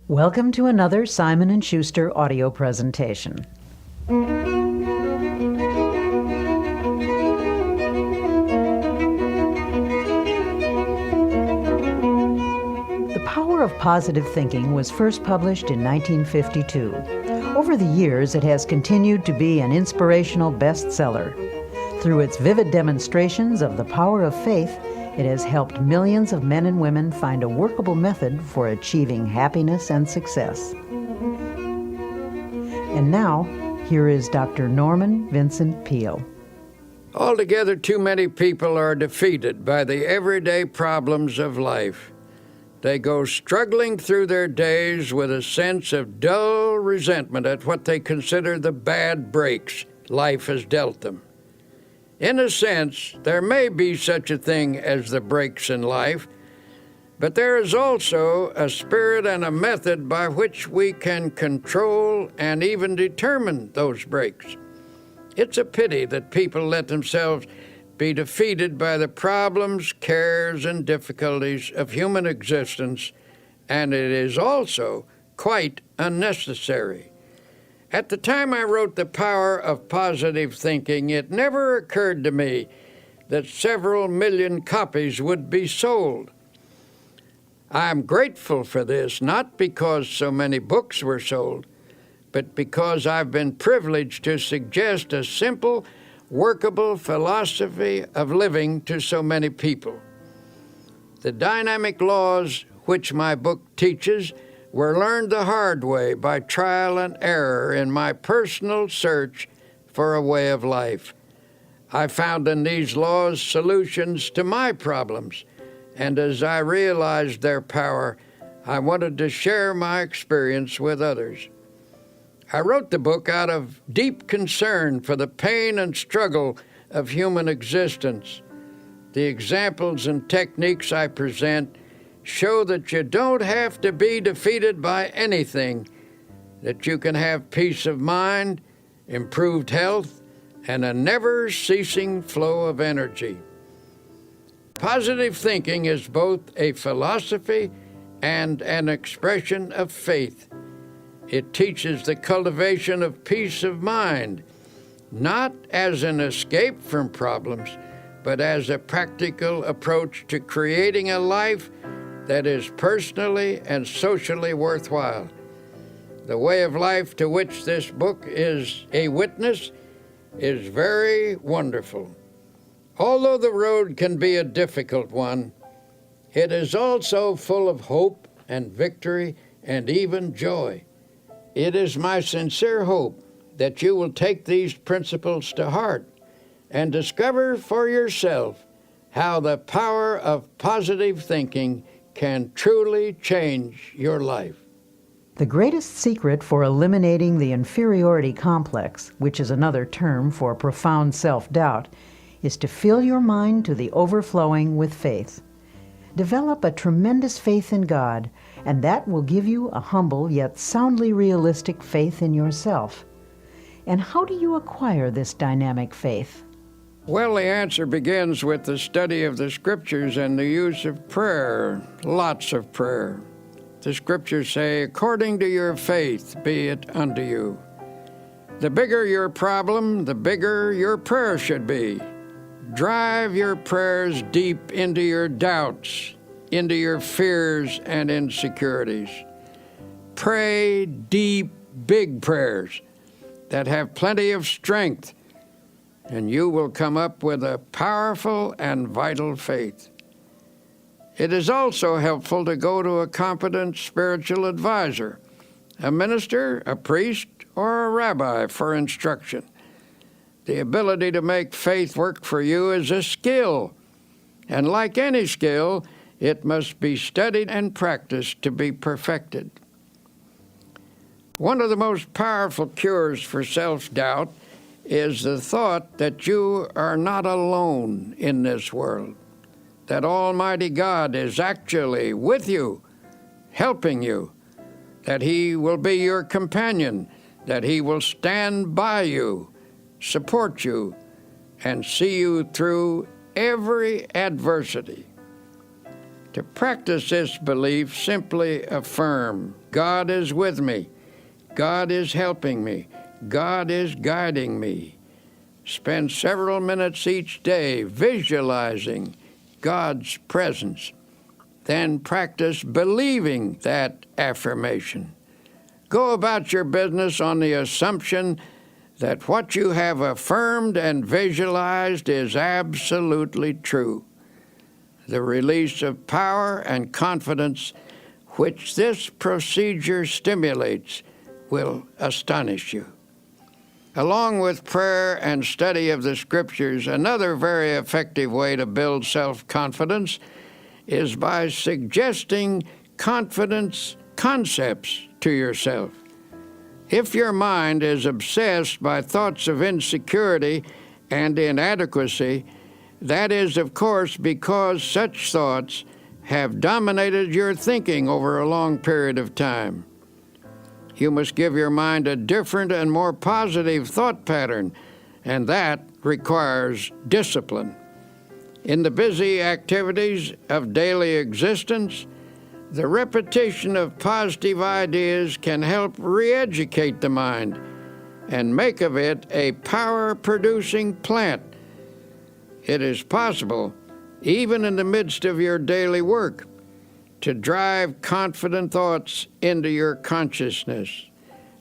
Welcome to another Simon & Schuster audio presentation. The Power of Positive Thinking was first published in 1952. Over the years, it has continued to be an inspirational bestseller. Through its vivid demonstrations of the power of faith, it has helped millions of men and women find a workable method for achieving happiness and success. And now, here is Dr. Norman Vincent Peale. Altogether, too many people are defeated by the everyday problems of life. They go struggling through their days with a sense of dull resentment at what they consider the bad breaks life has dealt them. In a sense, there may be such a thing as the breaks in life, but there is also a spirit and a method by which we can control and even determine those breaks. It's a pity that people let themselves be defeated by the problems, cares, and difficulties of human existence, and it is also quite unnecessary. At the time I wrote The Power of Positive Thinking, it never occurred to me that several million copies would be sold. I am grateful for this, not because so many books were sold, but because I've been privileged to suggest a simple, workable philosophy of living to so many people. The dynamic laws which my book teaches were learned the hard way by trial and error in my personal search for a way of life. I found in these laws solutions to my problems, and as I realized their power, I wanted to share my experience with others. I wrote the book out of deep concern for the pain and struggle of human existence. The examples and techniques I present show that you don't have to be defeated by anything, that you can have peace of mind, improved health, and a never-ceasing flow of energy. Positive thinking is both a philosophy and an expression of faith. It teaches the cultivation of peace of mind, not as an escape from problems, but as a practical approach to creating a life that is personally and socially worthwhile. The way of life to which this book is a witness is very wonderful. Although the road can be a difficult one, it is also full of hope and victory and even joy. It is my sincere hope that you will take these principles to heart and discover for yourself how the power of positive thinking can truly change your life. The greatest secret for eliminating the inferiority complex, which is another term for profound self-doubt, is to fill your mind to the overflowing with faith. Develop a tremendous faith in God, and that will give you a humble yet soundly realistic faith in yourself. And how do you acquire this dynamic faith? Well, the answer begins with the study of the Scriptures and the use of prayer, lots of prayer. The Scriptures say, according to your faith be it unto you. The bigger your problem, the bigger your prayer should be. Drive your prayers deep into your doubts, into your fears and insecurities. Pray deep, big prayers that have plenty of strength, and you will come up with a powerful and vital faith. It is also helpful to go to a competent spiritual advisor, a minister, a priest, or a rabbi for instruction. The ability to make faith work for you is a skill, and like any skill, it must be studied and practiced to be perfected. One of the most powerful cures for self-doubt is the thought that you are not alone in this world, that Almighty God is actually with you, helping you, that He will be your companion, that He will stand by you, support you, and see you through every adversity. To practice this belief, simply affirm, God is with me. God is helping me. God is guiding me. Spend several minutes each day visualizing God's presence. Then practice believing that affirmation. Go about your business on the assumption that what you have affirmed and visualized is absolutely true. The release of power and confidence which this procedure stimulates will astonish you. Along with prayer and study of the Scriptures, another very effective way to build self-confidence is by suggesting confidence concepts to yourself. If your mind is obsessed by thoughts of insecurity and inadequacy, that is, of course, because such thoughts have dominated your thinking over a long period of time. You must give your mind a different and more positive thought pattern, and that requires discipline. In the busy activities of daily existence, the repetition of positive ideas can help re-educate the mind and make of it a power-producing plant. It is possible, even in the midst of your daily work, to drive confident thoughts into your consciousness.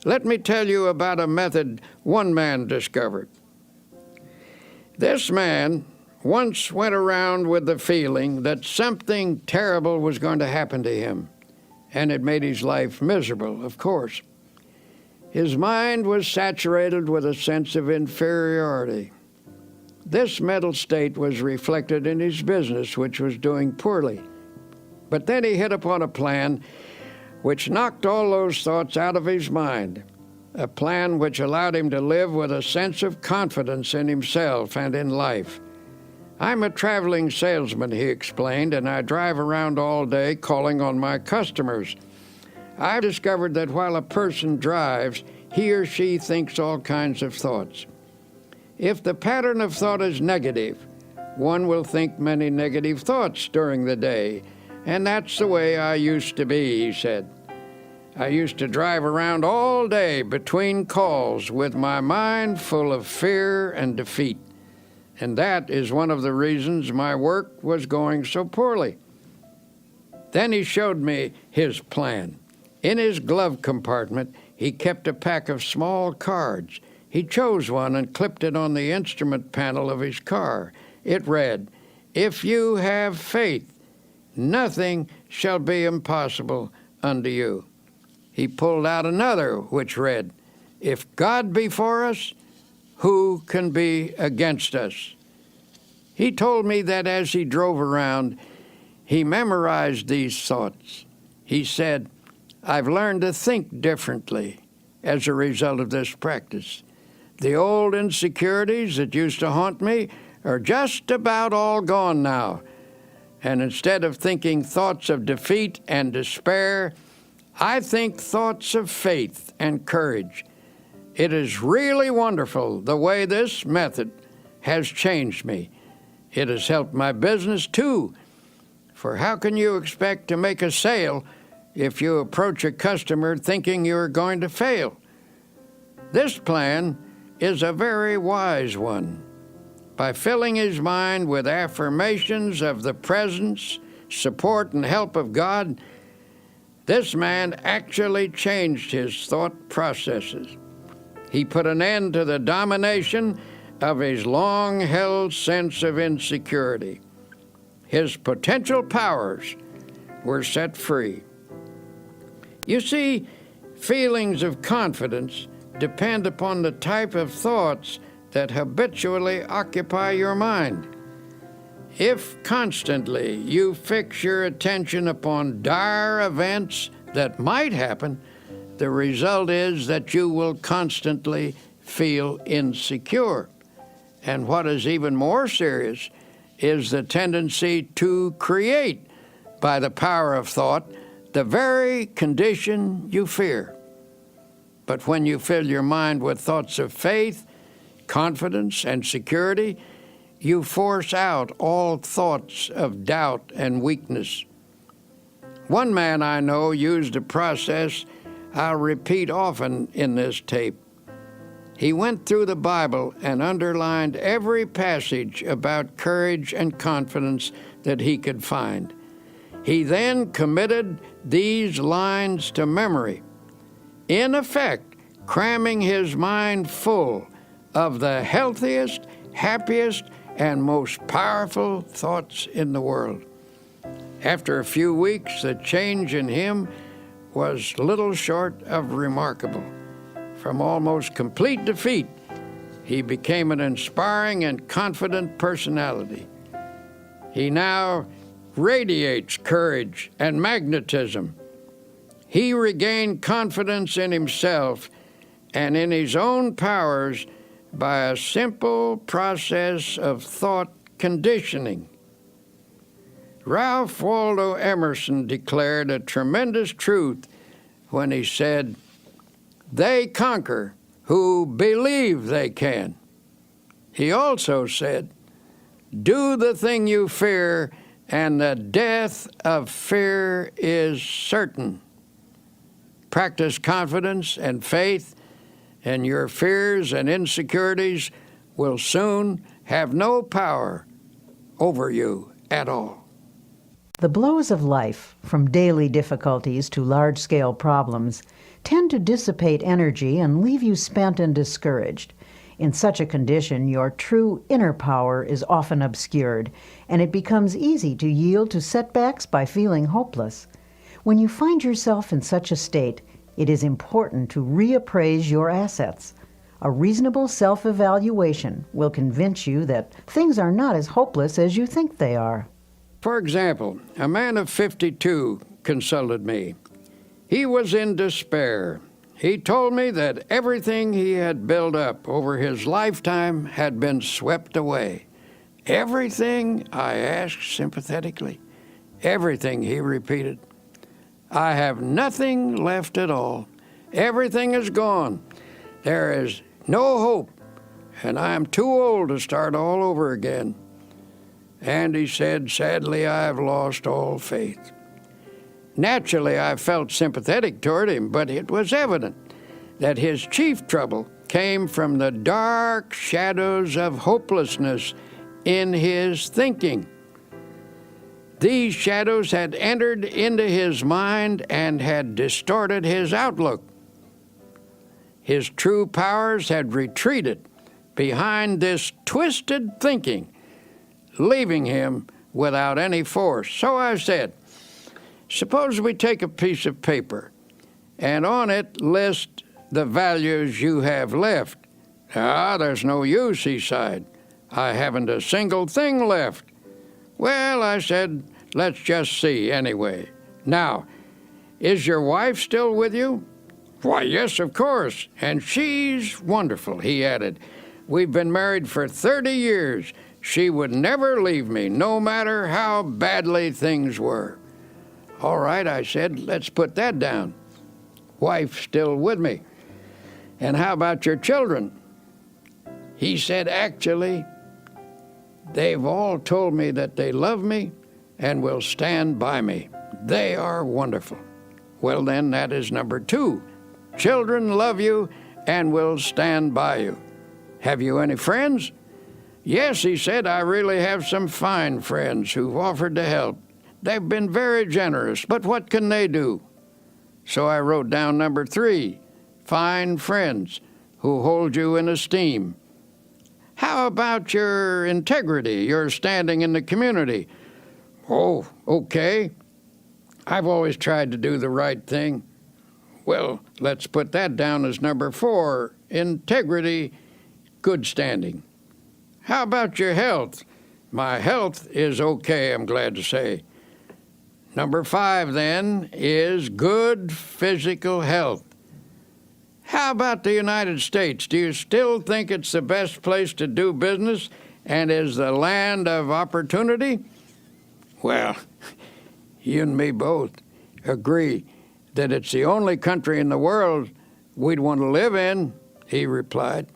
Let me tell you about a method one man discovered. This man once went around with the feeling that something terrible was going to happen to him, and it made his life miserable, of course. His mind was saturated with a sense of inferiority. This mental state was reflected in his business, which was doing poorly. But then he hit upon a plan which knocked all those thoughts out of his mind, a plan which allowed him to live with a sense of confidence in himself and in life. I'm a traveling salesman, he explained, and I drive around all day calling on my customers. I've discovered that while a person drives, he or she thinks all kinds of thoughts. If the pattern of thought is negative, one will think many negative thoughts during the day, and that's the way I used to be, he said. I used to drive around all day between calls with my mind full of fear and defeat. And that is one of the reasons my work was going so poorly. Then he showed me his plan. In his glove compartment, he kept a pack of small cards. He chose one and clipped it on the instrument panel of his car. It read, "If you have faith, nothing shall be impossible unto you." He pulled out another which read, "If God be for us, who can be against us?" He told me that as he drove around, he memorized these thoughts. He said, "I've learned to think differently as a result of this practice. The old insecurities that used to haunt me are just about all gone now. And instead of thinking thoughts of defeat and despair, I think thoughts of faith and courage. It is really wonderful the way this method has changed me. It has helped my business too, for how can you expect to make a sale if you approach a customer thinking you're going to fail? This plan is a very wise one. By filling his mind with affirmations of the presence, support, and help of God, this man actually changed his thought processes. He put an end to the domination of his long-held sense of insecurity. His potential powers were set free. You see, feelings of confidence depend upon the type of thoughts that habitually occupy your mind. If constantly you fix your attention upon dire events that might happen, the result is that you will constantly feel insecure. And what is even more serious is the tendency to create, by the power of thought, the very condition you fear. But when you fill your mind with thoughts of faith, confidence, and security, you force out all thoughts of doubt and weakness. One man I know used a process I'll repeat often in this tape. He went through the Bible and underlined every passage about courage and confidence that he could find. He then committed these lines to memory, in effect, cramming his mind full of the healthiest, happiest, and most powerful thoughts in the world. After a few weeks, the change in him was little short of remarkable. From almost complete defeat, he became an inspiring and confident personality. He now radiates courage and magnetism. He regained confidence in himself and in his own powers by a simple process of thought conditioning. Ralph Waldo Emerson declared a tremendous truth when he said, "They conquer who believe they can." He also said, "Do the thing you fear, and the death of fear is certain." Practice confidence and faith, and your fears and insecurities will soon have no power over you at all. The blows of life, from daily difficulties to large-scale problems, tend to dissipate energy and leave you spent and discouraged. In such a condition, your true inner power is often obscured, and it becomes easy to yield to setbacks by feeling hopeless. When you find yourself in such a state, it is important to reappraise your assets. A reasonable self-evaluation will convince you that things are not as hopeless as you think they are. For example, a man of 52 consulted me. He was in despair. He told me that everything he had built up over his lifetime had been swept away. "Everything?" I asked sympathetically. "Everything," he repeated. "I have nothing left at all. Everything is gone. There is no hope, and I am too old to start all over again." And he said, "Sadly, I have lost all faith." Naturally, I felt sympathetic toward him, but it was evident that his chief trouble came from the dark shadows of hopelessness in his thinking. These shadows had entered into his mind and had distorted his outlook. His true powers had retreated behind this twisted thinking, leaving him without any force. So I said, "Suppose we take a piece of paper and on it list the values you have left." "Ah, there's no use," he sighed. "I haven't a single thing left." "Well," I said, "let's just see anyway. Now, is your wife still with you?" "Why, yes, of course, and she's wonderful," he added. "We've been married for 30 years. She would never leave me, no matter how badly things were." "All right," I said, "let's put that down. Wife's still with me. And how about your children?" He said, "Actually, they've all told me that they love me and will stand by me. They are wonderful." "Well, then, that is number 2. Children love you and will stand by you. Have you any friends?" "Yes," he said, "I really have some fine friends who've offered to help. They've been very generous, but what can they do?" So I wrote down number 3, fine friends who hold you in esteem. "How about your integrity, your standing in the community?" "Oh, okay. I've always tried to do the right thing." "Well, let's put that down as number 4, integrity, good standing." "How about your health?" "My health is okay, I'm glad to say." Number 5, then, is good physical health. "How about the United States? Do you still think it's the best place to do business and is the land of opportunity?" "Well, you and me both agree that it's the only country in the world we'd want to live in," he replied.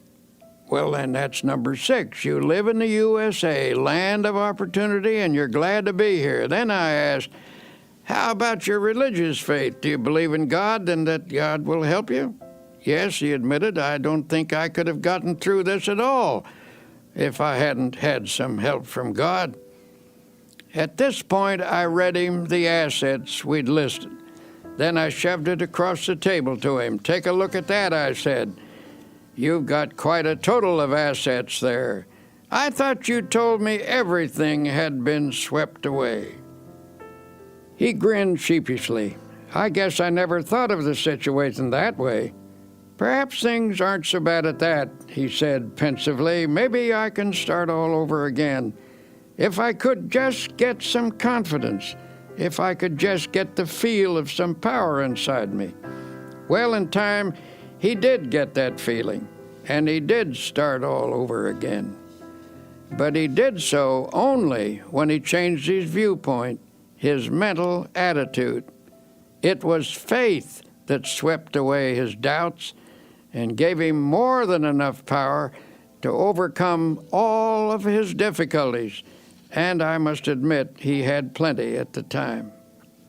"Well, then that's number 6. You live in the USA, land of opportunity, and you're glad to be here." Then I asked, How about your religious faith? Do you believe in God and that God will help you? Yes, he admitted, I don't think I could have gotten through this at all if I hadn't had some help from God. At this point, I read him the assets we'd listed. Then I shoved it across the table to him. Take a look at that, I said. You've got quite a total of assets there. I thought you told me everything had been swept away. He grinned sheepishly. I guess I never thought of the situation that way. Perhaps things aren't so bad at that, he said pensively. Maybe I can start all over again. If I could just get some confidence, if I could just get the feel of some power inside me. Well, in time, he did get that feeling, and he did start all over again. But he did so only when he changed his viewpoint, his mental attitude. It was faith that swept away his doubts and gave him more than enough power to overcome all of his difficulties. And I must admit, he had plenty at the time.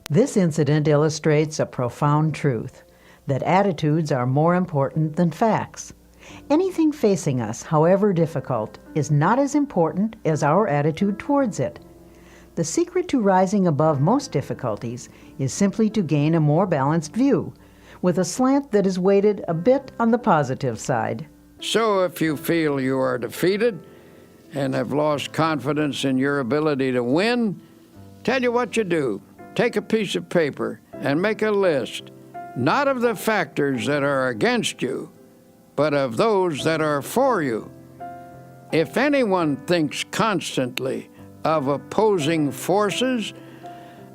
This incident illustrates a profound truth, that attitudes are more important than facts. Anything facing us, however difficult, is not as important as our attitude towards it. The secret to rising above most difficulties is simply to gain a more balanced view, with a slant that is weighted a bit on the positive side. So if you feel you are defeated and have lost confidence in your ability to win, tell you what you do. Take a piece of paper and make a list, not of the factors that are against you, but of those that are for you. If anyone thinks constantly of opposing forces,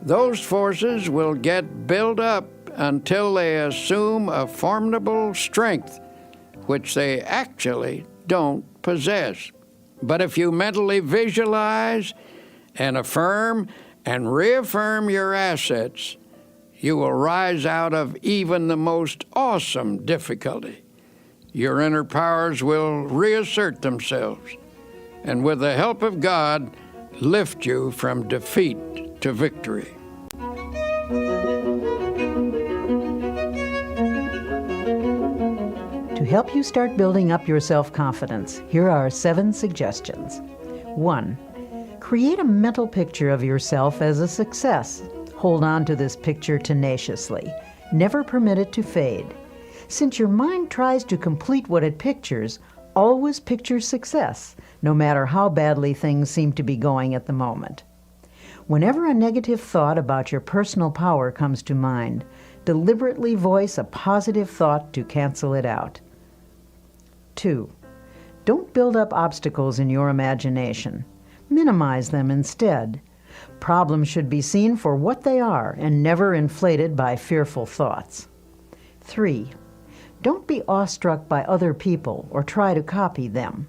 those forces will get built up until they assume a formidable strength, which they actually don't possess. But if you mentally visualize and affirm and reaffirm your assets, you will rise out of even the most awesome difficulty. Your inner powers will reassert themselves, and with the help of God, lift you from defeat to victory. To help you start building up your self-confidence, here are 7 suggestions. 1. Create a mental picture of yourself as a success. Hold on to this picture tenaciously. Never permit it to fade. Since your mind tries to complete what it pictures, always picture success, no matter how badly things seem to be going at the moment. Whenever a negative thought about your personal power comes to mind, deliberately voice a positive thought to cancel it out. 2. Don't build up obstacles in your imagination. Minimize them instead. Problems should be seen for what they are and never inflated by fearful thoughts. 3. Don't be awestruck by other people or try to copy them.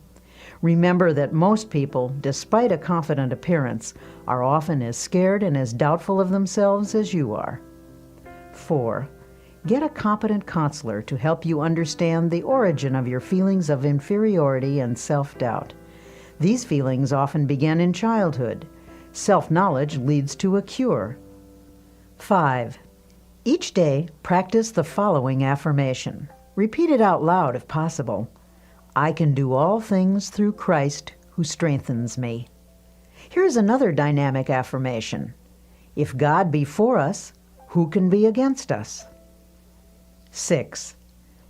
Remember that most people, despite a confident appearance, are often as scared and as doubtful of themselves as you are. 4. Get a competent counselor to help you understand the origin of your feelings of inferiority and self-doubt. These feelings often begin in childhood. Self-knowledge leads to a cure. 5. Each day, practice the following affirmation. Repeat it out loud if possible. I can do all things through Christ who strengthens me. Here's another dynamic affirmation. If God be for us, who can be against us? 6.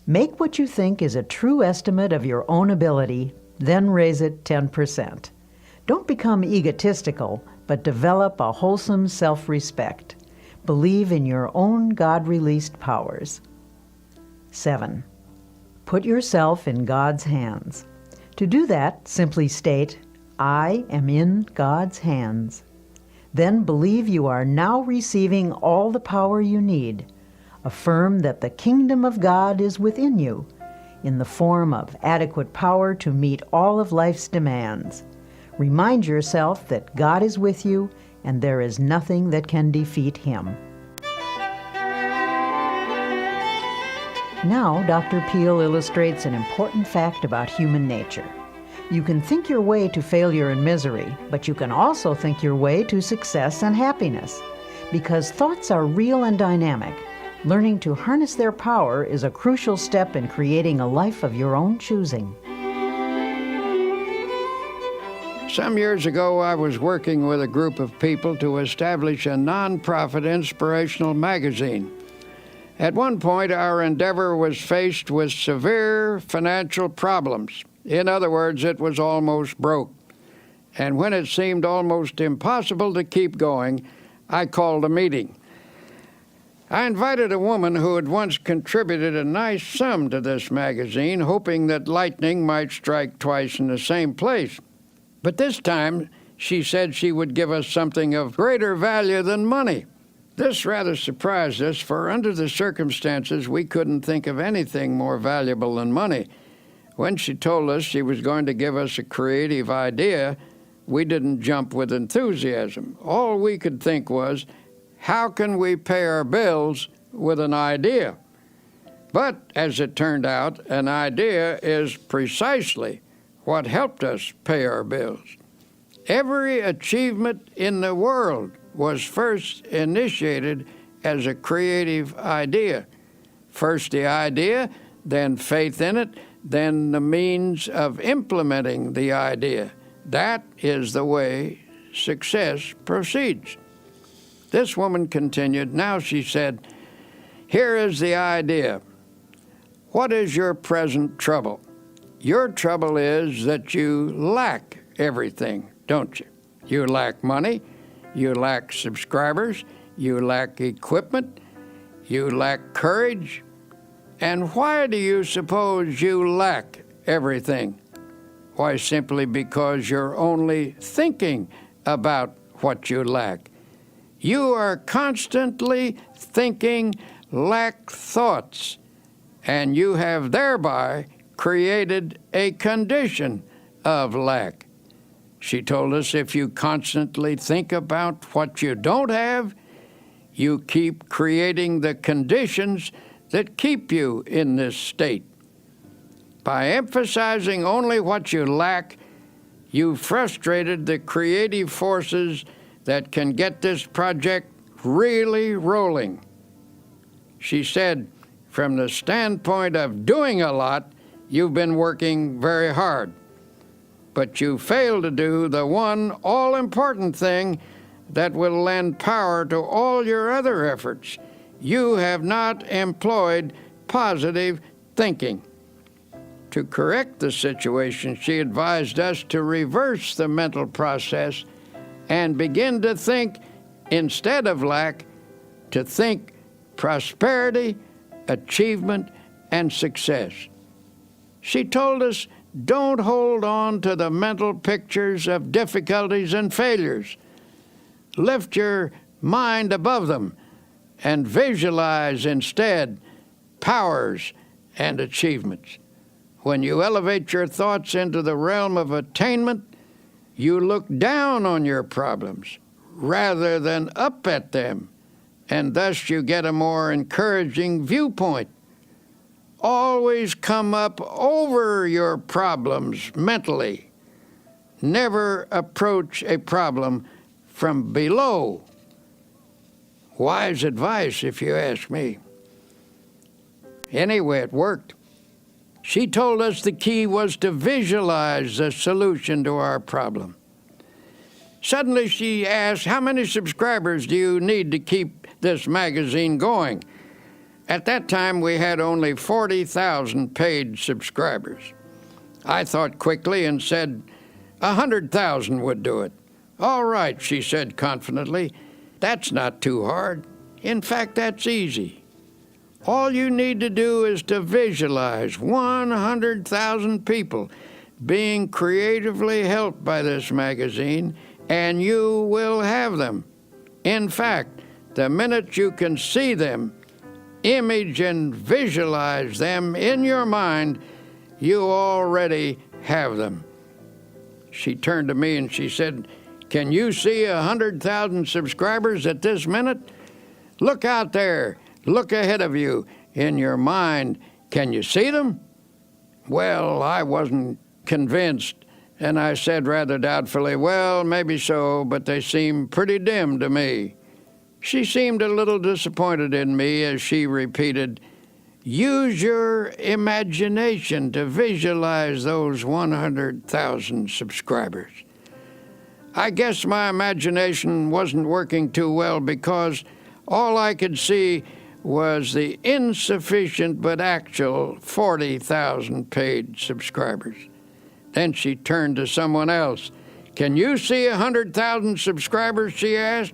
Make what you think is a true estimate of your own ability, then raise it 10%. Don't become egotistical, but develop a wholesome self-respect. Believe in your own God-released powers. 7. Put yourself in God's hands. To do that, simply state, I am in God's hands. Then believe you are now receiving all the power you need. Affirm that the kingdom of God is within you, in the form of adequate power to meet all of life's demands. Remind yourself that God is with you and there is nothing that can defeat Him. Now, Dr. Peale illustrates an important fact about human nature. You can think your way to failure and misery, but you can also think your way to success and happiness. Because thoughts are real and dynamic. Learning to harness their power is a crucial step in creating a life of your own choosing. Some years ago, I was working with a group of people to establish a nonprofit inspirational magazine. At one point, our endeavor was faced with severe financial problems. In other words, it was almost broke. And when it seemed almost impossible to keep going, I called a meeting. I invited a woman who had once contributed a nice sum to this magazine, hoping that lightning might strike twice in the same place. But this time, she said she would give us something of greater value than money. This rather surprised us, for under the circumstances, we couldn't think of anything more valuable than money. When she told us she was going to give us a creative idea, we didn't jump with enthusiasm. All we could think was, how can we pay our bills with an idea? But, as it turned out, an idea is precisely what helped us pay our bills. Every achievement in the world was first initiated as a creative idea. First the idea, then faith in it, then the means of implementing the idea. That is the way success proceeds. This woman continued. Now she said, here is the idea. What is your present trouble? Your trouble is that you lack everything, don't you? You lack money, you lack subscribers, you lack equipment, you lack courage. And why do you suppose you lack everything? Why, simply because you're only thinking about what you lack. You are constantly thinking lack thoughts, and you have thereby created a condition of lack. She told us if you constantly think about what you don't have, you keep creating the conditions that keep you in this state. By emphasizing only what you lack, you've frustrated the creative forces that can get this project really rolling. She said, from the standpoint of doing a lot, you've been working very hard, but you failed to do the one all-important thing that will lend power to all your other efforts. You have not employed positive thinking. To correct the situation, she advised us to reverse the mental process and begin to think, instead of lack, to think prosperity, achievement, and success. She told us, don't hold on to the mental pictures of difficulties and failures. Lift your mind above them and visualize instead powers and achievements. When you elevate your thoughts into the realm of attainment, you look down on your problems rather than up at them, and thus you get a more encouraging viewpoint. Always come up over your problems mentally. Never approach a problem from below. Wise advice, if you ask me. Anyway, it worked. She told us the key was to visualize the solution to our problem. Suddenly she asked, how many subscribers do you need to keep this magazine going? At that time, we had only 40,000 paid subscribers. I thought quickly and said, 100,000 would do it. All right, she said confidently. That's not too hard. In fact, that's easy. All you need to do is to visualize 100,000 people being creatively helped by this magazine, and you will have them. In fact, the minute you can see them, image and visualize them in your mind, you already have them. She turned to me and she said, can you see 100,000 subscribers at this minute? Look out there. Look ahead of you in your mind. Can you see them? Well, I wasn't convinced, and I said rather doubtfully, well, maybe so, but they seem pretty dim to me. She seemed a little disappointed in me as she repeated, "Use your imagination to visualize those 100,000 subscribers." I guess my imagination wasn't working too well because all I could see was the insufficient but actual 40,000 paid subscribers. Then she turned to someone else. "Can you see 100,000 subscribers?" she asked.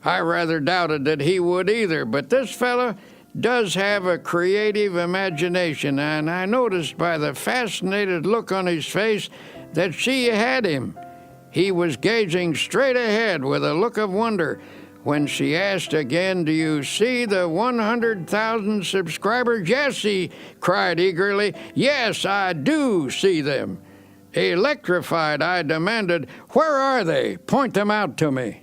I rather doubted that he would either, but this fella does have a creative imagination, and I noticed by the fascinated look on his face that she had him. He was gazing straight ahead with a look of wonder. When she asked again, "Do you see the 100,000 subscribers?" "Yes," he cried eagerly. "Yes, I do see them." Electrified, I demanded, "Where are they? Point them out to me."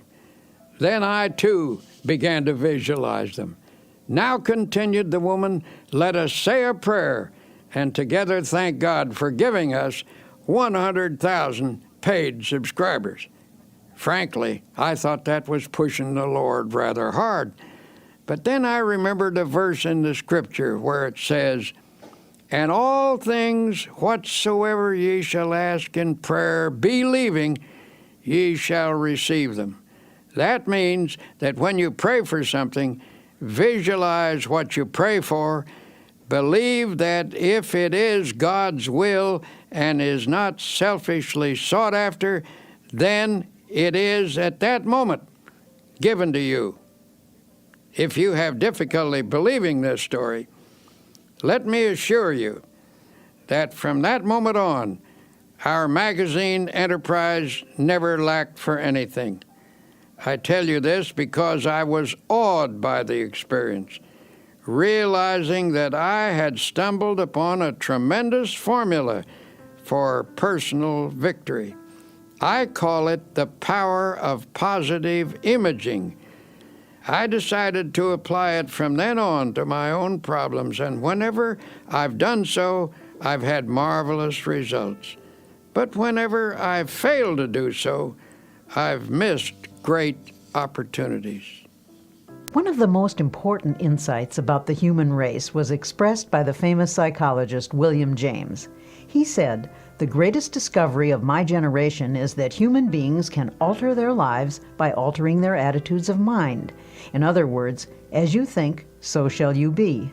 Then I, too, began to visualize them. "Now," continued the woman, "let us say a prayer and together thank God for giving us 100,000 paid subscribers." Frankly, I thought that was pushing the Lord rather hard. But then I remembered a verse in the Scripture where it says, "And all things whatsoever ye shall ask in prayer, believing, ye shall receive them." That means that when you pray for something, visualize what you pray for, believe that if it is God's will and is not selfishly sought after, then it is at that moment given to you. If you have difficulty believing this story, let me assure you that from that moment on, our magazine enterprise never lacked for anything. I tell you this because I was awed by the experience, realizing that I had stumbled upon a tremendous formula for personal victory. I call it the power of positive imaging. I decided to apply it from then on to my own problems, and whenever I've done so, I've had marvelous results. But whenever I've failed to do so, I've missed great opportunities. One of the most important insights about the human race was expressed by the famous psychologist William James. He said, "The greatest discovery of my generation is that human beings can alter their lives by altering their attitudes of mind. In other words, as you think, so shall you be."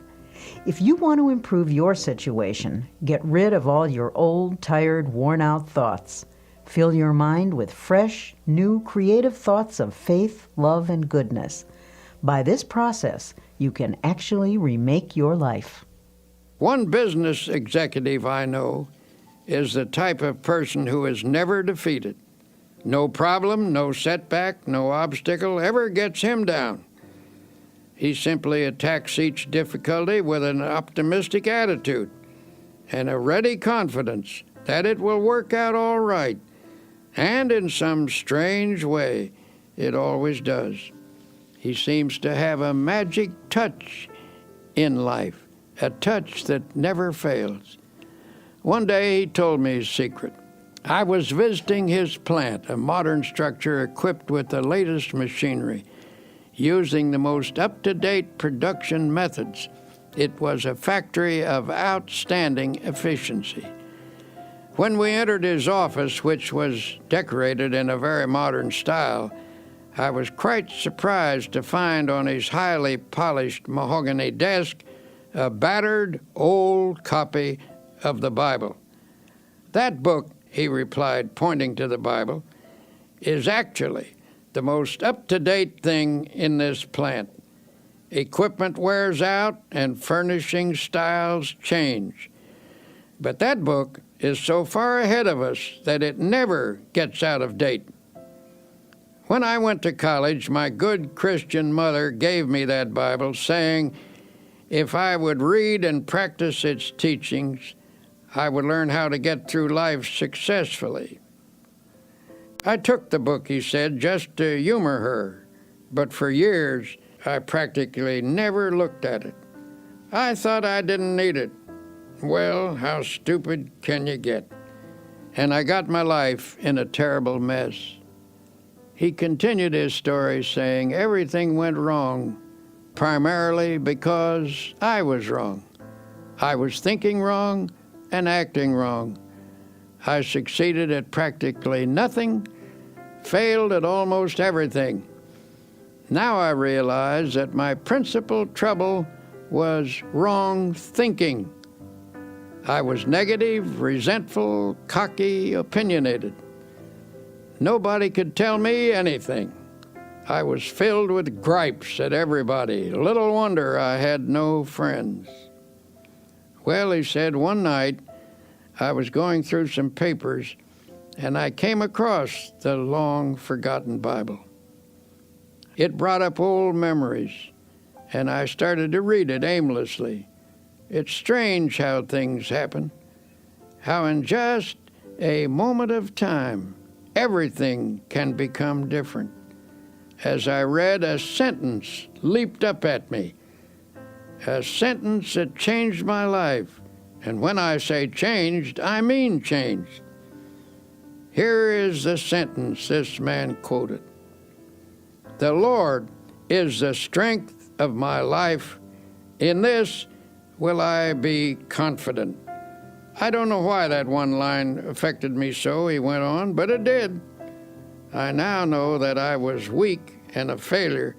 If you want to improve your situation, get rid of all your old, tired, worn-out thoughts. Fill your mind with fresh, new, creative thoughts of faith, love, and goodness. By this process, you can actually remake your life. One business executive I know is the type of person who is never defeated. No problem, no setback, no obstacle ever gets him down. He simply attacks each difficulty with an optimistic attitude and a ready confidence that it will work out all right. And in some strange way, it always does. He seems to have a magic touch in life, a touch that never fails. One day he told me his secret. I was visiting his plant, a modern structure equipped with the latest machinery, using the most up-to-date production methods. It was a factory of outstanding efficiency. When we entered his office, which was decorated in a very modern style, I was quite surprised to find on his highly polished mahogany desk a battered old copy of the Bible. "That book," he replied, pointing to the Bible, "is actually the most up-to-date thing in this plant. Equipment wears out and furnishing styles change. But that book is so far ahead of us that it never gets out of date." When I went to college, my good Christian mother gave me that Bible, saying if I would read and practice its teachings, I would learn how to get through life successfully. I took the book, he said, just to humor her, but for years I practically never looked at it. I thought I didn't need it. Well, how stupid can you get? And I got my life in a terrible mess. He continued his story saying everything went wrong primarily because I was wrong. I was thinking wrong and acting wrong. I succeeded at practically nothing, failed at almost everything. Now I realize that my principal trouble was wrong thinking. I was negative, resentful, cocky, opinionated. Nobody could tell me anything. I was filled with gripes at everybody. Little wonder I had no friends. Well, he said, one night I was going through some papers and I came across the long-forgotten Bible. It brought up old memories, and I started to read it aimlessly. It's strange how things happen, how in just a moment of time, everything can become different. As I read, a sentence leaped up at me, a sentence that changed my life. And when I say changed, I mean changed. Here is the sentence this man quoted. "The Lord is the strength of my life. In this will I be confident." I don't know why that one line affected me so, he went on, but it did. I now know that I was weak and a failure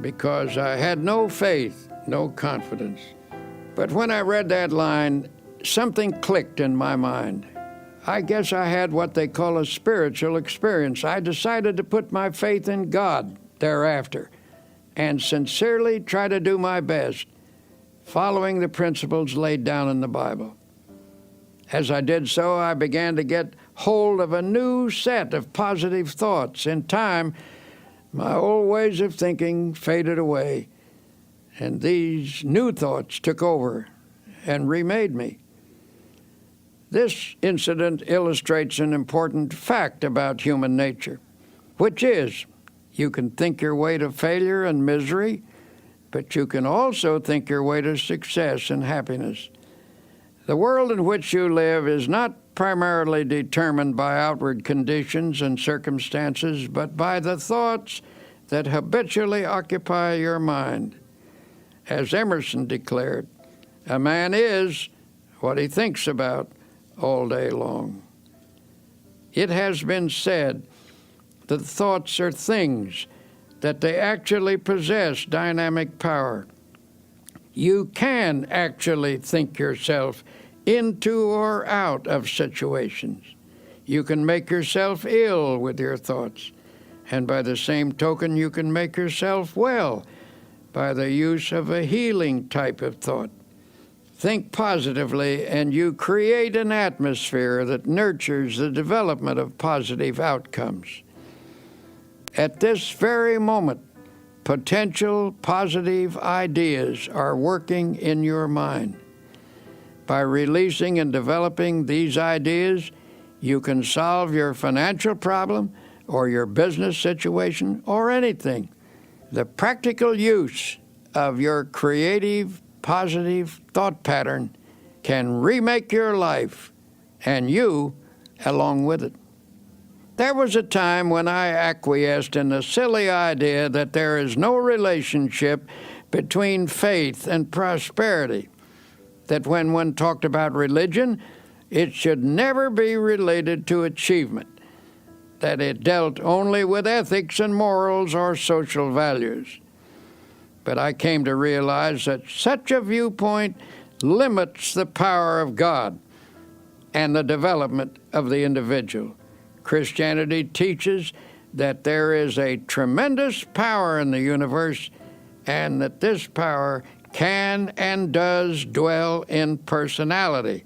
because I had no faith, no confidence. But when I read that line, something clicked in my mind. I guess I had what they call a spiritual experience. I decided to put my faith in God thereafter and sincerely try to do my best, following the principles laid down in the Bible. As I did so, I began to get hold of a new set of positive thoughts. In time, my old ways of thinking faded away, and these new thoughts took over and remade me. This incident illustrates an important fact about human nature, which is you can think your way to failure and misery, but you can also think your way to success and happiness. The world in which you live is not primarily determined by outward conditions and circumstances, but by the thoughts that habitually occupy your mind. As Emerson declared, a man is what he thinks about all day long. It has been said that thoughts are things, that they actually possess dynamic power. You can actually think yourself into or out of situations. You can make yourself ill with your thoughts, and by the same token, you can make yourself well by the use of a healing type of thought. Think positively, and you create an atmosphere that nurtures the development of positive outcomes. At this very moment, potential positive ideas are working in your mind. By releasing and developing these ideas, you can solve your financial problem or your business situation or anything. The practical use of your creative, positive thought pattern can remake your life, and you along with it. There was a time when I acquiesced in the silly idea that there is no relationship between faith and prosperity, that when one talked about religion, it should never be related to achievement, that it dealt only with ethics and morals or social values. But I came to realize that such a viewpoint limits the power of God and the development of the individual. Christianity teaches that there is a tremendous power in the universe, and that this power can and does dwell in personality.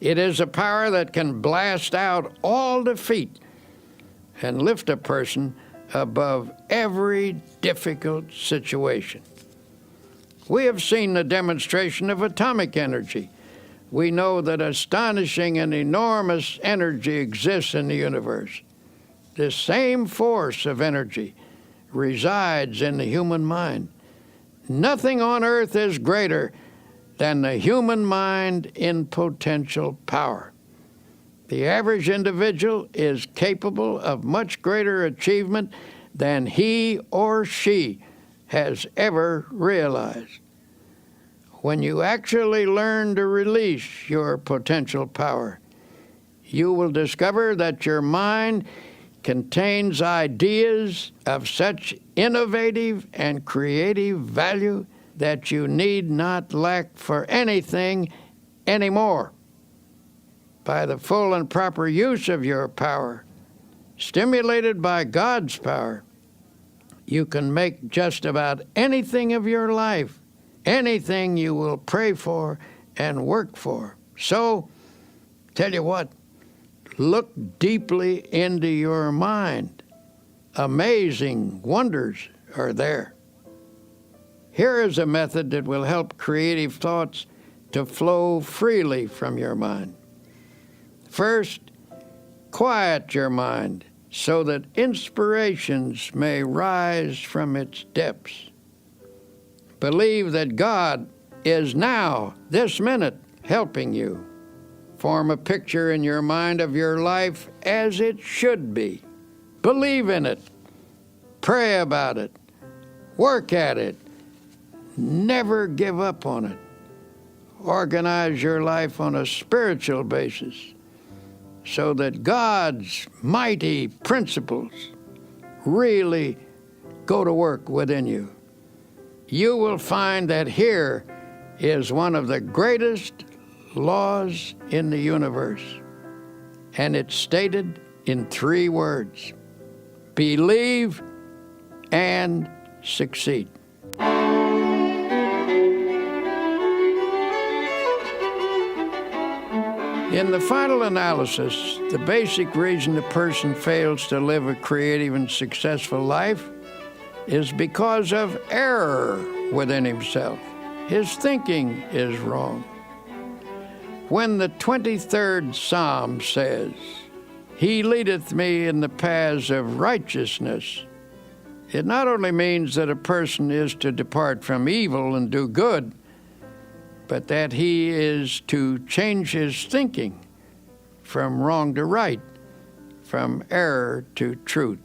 It is a power that can blast out all defeat and lift a person above every difficult situation. We have seen the demonstration of atomic energy. We know that astonishing and enormous energy exists in the universe. This same force of energy resides in the human mind. Nothing on earth is greater than the human mind in potential power. The average individual is capable of much greater achievement than he or she has ever realized. When you actually learn to release your potential power, you will discover that your mind contains ideas of such innovative and creative value that you need not lack for anything anymore. By the full and proper use of your power, stimulated by God's power, you can make just about anything of your life, anything you will pray for and work for. So, tell you what, look deeply into your mind. Amazing wonders are there. Here is a method that will help creative thoughts to flow freely from your mind. First, quiet your mind so that inspirations may rise from its depths. Believe that God is now, this minute, helping you. Form a picture in your mind of your life as it should be. Believe in it. Pray about it. Work at it. Never give up on it. Organize your life on a spiritual basis so that God's mighty principles really go to work within you. You will find that here is one of the greatest laws in the universe, and it's stated in 3 words: believe and succeed. In the final analysis, the basic reason a person fails to live a creative and successful life is because of error within himself. His thinking is wrong. When the 23rd Psalm says, "He leadeth me in the paths of righteousness," it not only means that a person is to depart from evil and do good, but that he is to change his thinking from wrong to right, from error to truth.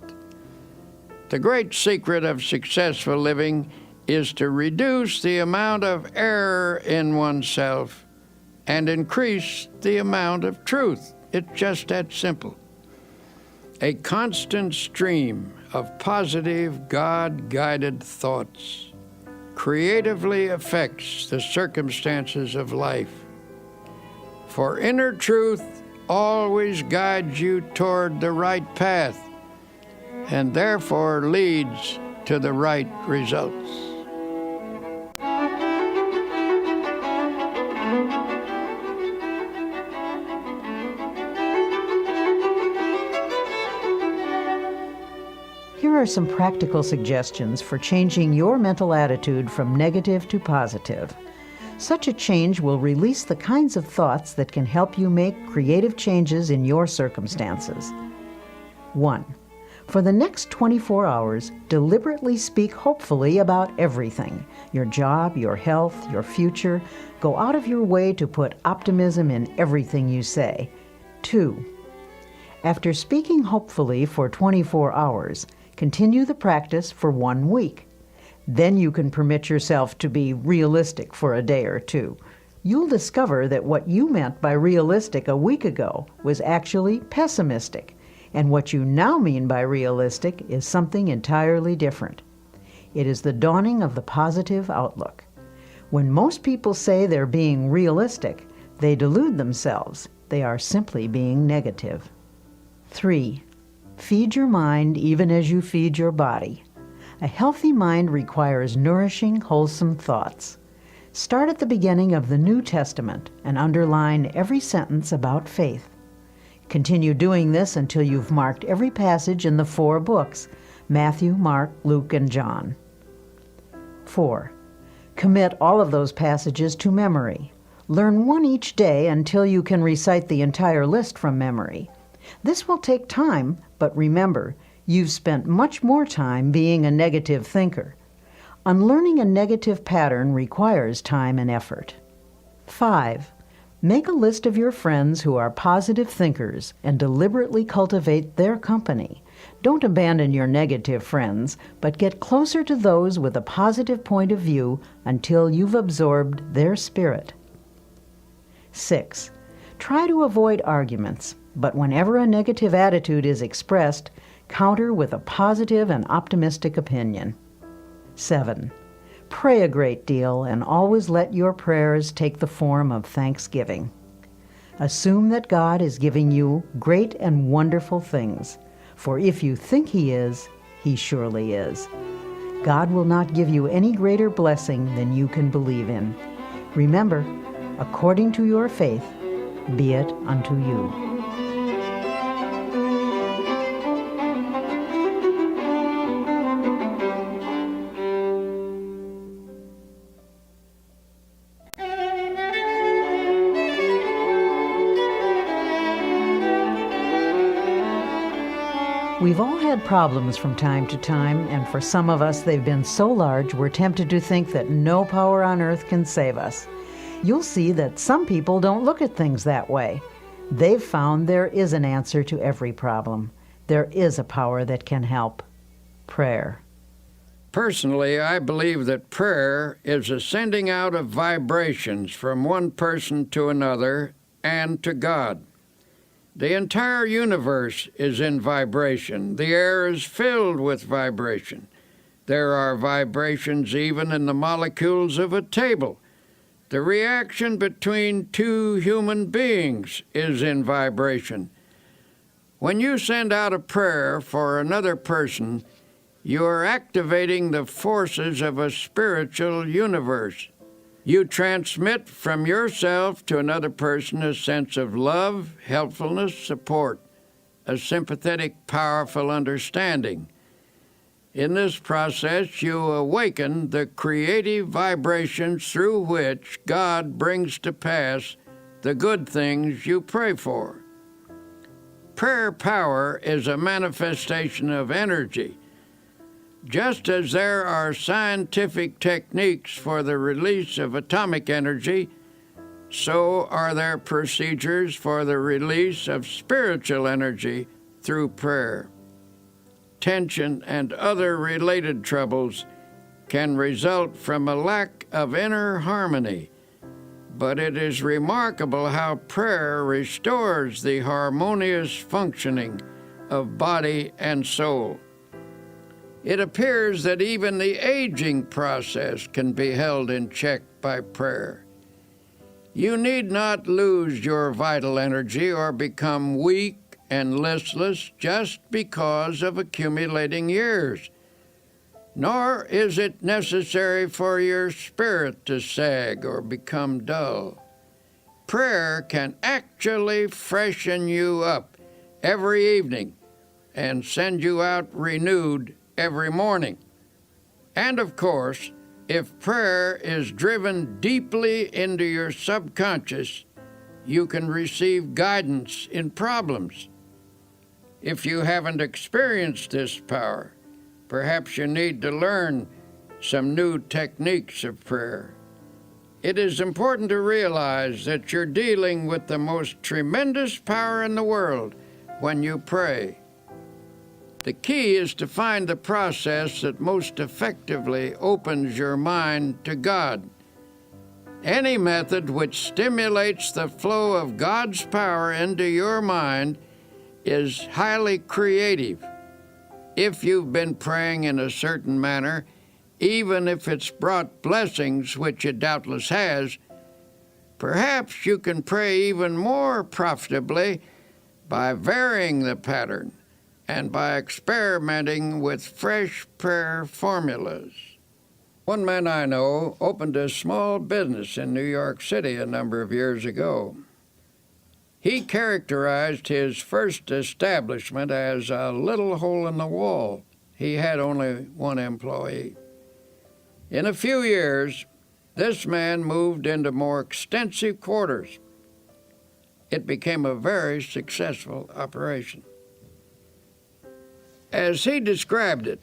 The great secret of successful living is to reduce the amount of error in oneself and increase the amount of truth. It's just that simple. A constant stream of positive, God-guided thoughts creatively affects the circumstances of life. For inner truth always guides you toward the right path and therefore leads to the right results. Here are some practical suggestions for changing your mental attitude from negative to positive. Such a change will release the kinds of thoughts that can help you make creative changes in your circumstances. 1. For the next 24 hours, deliberately speak hopefully about everything: your job, your health, your future. Go out of your way to put optimism in everything you say. 2. After speaking hopefully for 24 hours, continue the practice for 1 week. Then you can permit yourself to be realistic for a day or 2. You'll discover that what you meant by realistic a week ago was actually pessimistic, and what you now mean by realistic is something entirely different. It is the dawning of the positive outlook. When most people say they're being realistic, they delude themselves. They are simply being negative. 3. Feed your mind even as you feed your body. A healthy mind requires nourishing, wholesome thoughts. Start at the beginning of the New Testament and underline every sentence about faith. Continue doing this until you've marked every passage in the 4 books: Matthew, Mark, Luke, and John. 4. Commit all of those passages to memory. Learn 1 each day until you can recite the entire list from memory. This will take time, but remember, you've spent much more time being a negative thinker. Unlearning a negative pattern requires time and effort. 5. Make a list of your friends who are positive thinkers and deliberately cultivate their company. Don't abandon your negative friends, but get closer to those with a positive point of view until you've absorbed their spirit. 6. Try to avoid arguments, but whenever a negative attitude is expressed, counter with a positive and optimistic opinion. 7. Pray a great deal and always let your prayers take the form of thanksgiving. Assume that God is giving you great and wonderful things, for if you think He is, He surely is. God will not give you any greater blessing than you can believe in. Remember, according to your faith, be it unto you. We've all had problems from time to time, and for some of us they've been so large we're tempted to think that no power on earth can save us. You'll see that some people don't look at things that way. They've found there is an answer to every problem. There is a power that can help. Prayer. Personally, I believe that prayer is a sending out of vibrations from one person to another and to God. The entire universe is in vibration. The air is filled with vibration. There are vibrations even in the molecules of a table. The reaction between two human beings is in vibration. When you send out a prayer for another person, you are activating the forces of a spiritual universe. You transmit from yourself to another person a sense of love, helpfulness, support, a sympathetic, powerful understanding. In this process, you awaken the creative vibrations through which God brings to pass the good things you pray for. Prayer power is a manifestation of energy. Just as there are scientific techniques for the release of atomic energy, so are there procedures for the release of spiritual energy through prayer. Tension and other related troubles can result from a lack of inner harmony, but it is remarkable how prayer restores the harmonious functioning of body and soul. It appears that even the aging process can be held in check by prayer. You need not lose your vital energy or become weak and listless just because of accumulating years, nor is it necessary for your spirit to sag or become dull. Prayer can actually freshen you up every evening and send you out renewed every morning. And of course, if prayer is driven deeply into your subconscious, you can receive guidance in problems. If you haven't experienced this power, perhaps you need to learn some new techniques of prayer. It is important to realize that you're dealing with the most tremendous power in the world when you pray. The key is to find the process that most effectively opens your mind to God. Any method which stimulates the flow of God's power into your mind is highly creative. If you've been praying in a certain manner, even if it's brought blessings, which it doubtless has, perhaps you can pray even more profitably by varying the pattern and by experimenting with fresh prayer formulas. One man I know opened a small business in New York City a number of years ago. He characterized his first establishment as a little hole in the wall. He had only one employee. In a few years, this man moved into more extensive quarters. It became a very successful operation. As he described it,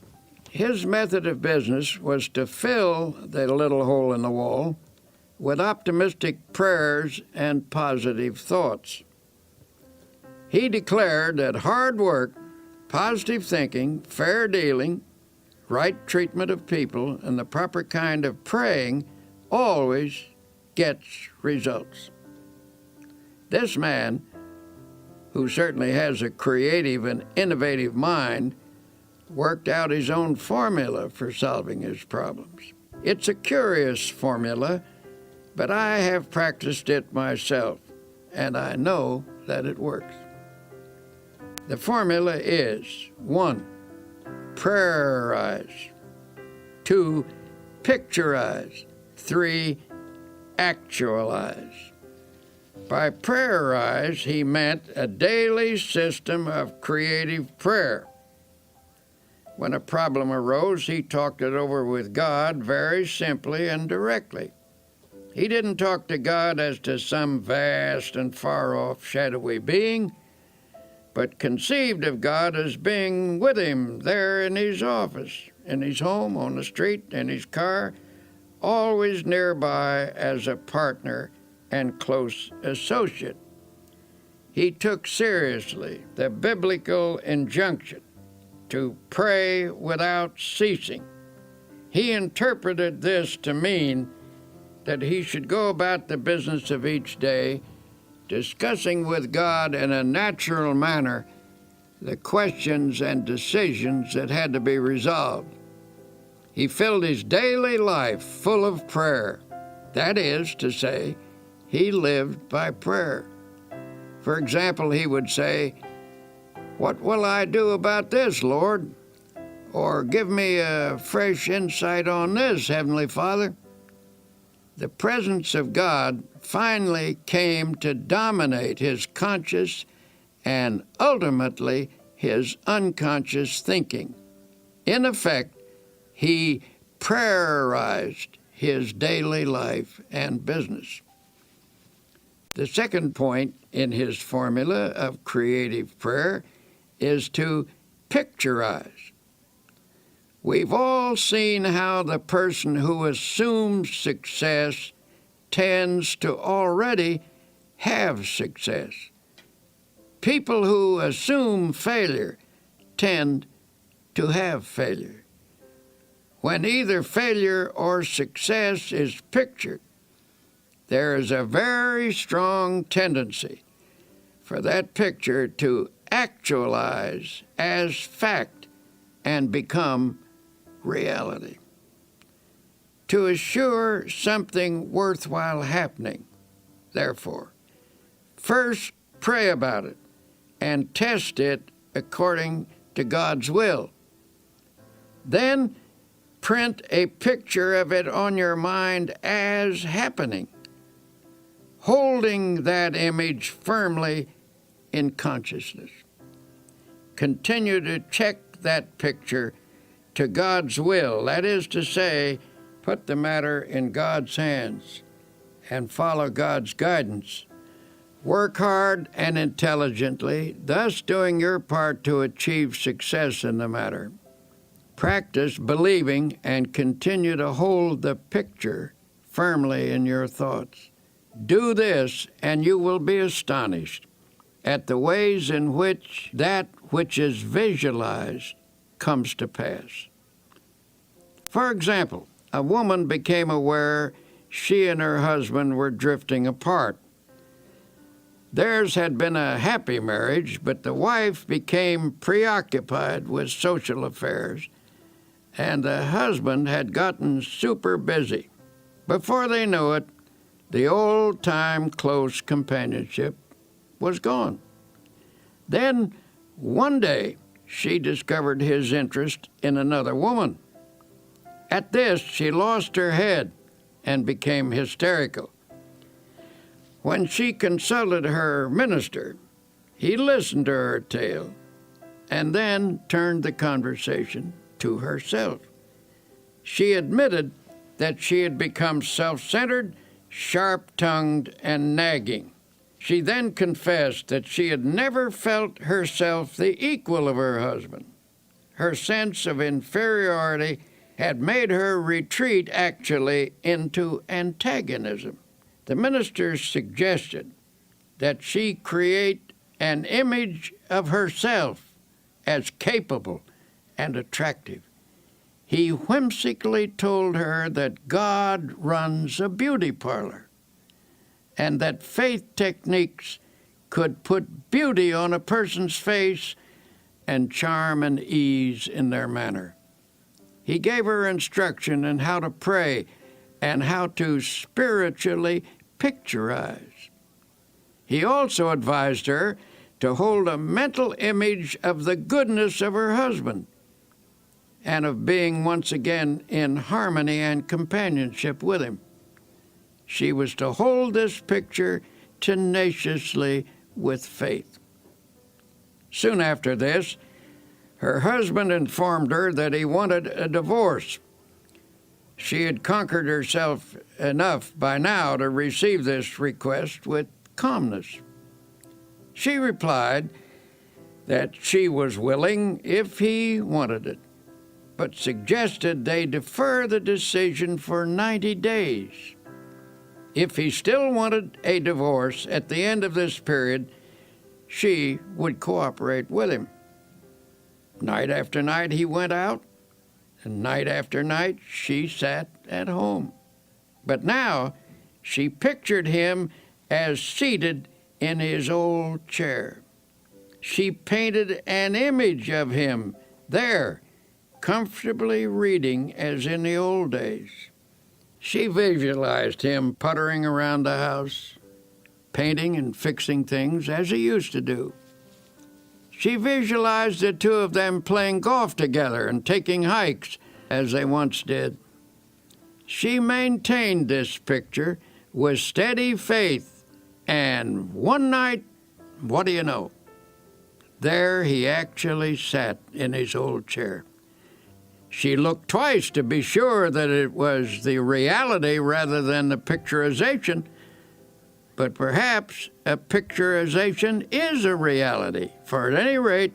his method of business was to fill the little hole in the wall with optimistic prayers and positive thoughts. He declared that hard work, positive thinking, fair dealing, right treatment of people, and the proper kind of praying always gets results. This man, who certainly has a creative and innovative mind, worked out his own formula for solving his problems. It's a curious formula, but I have practiced it myself, and I know that it works. The formula is: 1. Prayerize. 2. Picturize. 3. Actualize. By prayerize, he meant a daily system of creative prayer. When a problem arose, he talked it over with God very simply and directly. He didn't talk to God as to some vast and far-off shadowy being, but conceived of God as being with him there in his office, in his home, on the street, in his car, always nearby as a partner and close associate. He took seriously the biblical injunction to pray without ceasing. He interpreted this to mean that he should go about the business of each day, discussing with God in a natural manner the questions and decisions that had to be resolved. He filled his daily life full of prayer. That is to say, he lived by prayer. For example, he would say, "What will I do about this, Lord?" Or, "Give me a fresh insight on this, Heavenly Father." The presence of God finally came to dominate his conscious and ultimately his unconscious thinking. In effect, he prayerized his daily life and business. The second point in his formula of creative prayer is to picturize. We've all seen how the person who assumes success tends to already have success. People who assume failure tend to have failure. When either failure or success is pictured, there is a very strong tendency for that picture to actualize as fact and become reality. To assure something worthwhile happening, therefore, first pray about it and test it according to God's will. Then print a picture of it on your mind as happening, holding that image firmly in consciousness. Continue to check that picture to God's will, that is to say, put the matter in God's hands and follow God's guidance. Work hard and intelligently, thus doing your part to achieve success in the matter. Practice believing and continue to hold the picture firmly in your thoughts. Do this, and you will be astonished at the ways in which that which is visualized comes to pass. For example, a woman became aware she and her husband were drifting apart. Theirs had been a happy marriage, but the wife became preoccupied with social affairs, and the husband had gotten super busy. Before they knew it, the old-time close companionship was gone. Then, one day, she discovered his interest in another woman. At this, she lost her head and became hysterical. When she consulted her minister, he listened to her tale and then turned the conversation to herself. She admitted that she had become self-centered, sharp-tongued, and nagging. She then confessed that she had never felt herself the equal of her husband. Her sense of inferiority had made her retreat actually into antagonism. The minister suggested that she create an image of herself as capable and attractive. He whimsically told her that God runs a beauty parlor and that faith techniques could put beauty on a person's face and charm and ease in their manner. He gave her instruction in how to pray and how to spiritually picturize. He also advised her to hold a mental image of the goodness of her husband and of being once again in harmony and companionship with him. She was to hold this picture tenaciously with faith. Soon after this, her husband informed her that he wanted a divorce. She had conquered herself enough by now to receive this request with calmness. She replied that she was willing if he wanted it, but suggested they defer the decision for 90 days. If he still wanted a divorce at the end of this period, she would cooperate with him. Night after night he went out, and night after night she sat at home. But now she pictured him as seated in his old chair. She painted an image of him there, comfortably reading as in the old days. She visualized him puttering around the house, painting and fixing things as he used to do. She visualized the two of them playing golf together and taking hikes as they once did. She maintained this picture with steady faith, and one night, what do you know? There he actually sat in his old chair. She looked twice to be sure that it was the reality rather than the picturization, but perhaps a picturization is a reality, for at any rate,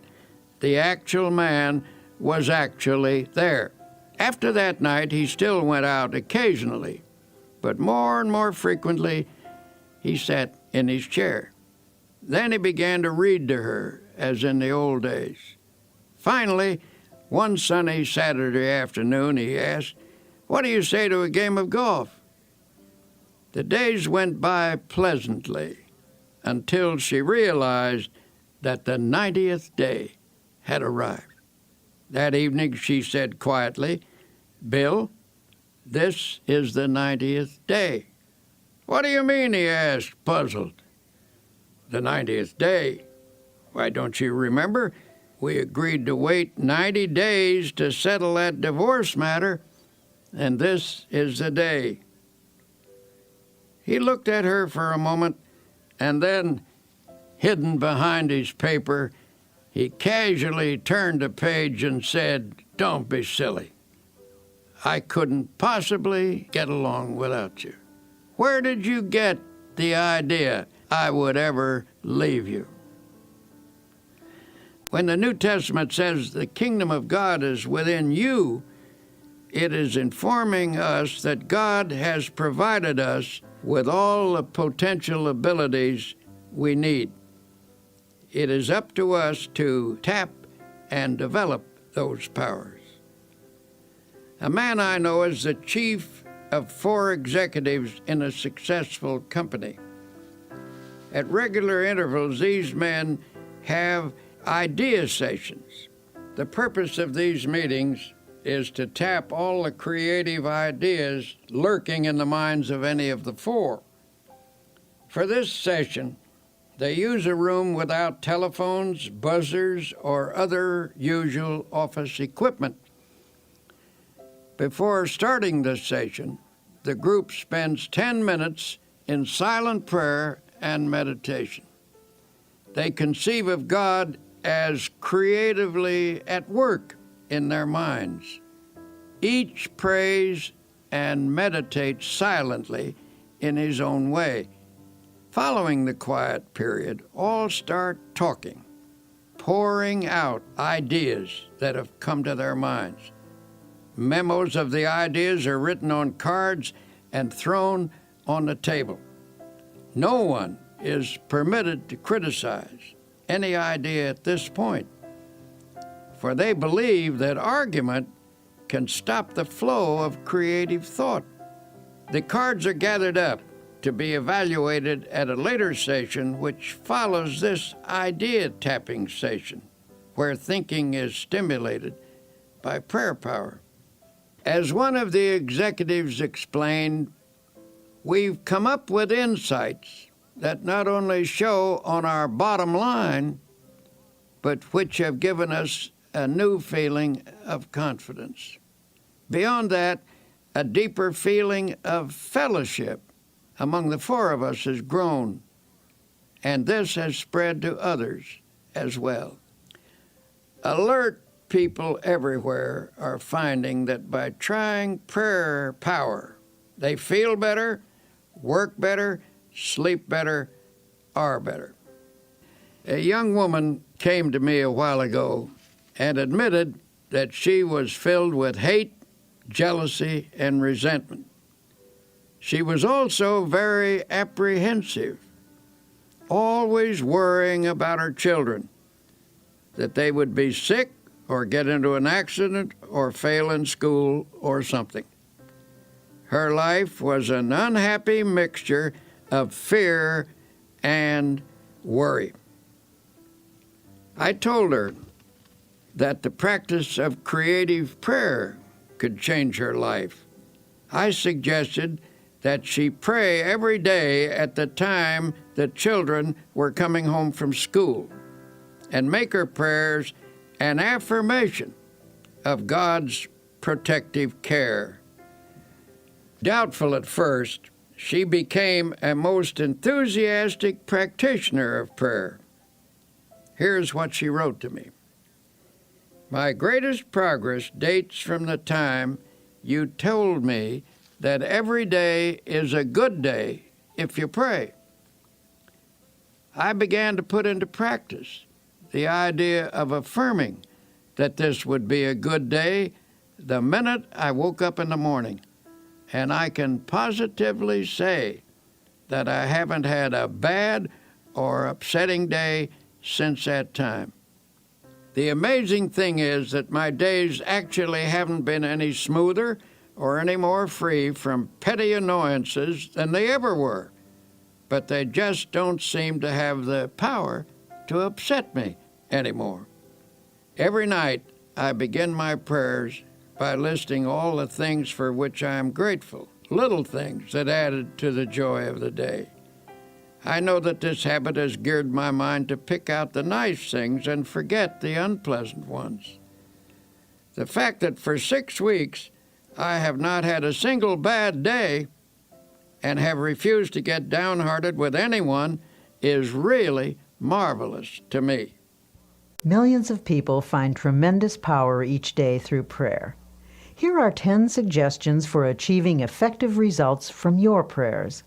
the actual man was actually there. After that night, he still went out occasionally, but more and more frequently, he sat in his chair. Then he began to read to her, as in the old days. Finally, one sunny Saturday afternoon, he asked, "What do you say to a game of golf?" The days went by pleasantly until she realized that the 90th day had arrived. That evening she said quietly, "Bill, this is the 90th day." "What do you mean?" he asked, puzzled. "The 90th day. Why, don't you remember? We agreed to wait 90 days to settle that divorce matter, and this is the day." He looked at her for a moment, and then, hidden behind his paper, he casually turned a page and said, "Don't be silly. I couldn't possibly get along without you. Where did you get the idea I would ever leave you?" When the New Testament says the kingdom of God is within you, it is informing us that God has provided us with all the potential abilities we need. It is up to us to tap and develop those powers. A man I know is the chief of 4 executives in a successful company. At regular intervals, these men have idea sessions. The purpose of these meetings is to tap all the creative ideas lurking in the minds of any of the 4. For this session, they use a room without telephones, buzzers, or other usual office equipment. Before starting the session, the group spends 10 minutes in silent prayer and meditation. They conceive of God as creatively at work in their minds. Each prays and meditates silently in his own way. Following the quiet period, all start talking, pouring out ideas that have come to their minds. Memos of the ideas are written on cards and thrown on the table. No one is permitted to criticize any idea at this point, for they believe that argument can stop the flow of creative thought. The cards are gathered up to be evaluated at a later session, which follows this idea tapping session, where thinking is stimulated by prayer power. As one of the executives explained, we've come up with insights that not only show on our bottom line, but which have given us a new feeling of confidence. Beyond that, a deeper feeling of fellowship among the four of us has grown, and this has spread to others as well. Alert people everywhere are finding that by trying prayer power, they feel better, work better, sleep better, are better. A young woman came to me a while ago and admitted that she was filled with hate, jealousy, and resentment. She was also very apprehensive, always worrying about her children, that they would be sick or get into an accident or fail in school or something. Her life was an unhappy mixture of fear and worry. I told her that the practice of creative prayer could change her life. I suggested that she pray every day at the time the children were coming home from school and make her prayers an affirmation of God's protective care. Doubtful at first, she became a most enthusiastic practitioner of prayer. Here's what she wrote to me. My greatest progress dates from the time you told me that every day is a good day if you pray. I began to put into practice the idea of affirming that this would be a good day the minute I woke up in the morning, and I can positively say that I haven't had a bad or upsetting day since that time. The amazing thing is that my days actually haven't been any smoother or any more free from petty annoyances than they ever were, but they just don't seem to have the power to upset me anymore. Every night I begin my prayers by listing all the things for which I am grateful, little things that added to the joy of the day. I know that this habit has geared my mind to pick out the nice things and forget the unpleasant ones. The fact that for 6 weeks I have not had a single bad day and have refused to get downhearted with anyone is really marvelous to me. Millions of people find tremendous power each day through prayer. Here are 10 suggestions for achieving effective results from your prayers.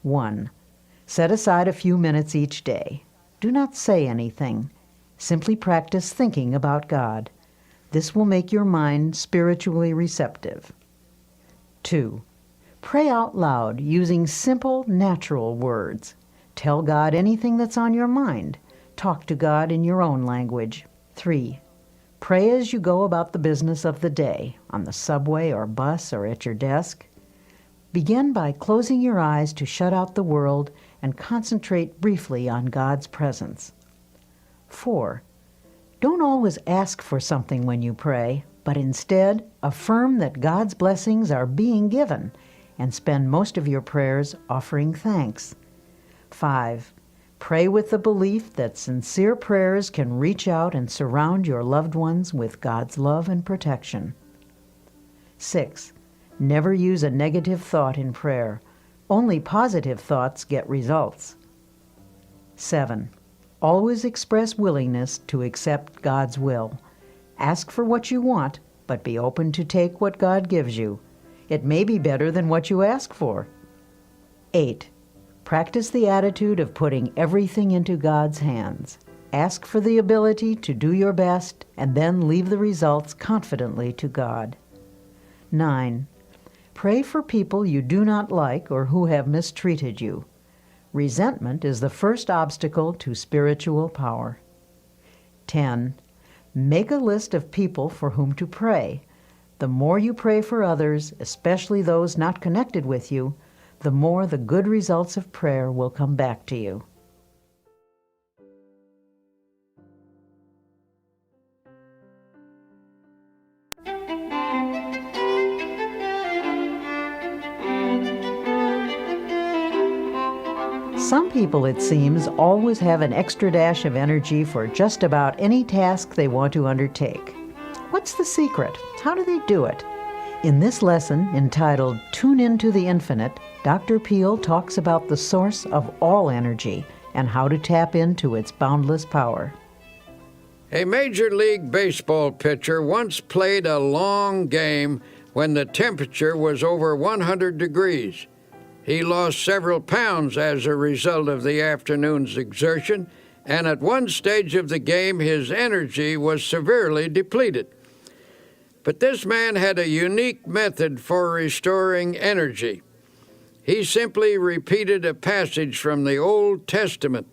1. Set aside a few minutes each day. Do not say anything. Simply practice thinking about God. This will make your mind spiritually receptive. 2. Pray out loud using simple, natural words. Tell God anything that's on your mind. Talk to God in your own language. 3. Pray as you go about the business of the day, on the subway or bus or at your desk. Begin by closing your eyes to shut out the world and concentrate briefly on God's presence. 4. Don't always ask for something when you pray, but instead affirm that God's blessings are being given and spend most of your prayers offering thanks. 5. Pray with the belief that sincere prayers can reach out and surround your loved ones with God's love and protection. 6. Never use a negative thought in prayer. Only positive thoughts get results. 7. Always express willingness to accept God's will. Ask for what you want, but be open to take what God gives you. It may be better than what you ask for. 8. Practice the attitude of putting everything into God's hands. Ask for the ability to do your best and then leave the results confidently to God. 9. Pray for people you do not like or who have mistreated you. Resentment is the first obstacle to spiritual power. 10. Make a list of people for whom to pray. The more you pray for others, especially those not connected with you, the more the good results of prayer will come back to you. Some people, it seems, always have an extra dash of energy for just about any task they want to undertake. What's the secret? How do they do it? In this lesson, entitled Tune Into the Infinite, Dr. Peale talks about the source of all energy and how to tap into its boundless power. A Major League Baseball pitcher once played a long game when the temperature was over 100 degrees. He lost several pounds as a result of the afternoon's exertion, and at one stage of the game his energy was severely depleted. But this man had a unique method for restoring energy. He simply repeated a passage from the Old Testament.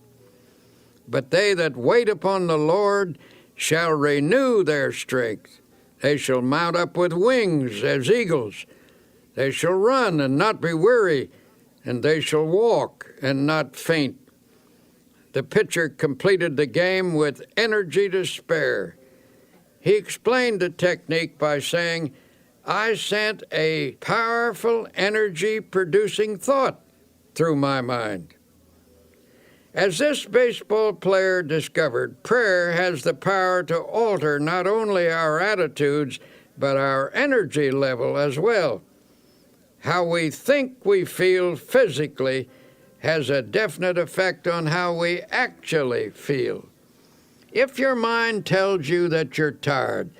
But they that wait upon the Lord shall renew their strength. They shall mount up with wings as eagles. They shall run and not be weary, and they shall walk and not faint. The pitcher completed the game with energy to spare. He explained the technique by saying, I sent a powerful energy-producing thought through my mind. As this baseball player discovered, prayer has the power to alter not only our attitudes, but our energy level as well. How we think we feel physically has a definite effect on how we actually feel. If your mind tells you that you're tired,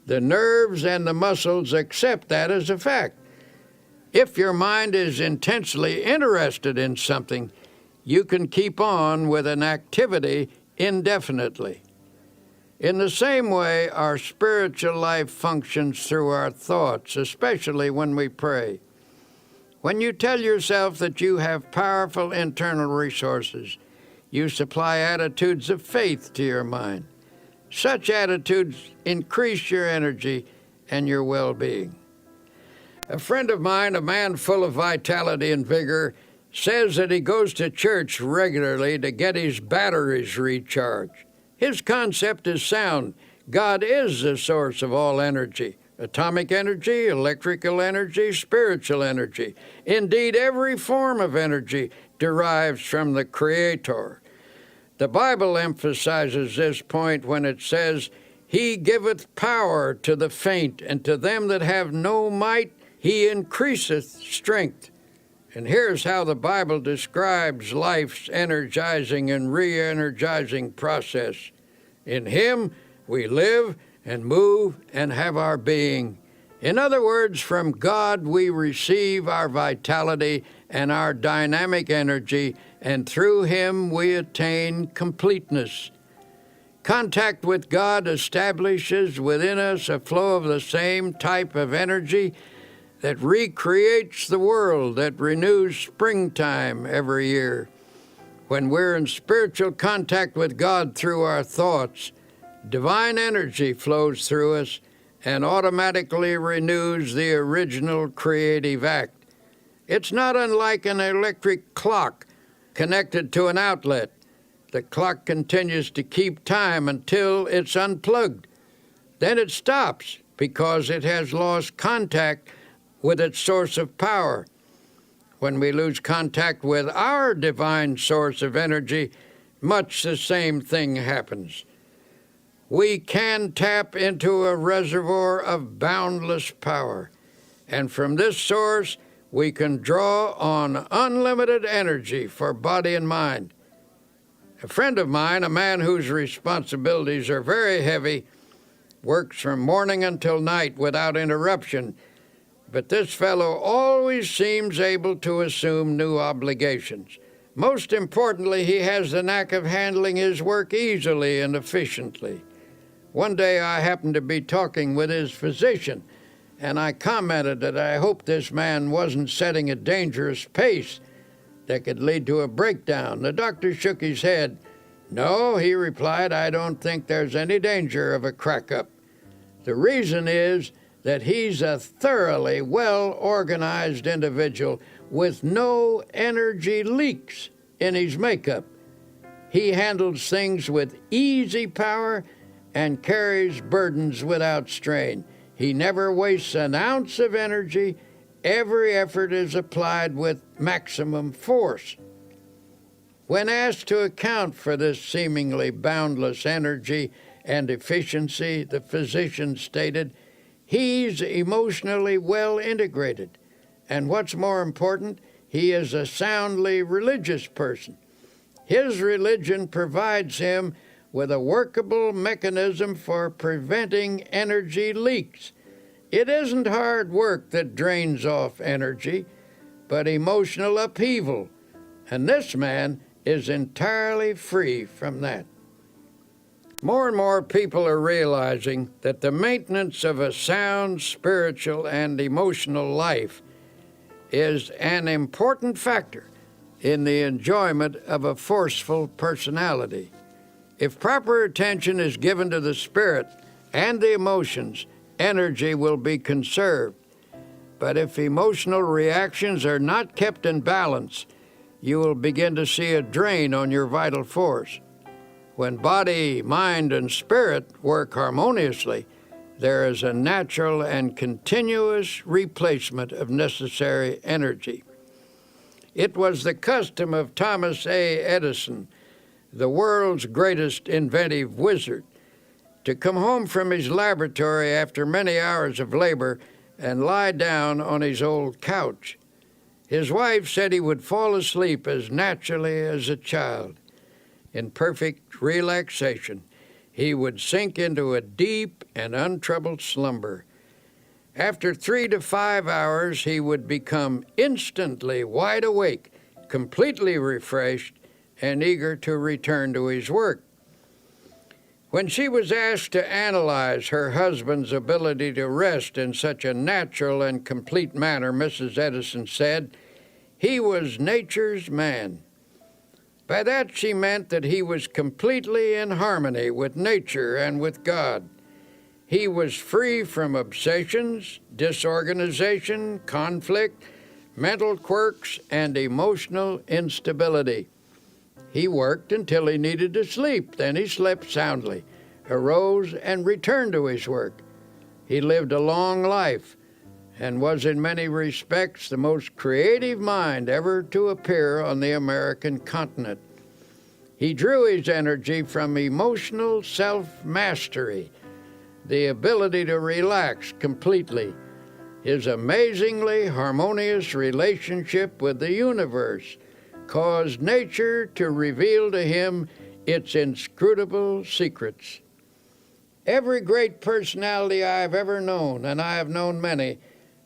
the nerves and the muscles accept that as a fact. If your mind is intensely interested in something, you can keep on with an activity indefinitely. In the same way, our spiritual life functions through our thoughts, especially when we pray. When you tell yourself that you have powerful internal resources, you supply attitudes of faith to your mind. Such attitudes increase your energy and your well-being. A friend of mine, a man full of vitality and vigor, says that he goes to church regularly to get his batteries recharged. His concept is sound. God is the source of all energy. Atomic energy, electrical energy, spiritual energy. Indeed, every form of energy derives from the Creator. The Bible emphasizes this point when it says, He giveth power to the faint, and to them that have no might He increaseth strength. And here's how the Bible describes life's energizing and re-energizing process. In Him we live and move and have our being. In other words, from God we receive our vitality and our dynamic energy, and through Him we attain completeness. Contact with God establishes within us a flow of the same type of energy that recreates the world, that renews springtime every year. When we're in spiritual contact with God through our thoughts, divine energy flows through us and automatically renews the original creative act. It's not unlike an electric clock connected to an outlet. The clock continues to keep time until it's unplugged. Then it stops because it has lost contact with its source of power. When we lose contact with our divine source of energy, much the same thing happens. We can tap into a reservoir of boundless power, and from this source we can draw on unlimited energy for body and mind. A friend of mine, a man whose responsibilities are very heavy, works from morning until night without interruption, but this fellow always seems able to assume new obligations. Most importantly, he has the knack of handling his work easily and efficiently. One day I happened to be talking with his physician, and I commented that I hoped this man wasn't setting a dangerous pace that could lead to a breakdown. The doctor shook his head. "No," he replied, "I don't think there's any danger of a crack-up. The reason is that he's a thoroughly well-organized individual with no energy leaks in his makeup. He handles things with easy power and carries burdens without strain. He never wastes an ounce of energy. Every effort is applied with maximum force." When asked to account for this seemingly boundless energy and efficiency, the physician stated, "He's emotionally well integrated, and what's more important, he is a soundly religious person. His religion provides him with a workable mechanism for preventing energy leaks. It isn't hard work that drains off energy, but emotional upheaval, and this man is entirely free from that." More and more people are realizing that the maintenance of a sound spiritual and emotional life is an important factor in the enjoyment of a forceful personality. If proper attention is given to the spirit and the emotions, energy will be conserved. But if emotional reactions are not kept in balance, you will begin to see a drain on your vital force. When body, mind, and spirit work harmoniously, there is a natural and continuous replacement of necessary energy. It was the custom of Thomas A. Edison, the world's greatest inventive wizard, to come home from his laboratory after many hours of labor and lie down on his old couch. His wife said he would fall asleep as naturally as a child. In perfect relaxation, he would sink into a deep and untroubled slumber. After 3 to 5 hours, he would become instantly wide awake, completely refreshed, and eager to return to his work. When she was asked to analyze her husband's ability to rest in such a natural and complete manner, Mrs. Edison said, "He was nature's man." By that she meant that he was completely in harmony with nature and with God. He was free from obsessions, disorganization, conflict, mental quirks, and emotional instability. He worked until he needed to sleep. Then he slept soundly, arose, and returned to his work. He lived a long life and was in many respects the most creative mind ever to appear on the American continent. He drew his energy from emotional self-mastery, the ability to relax completely, his amazingly harmonious relationship with the universe caused nature to reveal to him its inscrutable secrets. Every great personality I have ever known, and I have known many,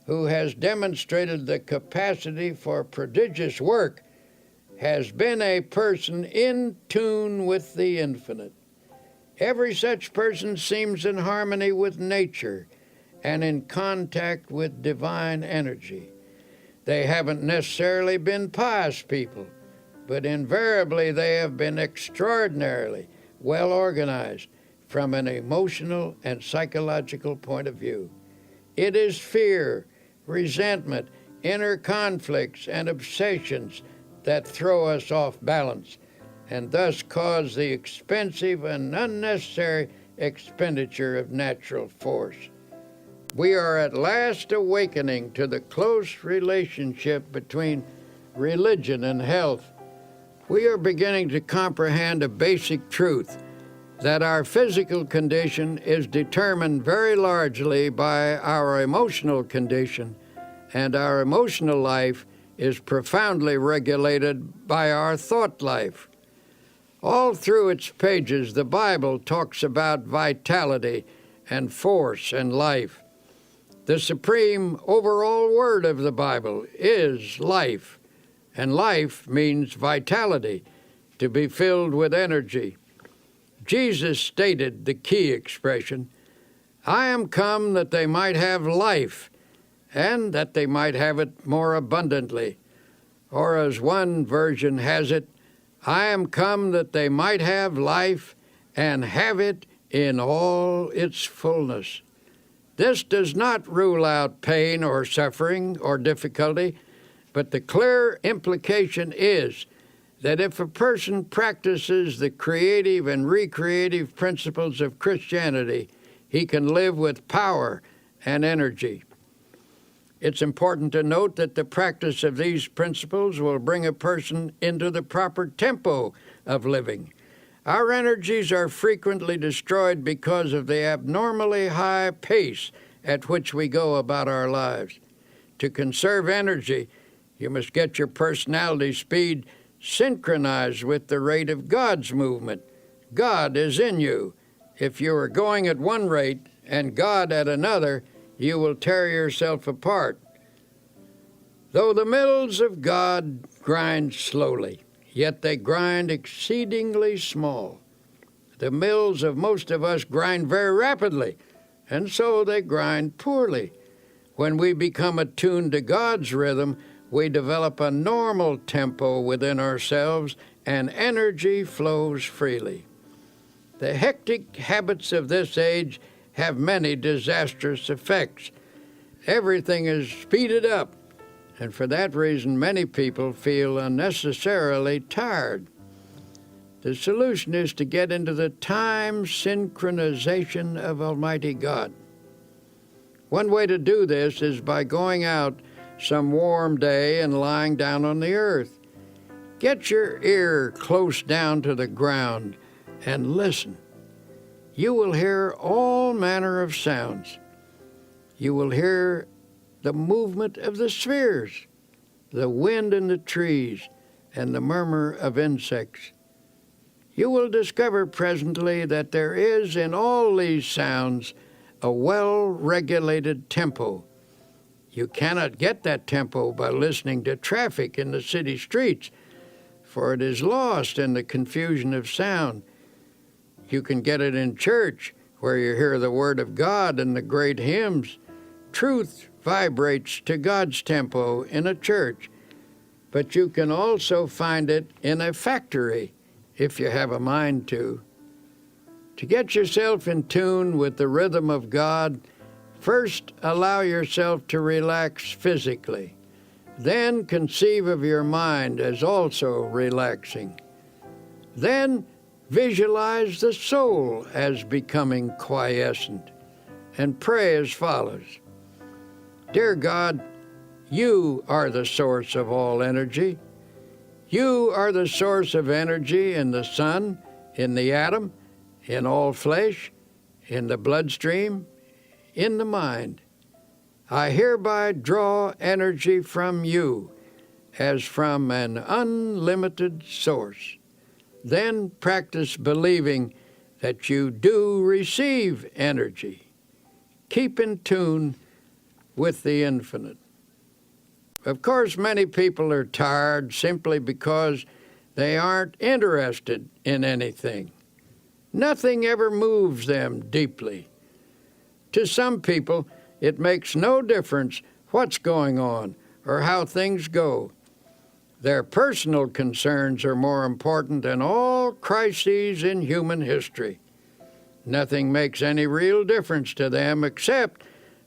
who has demonstrated the capacity for prodigious work, has been a person in tune with the infinite. Every such person seems in harmony with nature and in contact with divine energy. They haven't necessarily been pious people, but invariably they have been extraordinarily well organized from an emotional and psychological point of view. It is fear, resentment, inner conflicts, and obsessions that throw us off balance and thus cause the expensive and unnecessary expenditure of natural force. We are at last awakening to the close relationship between religion and health. We are beginning to comprehend a basic truth, that our physical condition is determined very largely by our emotional condition, and our emotional life is profoundly regulated by our thought life. All through its pages, the Bible talks about vitality and force and life. The supreme overall word of the Bible is life, and life means vitality, to be filled with energy. Jesus stated the key expression, I am come that they might have life, and that they might have it more abundantly. Or as one version has it, I am come that they might have life and have it in all its fullness. This does not rule out pain or suffering or difficulty, but the clear implication is that if a person practices the creative and recreative principles of Christianity, he can live with power and energy. It's important to note that the practice of these principles will bring a person into the proper tempo of living. Our energies are frequently destroyed because of the abnormally high pace at which we go about our lives. To conserve energy, you must get your personality speed synchronized with the rate of God's movement. God is in you. If you are going at one rate and God at another, you will tear yourself apart. Though the mills of God grind slowly, yet they grind exceedingly small. The mills of most of us grind very rapidly, and so they grind poorly. When we become attuned to God's rhythm, we develop a normal tempo within ourselves, and energy flows freely. The hectic habits of this age have many disastrous effects. Everything is speeded up, and for that reason many people feel unnecessarily tired. The solution is to get into the time synchronization of Almighty God. One way to do this is by going out some warm day and lying down on the earth. Get your ear close down to the ground and listen. You will hear all manner of sounds. You will hear the movement of the spheres, the wind in the trees, and the murmur of insects. You will discover presently that there is in all these sounds a well-regulated tempo. You cannot get that tempo by listening to traffic in the city streets, for it is lost in the confusion of sound. You can get it in church, where you hear the Word of God and the great hymns. Truth vibrates to God's tempo in a church, but you can also find it in a factory, if you have a mind to. To get yourself in tune with the rhythm of God, first allow yourself to relax physically. Then conceive of your mind as also relaxing. Then visualize the soul as becoming quiescent, and pray as follows. Dear God, you are the source of all energy. You are the source of energy in the sun, in the atom, in all flesh, in the bloodstream, in the mind. I hereby draw energy from you as from an unlimited source. Then practice believing that you do receive energy. Keep in tune with the infinite. Of course, many people are tired simply because they aren't interested in anything. Nothing ever moves them deeply. To some people, it makes no difference what's going on or how things go. Their personal concerns are more important than all crises in human history. Nothing makes any real difference to them except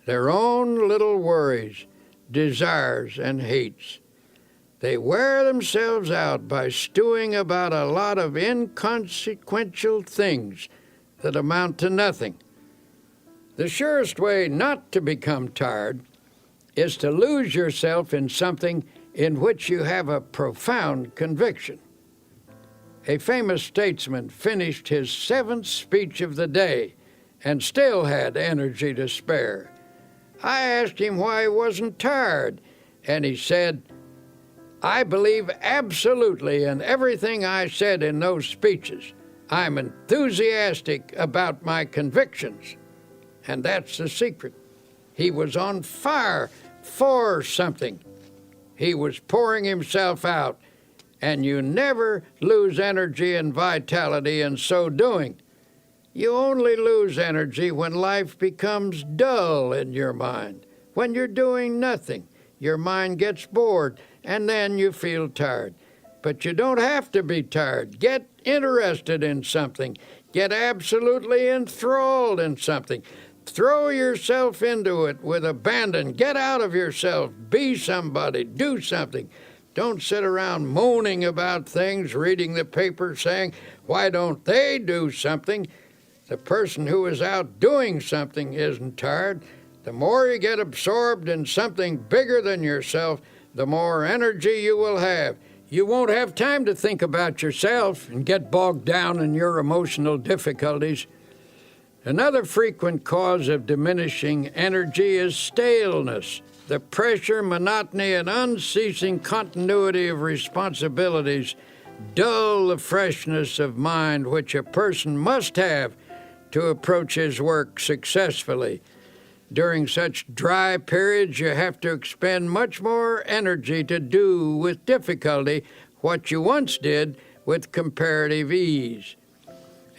their own little worries, desires, and hates. They wear themselves out by stewing about a lot of inconsequential things that amount to nothing. The surest way not to become tired is to lose yourself in something in which you have a profound conviction. A famous statesman finished his 7th speech of the day and still had energy to spare. I asked him why he wasn't tired, and he said, I believe absolutely in everything I said in those speeches. I'm enthusiastic about my convictions. And that's the secret. He was on fire for something. He was pouring himself out, and you never lose energy and vitality in so doing. You only lose energy when life becomes dull in your mind. When you're doing nothing, your mind gets bored, and then you feel tired. But you don't have to be tired. Get interested in something. Get absolutely enthralled in something. Throw yourself into it with abandon. Get out of yourself. Be somebody. Do something. Don't sit around moaning about things, reading the paper, saying, why don't they do something? The person who is out doing something isn't tired. The more you get absorbed in something bigger than yourself, the more energy you will have. You won't have time to think about yourself and get bogged down in your emotional difficulties. Another frequent cause of diminishing energy is staleness. The pressure, monotony, and unceasing continuity of responsibilities dull the freshness of mind which a person must have to approach his work successfully. During such dry periods, you have to expend much more energy to do with difficulty what you once did with comparative ease.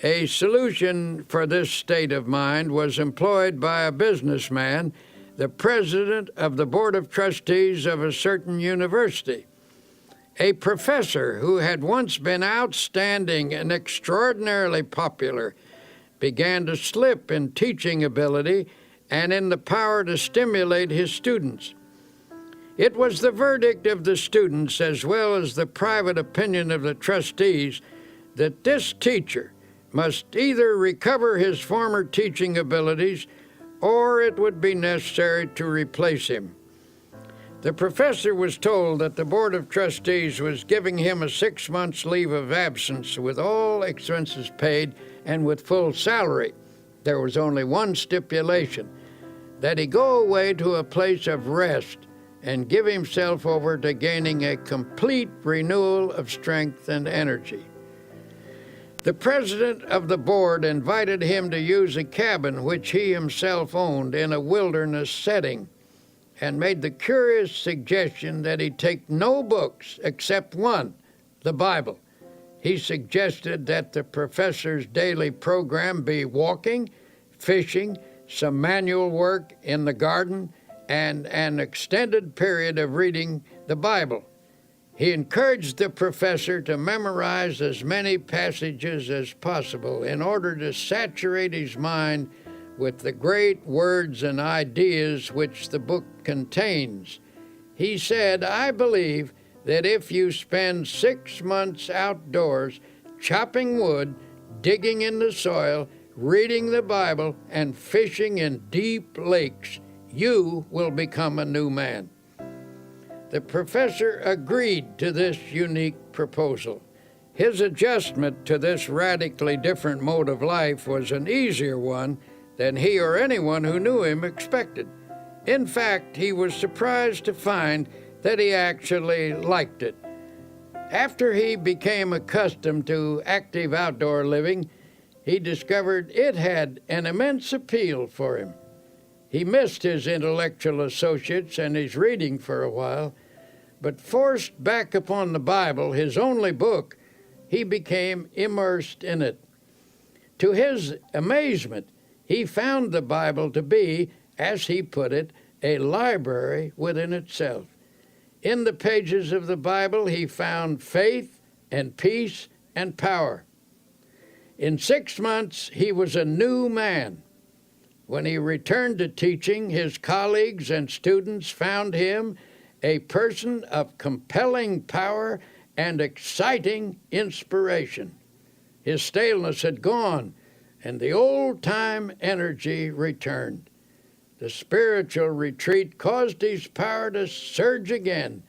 A solution for this state of mind was employed by a businessman, the president of the board of trustees of a certain university. A professor who had once been outstanding and extraordinarily popular began to slip in teaching ability and in the power to stimulate his students. It was the verdict of the students, as well as the private opinion of the trustees, that this teacher must either recover his former teaching abilities or it would be necessary to replace him. The professor was told that the Board of Trustees was giving him a 6 months leave of absence with all expenses paid and with full salary. There was only one stipulation, that he go away to a place of rest and give himself over to gaining a complete renewal of strength and energy. The president of the board invited him to use a cabin which he himself owned in a wilderness setting and made the curious suggestion that he take no books except one, the Bible. He suggested that the professor's daily program be walking, fishing, some manual work in the garden, and an extended period of reading the Bible. He encouraged the professor to memorize as many passages as possible in order to saturate his mind with the great words and ideas which the book contains. He said, I believe that if you spend 6 months outdoors chopping wood, digging in the soil, reading the Bible, and fishing in deep lakes, you will become a new man. The professor agreed to this unique proposal. His adjustment to this radically different mode of life was an easier one than he or anyone who knew him expected. In fact, he was surprised to find that he actually liked it. After he became accustomed to active outdoor living, he discovered it had an immense appeal for him. He missed his intellectual associates and his reading for a while, but forced back upon the Bible, his only book, he became immersed in it. To his amazement, he found the Bible to be, as he put it, a library within itself. In the pages of the Bible, he found faith and peace and power. In 6 months, he was a new man. When he returned to teaching, his colleagues and students found him a person of compelling power and exciting inspiration. His staleness had gone, and the old-time energy returned. The spiritual retreat caused his power to surge again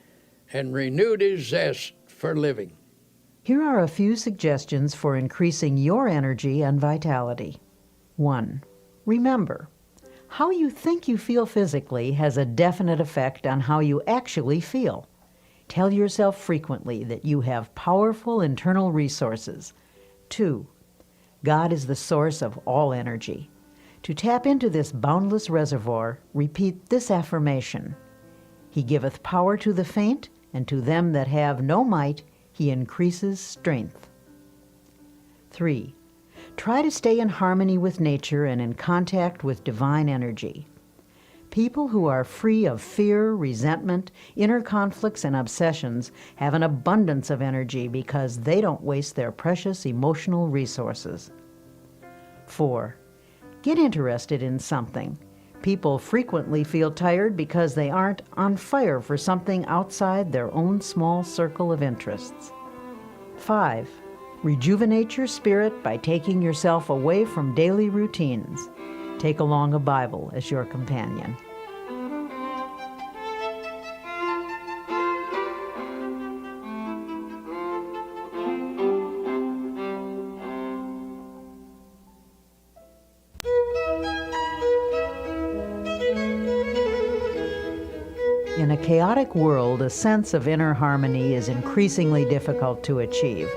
and renewed his zest for living. Here are a few suggestions for increasing your energy and vitality. 1. Remember, how you think you feel physically has a definite effect on how you actually feel. Tell yourself frequently that you have powerful internal resources. 2. God is the source of all energy. To tap into this boundless reservoir, repeat this affirmation. He giveth power to the faint, and to them that have no might, he increases strength. 3. Try to stay in harmony with nature and in contact with divine energy. People who are free of fear, resentment, inner conflicts, and obsessions have an abundance of energy because they don't waste their precious emotional resources. 4. Get interested in something. People frequently feel tired because they aren't on fire for something outside their own small circle of interests. 5. Rejuvenate your spirit by taking yourself away from daily routines. Take along a Bible as your companion. In a chaotic world, a sense of inner harmony is increasingly difficult to achieve.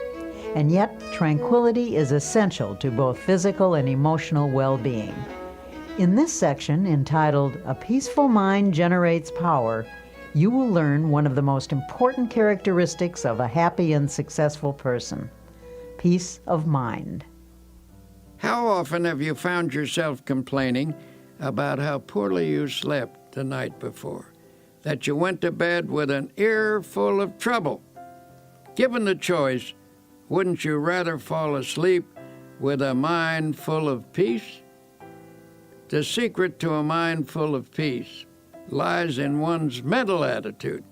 And yet, tranquility is essential to both physical and emotional well-being. In this section, entitled "A Peaceful Mind Generates Power," you will learn one of the most important characteristics of a happy and successful person: peace of mind. How often have you found yourself complaining about how poorly you slept the night before, that you went to bed with an ear full of trouble? Given the choice, wouldn't you rather fall asleep with a mind full of peace? The secret to a mind full of peace lies in one's mental attitude.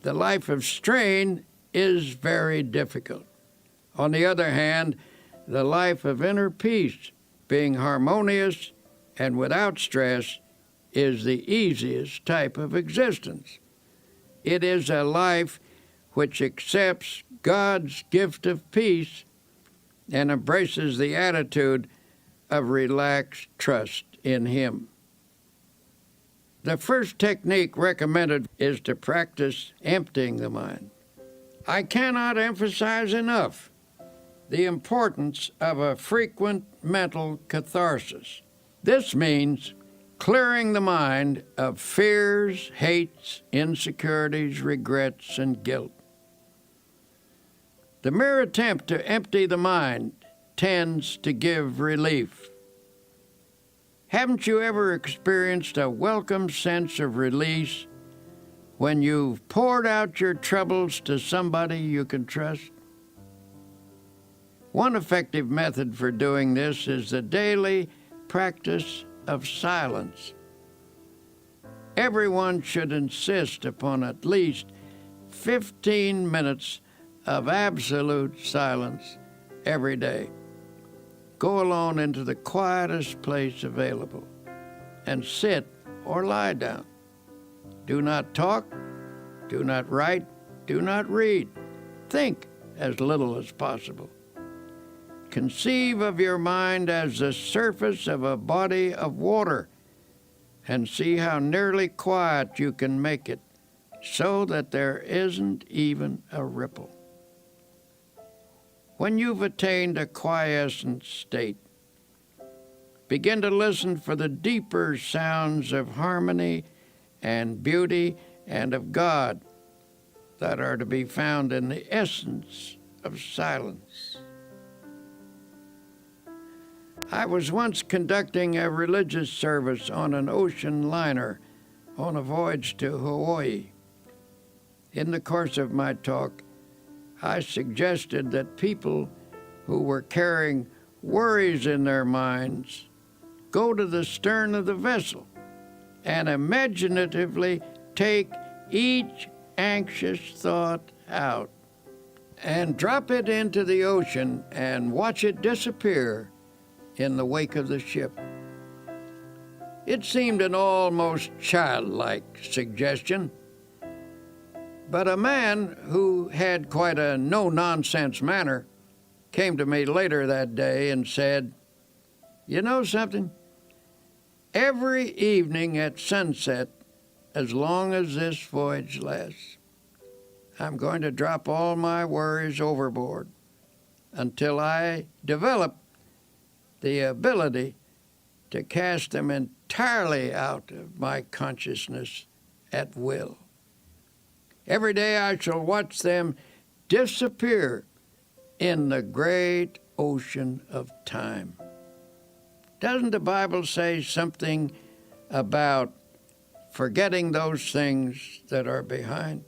The life of strain is very difficult. On the other hand, the life of inner peace, being harmonious and without stress, is the easiest type of existence. It is a life which accepts God's gift of peace and embraces the attitude of relaxed trust in Him. The first technique recommended is to practice emptying the mind. I cannot emphasize enough the importance of a frequent mental catharsis. This means clearing the mind of fears, hates, insecurities, regrets, and guilt. The mere attempt to empty the mind tends to give relief. Haven't you ever experienced a welcome sense of release when you've poured out your troubles to somebody you can trust? One effective method for doing this is the daily practice of silence. Everyone should insist upon at least 15 minutes of absolute silence every day. Go alone into the quietest place available and sit or lie down. Do not talk, do not write, do not read. Think as little as possible. Conceive of your mind as the surface of a body of water and see how nearly quiet you can make it so that there isn't even a ripple. When you've attained a quiescent state, begin to listen for the deeper sounds of harmony and beauty and of God that are to be found in the essence of silence. I was once conducting a religious service on an ocean liner on a voyage to Hawaii. In the course of my talk, I suggested that people who were carrying worries in their minds go to the stern of the vessel and imaginatively take each anxious thought out and drop it into the ocean and watch it disappear in the wake of the ship. It seemed an almost childlike suggestion, but a man who had quite a no-nonsense manner came to me later that day and said, "You know something? Every evening at sunset, as long as this voyage lasts, I'm going to drop all my worries overboard until I develop the ability to cast them entirely out of my consciousness at will. Every day I shall watch them disappear in the great ocean of time. Doesn't the Bible say something about forgetting those things that are behind?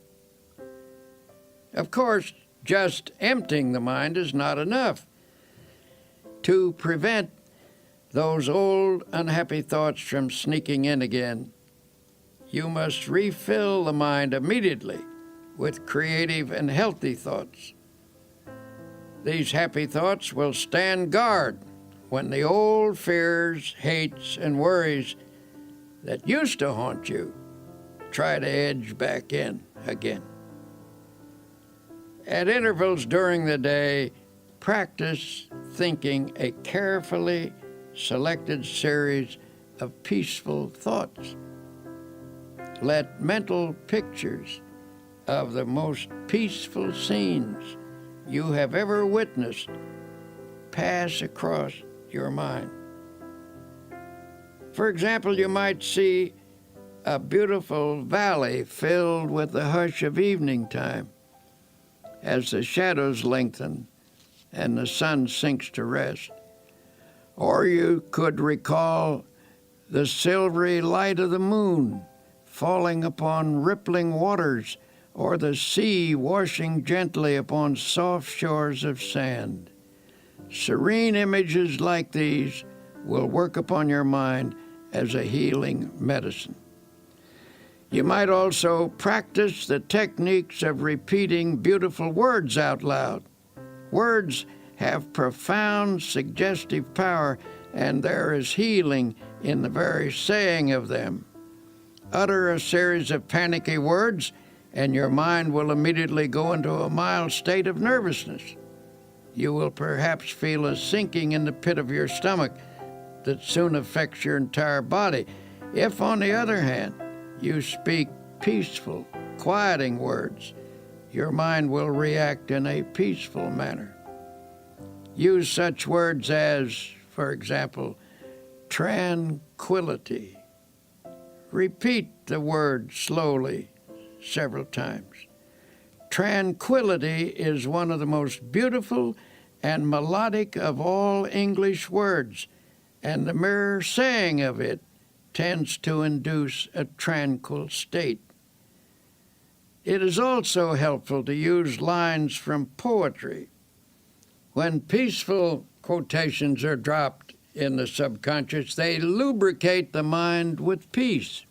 Of course, just emptying the mind is not enough. To prevent those old unhappy thoughts from sneaking in again, you must refill the mind immediately with creative and healthy thoughts. These happy thoughts will stand guard when the old fears, hates, and worries that used to haunt you try to edge back in again. At intervals during the day, practice thinking a carefully selected series of peaceful thoughts. Let mental pictures of the most peaceful scenes you have ever witnessed pass across your mind. For example, you might see a beautiful valley filled with the hush of evening time as the shadows lengthen and the sun sinks to rest. Or you could recall the silvery light of the moon falling upon rippling waters, or the sea washing gently upon soft shores of sand. Serene images like these will work upon your mind as a healing medicine. You might also practice the techniques of repeating beautiful words out loud. Words have profound suggestive power, and there is healing in the very saying of them. Utter a series of panicky words, and your mind will immediately go into a mild state of nervousness. You will perhaps feel a sinking in the pit of your stomach that soon affects your entire body. If, on the other hand, you speak peaceful, quieting words, your mind will react in a peaceful manner. Use such words as, for example, tranquility. Repeat the word slowly several times. Tranquility is one of the most beautiful and melodic of all English words, and the mere saying of it tends to induce a tranquil state. It is also helpful to use lines from poetry. When peaceful quotations are dropped in the subconscious, they lubricate the mind with peace.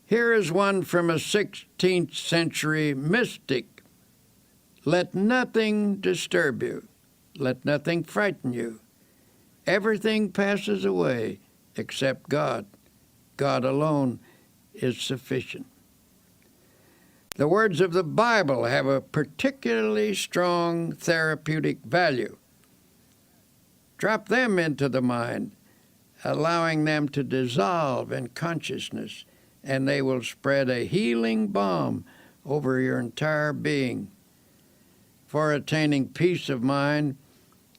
Here is one from a 16th century mystic. Let nothing disturb you. Let nothing frighten you. Everything passes away except God. God alone is sufficient. The words of the Bible have a particularly strong therapeutic value. Drop them into the mind, allowing them to dissolve in consciousness, and they will spread a healing balm over your entire being. For attaining peace of mind,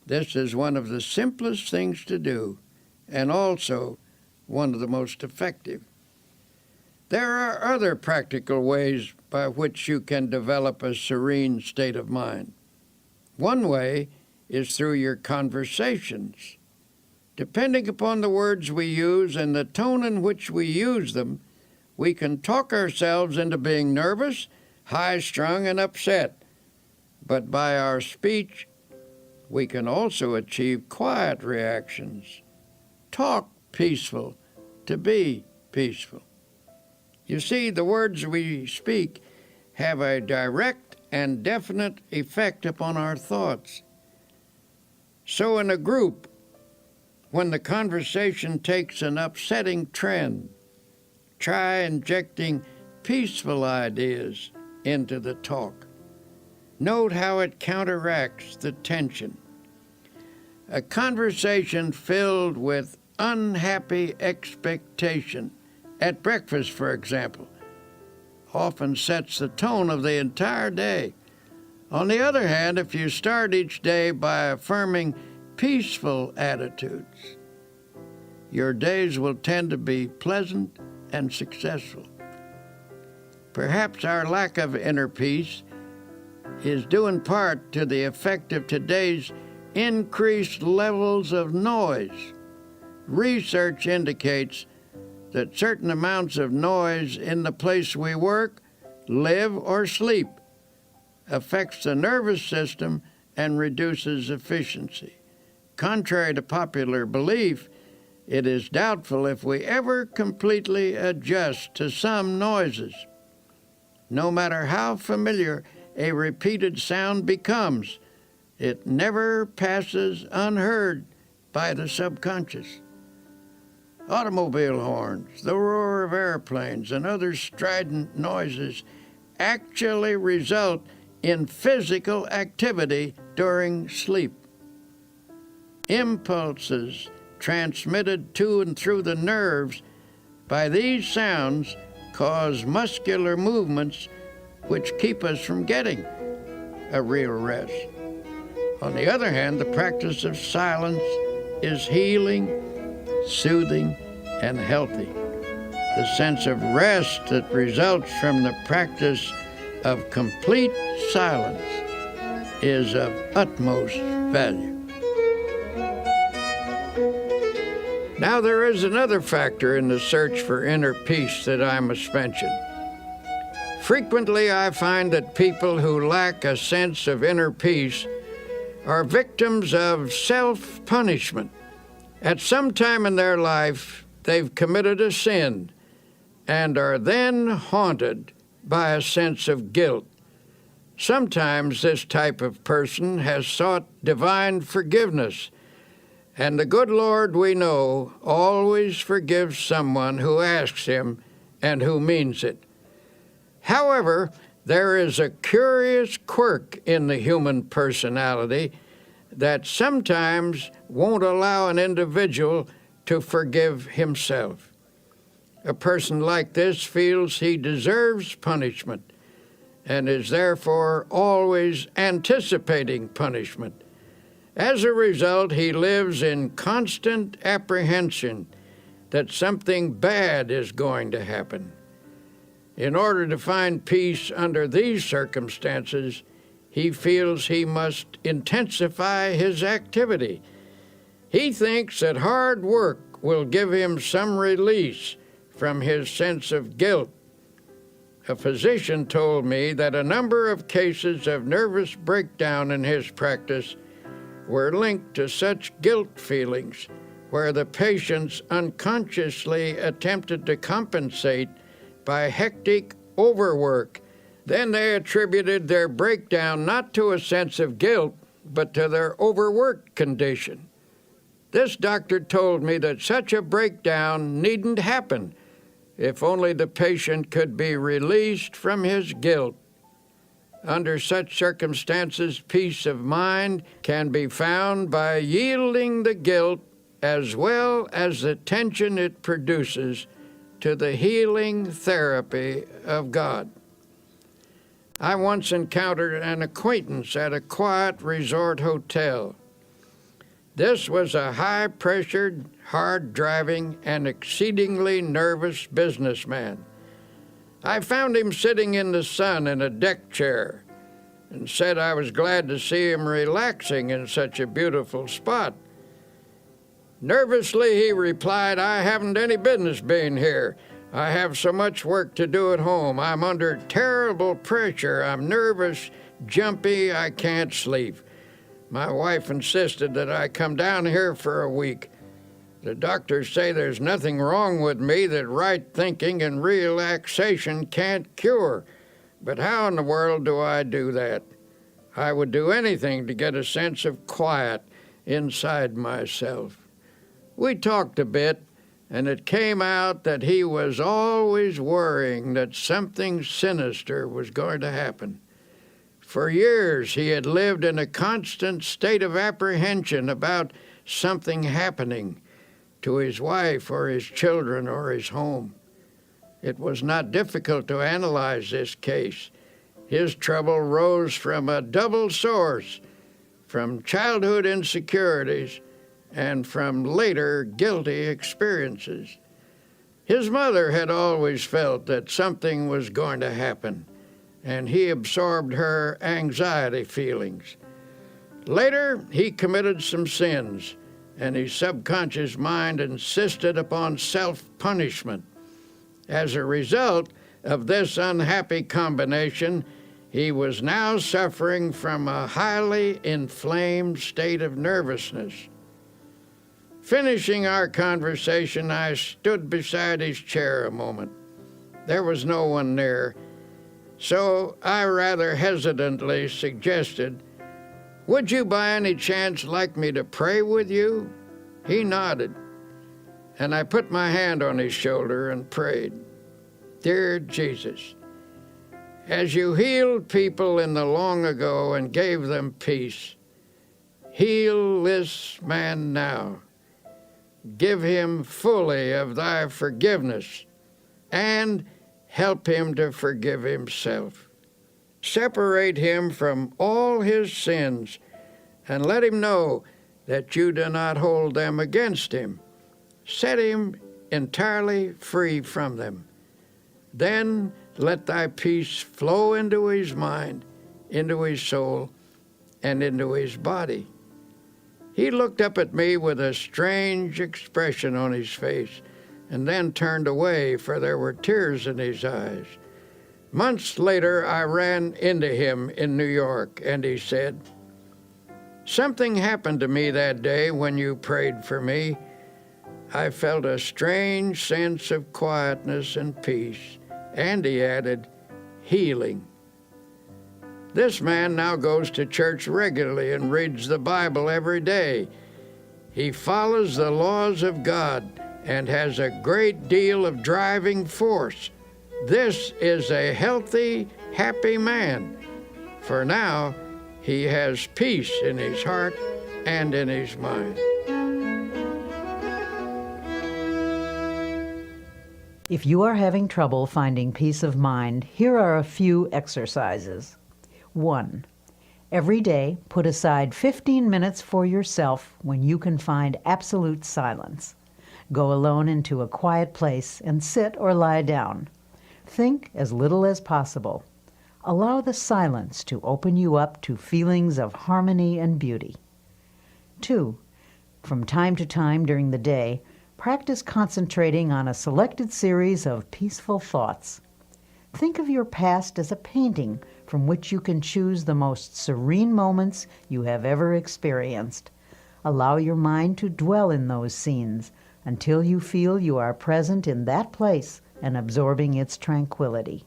this is one of the simplest things to do, and also one of the most effective. There are other practical ways by which you can develop a serene state of mind. One way is through your conversations. Depending upon the words we use and the tone in which we use them, we can talk ourselves into being nervous, high-strung, and upset. But by our speech, we can also achieve quiet reactions. Talk peaceful to be peaceful. You see, the words we speak have a direct and definite effect upon our thoughts. So in a group, when the conversation takes an upsetting trend, try injecting peaceful ideas into the talk. Note how it counteracts the tension. A conversation filled with unhappy expectation, at breakfast, for example, often sets the tone of the entire day. On the other hand, if you start each day by affirming peaceful attitudes, your days will tend to be pleasant and successful. Perhaps our lack of inner peace is due in part to the effect of today's increased levels of noise. Research indicates that certain amounts of noise in the place we work, live, or sleep affects the nervous system and reduces efficiency. Contrary to popular belief, it is doubtful if we ever completely adjust to some noises. No matter how familiar a repeated sound becomes, it never passes unheard by the subconscious. Automobile horns, the roar of airplanes, and other strident noises actually result in physical activity during sleep. Impulses transmitted to and through the nerves by these sounds cause muscular movements which keep us from getting a real rest. On the other hand, the practice of silence is healing, soothing, and healthy. The sense of rest that results from the practice of complete silence is of utmost value. Now, there is another factor in the search for inner peace that I must mention. Frequently, I find that people who lack a sense of inner peace are victims of self-punishment. At some time in their life, they've committed a sin and are then haunted by a sense of guilt. Sometimes this type of person has sought divine forgiveness, and the good Lord, we know, always forgives someone who asks him and who means it. However, there is a curious quirk in the human personality that sometimes won't allow an individual to forgive himself. A person like this feels he deserves punishment and is therefore always anticipating punishment. As a result, he lives in constant apprehension that something bad is going to happen. In order to find peace under these circumstances, he feels he must intensify his activity. He thinks that hard work will give him some release from his sense of guilt. A physician told me that a number of cases of nervous breakdown in his practice were linked to such guilt feelings, where the patients unconsciously attempted to compensate by hectic overwork. Then they attributed their breakdown not to a sense of guilt, but to their overworked condition. This doctor told me that such a breakdown needn't happen if only the patient could be released from his guilt. Under such circumstances, peace of mind can be found by yielding the guilt as well as the tension it produces to the healing therapy of God. I once encountered an acquaintance at a quiet resort hotel. This was a high-pressured, hard-driving, and exceedingly nervous businessman. I found him sitting in the sun in a deck chair and said I was glad to see him relaxing in such a beautiful spot. Nervously, he replied, "I haven't any business being here. I have so much work to do at home. I'm under terrible pressure. I'm nervous, jumpy, I can't sleep. My wife insisted that I come down here for a week. The doctors say there's nothing wrong with me that right thinking and relaxation can't cure. But how in the world do I do that? I would do anything to get a sense of quiet inside myself." We talked a bit, and it came out that he was always worrying that something sinister was going to happen. For years, he had lived in a constant state of apprehension about something happening to his wife or his children or his home. It was not difficult to analyze this case. His trouble rose from a double source, from childhood insecurities and from later guilty experiences. His mother had always felt that something was going to happen, and he absorbed her anxiety feelings. Later, he committed some sins, and his subconscious mind insisted upon self-punishment. As a result of this unhappy combination, he was now suffering from a highly inflamed state of nervousness. Finishing our conversation, I stood beside his chair a moment. There was no one near, so I rather hesitantly suggested, "Would you by any chance like me to pray with you?" He nodded, and I put my hand on his shoulder and prayed. "Dear Jesus, as you healed people in the long ago and gave them peace, heal this man now. Give him fully of thy forgiveness and help him to forgive himself. Separate him from all his sins and let him know that you do not hold them against him. Set him entirely free from them. Then let thy peace flow into his mind, into his soul, and into his body." He looked up at me with a strange expression on his face, and then turned away, for there were tears in his eyes. Months later, I ran into him in New York, and he said, "Something happened to me that day when you prayed for me. I felt a strange sense of quietness and peace." And he added, "healing." This man now goes to church regularly and reads the Bible every day. He follows the laws of God and has a great deal of driving force. This is a healthy, happy man, for now he has peace in his heart and in his mind. If you are having trouble finding peace of mind, here are a few exercises. 1. Every day, put aside 15 minutes for yourself when you can find absolute silence. Go alone into a quiet place and sit or lie down. Think as little as possible. Allow the silence to open you up to feelings of harmony and beauty. 2. From time to time during the day, practice concentrating on a selected series of peaceful thoughts. Think of your past as a painting from which you can choose the most serene moments you have ever experienced. Allow your mind to dwell in those scenes until you feel you are present in that place and absorbing its tranquility.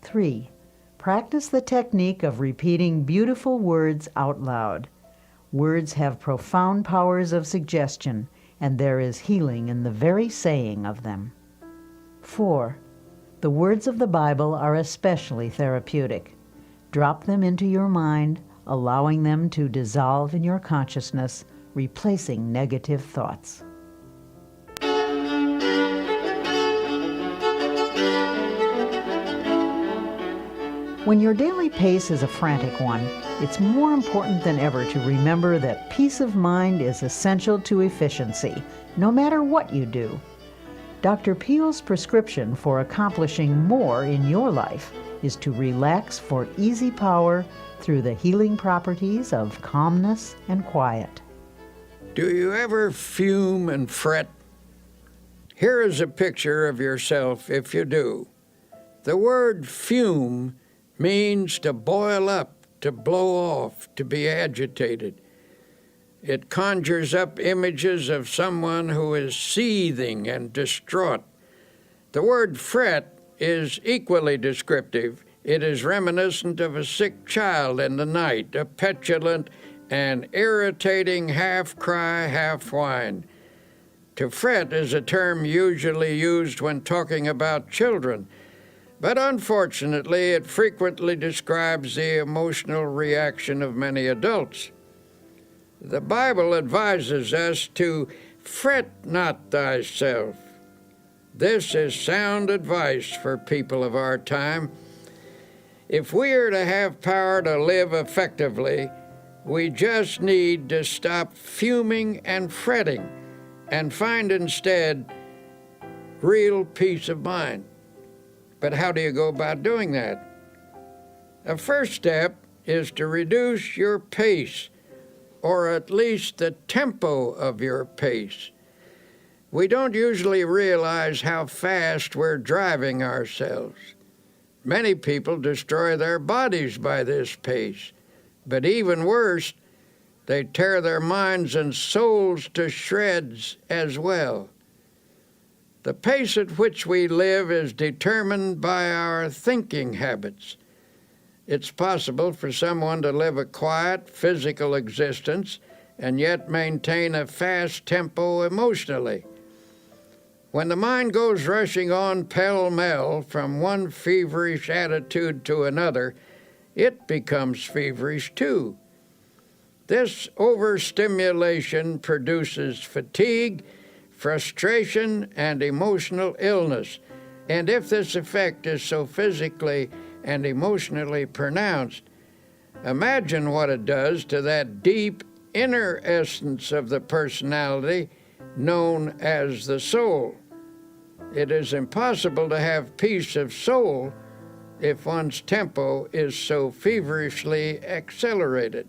3. Practice the technique of repeating beautiful words out loud. Words have profound powers of suggestion, and there is healing in the very saying of them. 4. The words of the Bible are especially therapeutic. Drop them into your mind, allowing them to dissolve in your consciousness, replacing negative thoughts. When your daily pace is a frantic one, it's more important than ever to remember that peace of mind is essential to efficiency, no matter what you do. Dr. Peale's prescription for accomplishing more in your life is to relax for easy power through the healing properties of calmness and quiet. Do you ever fume and fret? Here is a picture of yourself if you do. The word fume means to boil up, to blow off, to be agitated. It conjures up images of someone who is seething and distraught. The word fret is equally descriptive. It is reminiscent of a sick child in the night, a petulant and irritating half-cry, half-whine. To fret is a term usually used when talking about children, but unfortunately it frequently describes the emotional reaction of many adults. The Bible advises us to fret not thyself. This is sound advice for people of our time. If we are to have power to live effectively, we just need to stop fuming and fretting and find instead real peace of mind. But how do you go about doing that? A first step is to reduce your pace or at least the tempo of your pace. We don't usually realize how fast we're driving ourselves. Many people destroy their bodies by this pace, but even worse, they tear their minds and souls to shreds as well. The pace at which we live is determined by our thinking habits. It's possible for someone to live a quiet, physical existence and yet maintain a fast tempo emotionally. When the mind goes rushing on pell-mell from one feverish attitude to another, it becomes feverish too. This overstimulation produces fatigue, frustration, and emotional illness. And if this effect is so physically and emotionally pronounced, imagine what it does to that deep inner essence of the personality known as the soul. It is impossible to have peace of soul if one's tempo is so feverishly accelerated.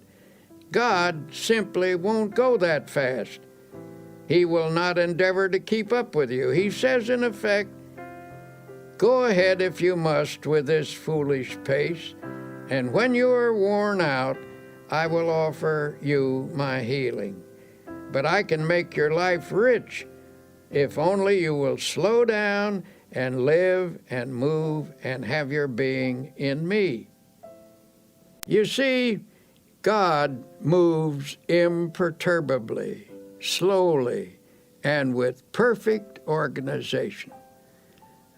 God simply won't go that fast. He will not endeavor to keep up with you. He says, in effect, go ahead if you must with this foolish pace, and when you are worn out, I will offer you my healing. But I can make your life rich if only you will slow down and live and move and have your being in me. You see, God moves imperturbably, slowly, and with perfect organization.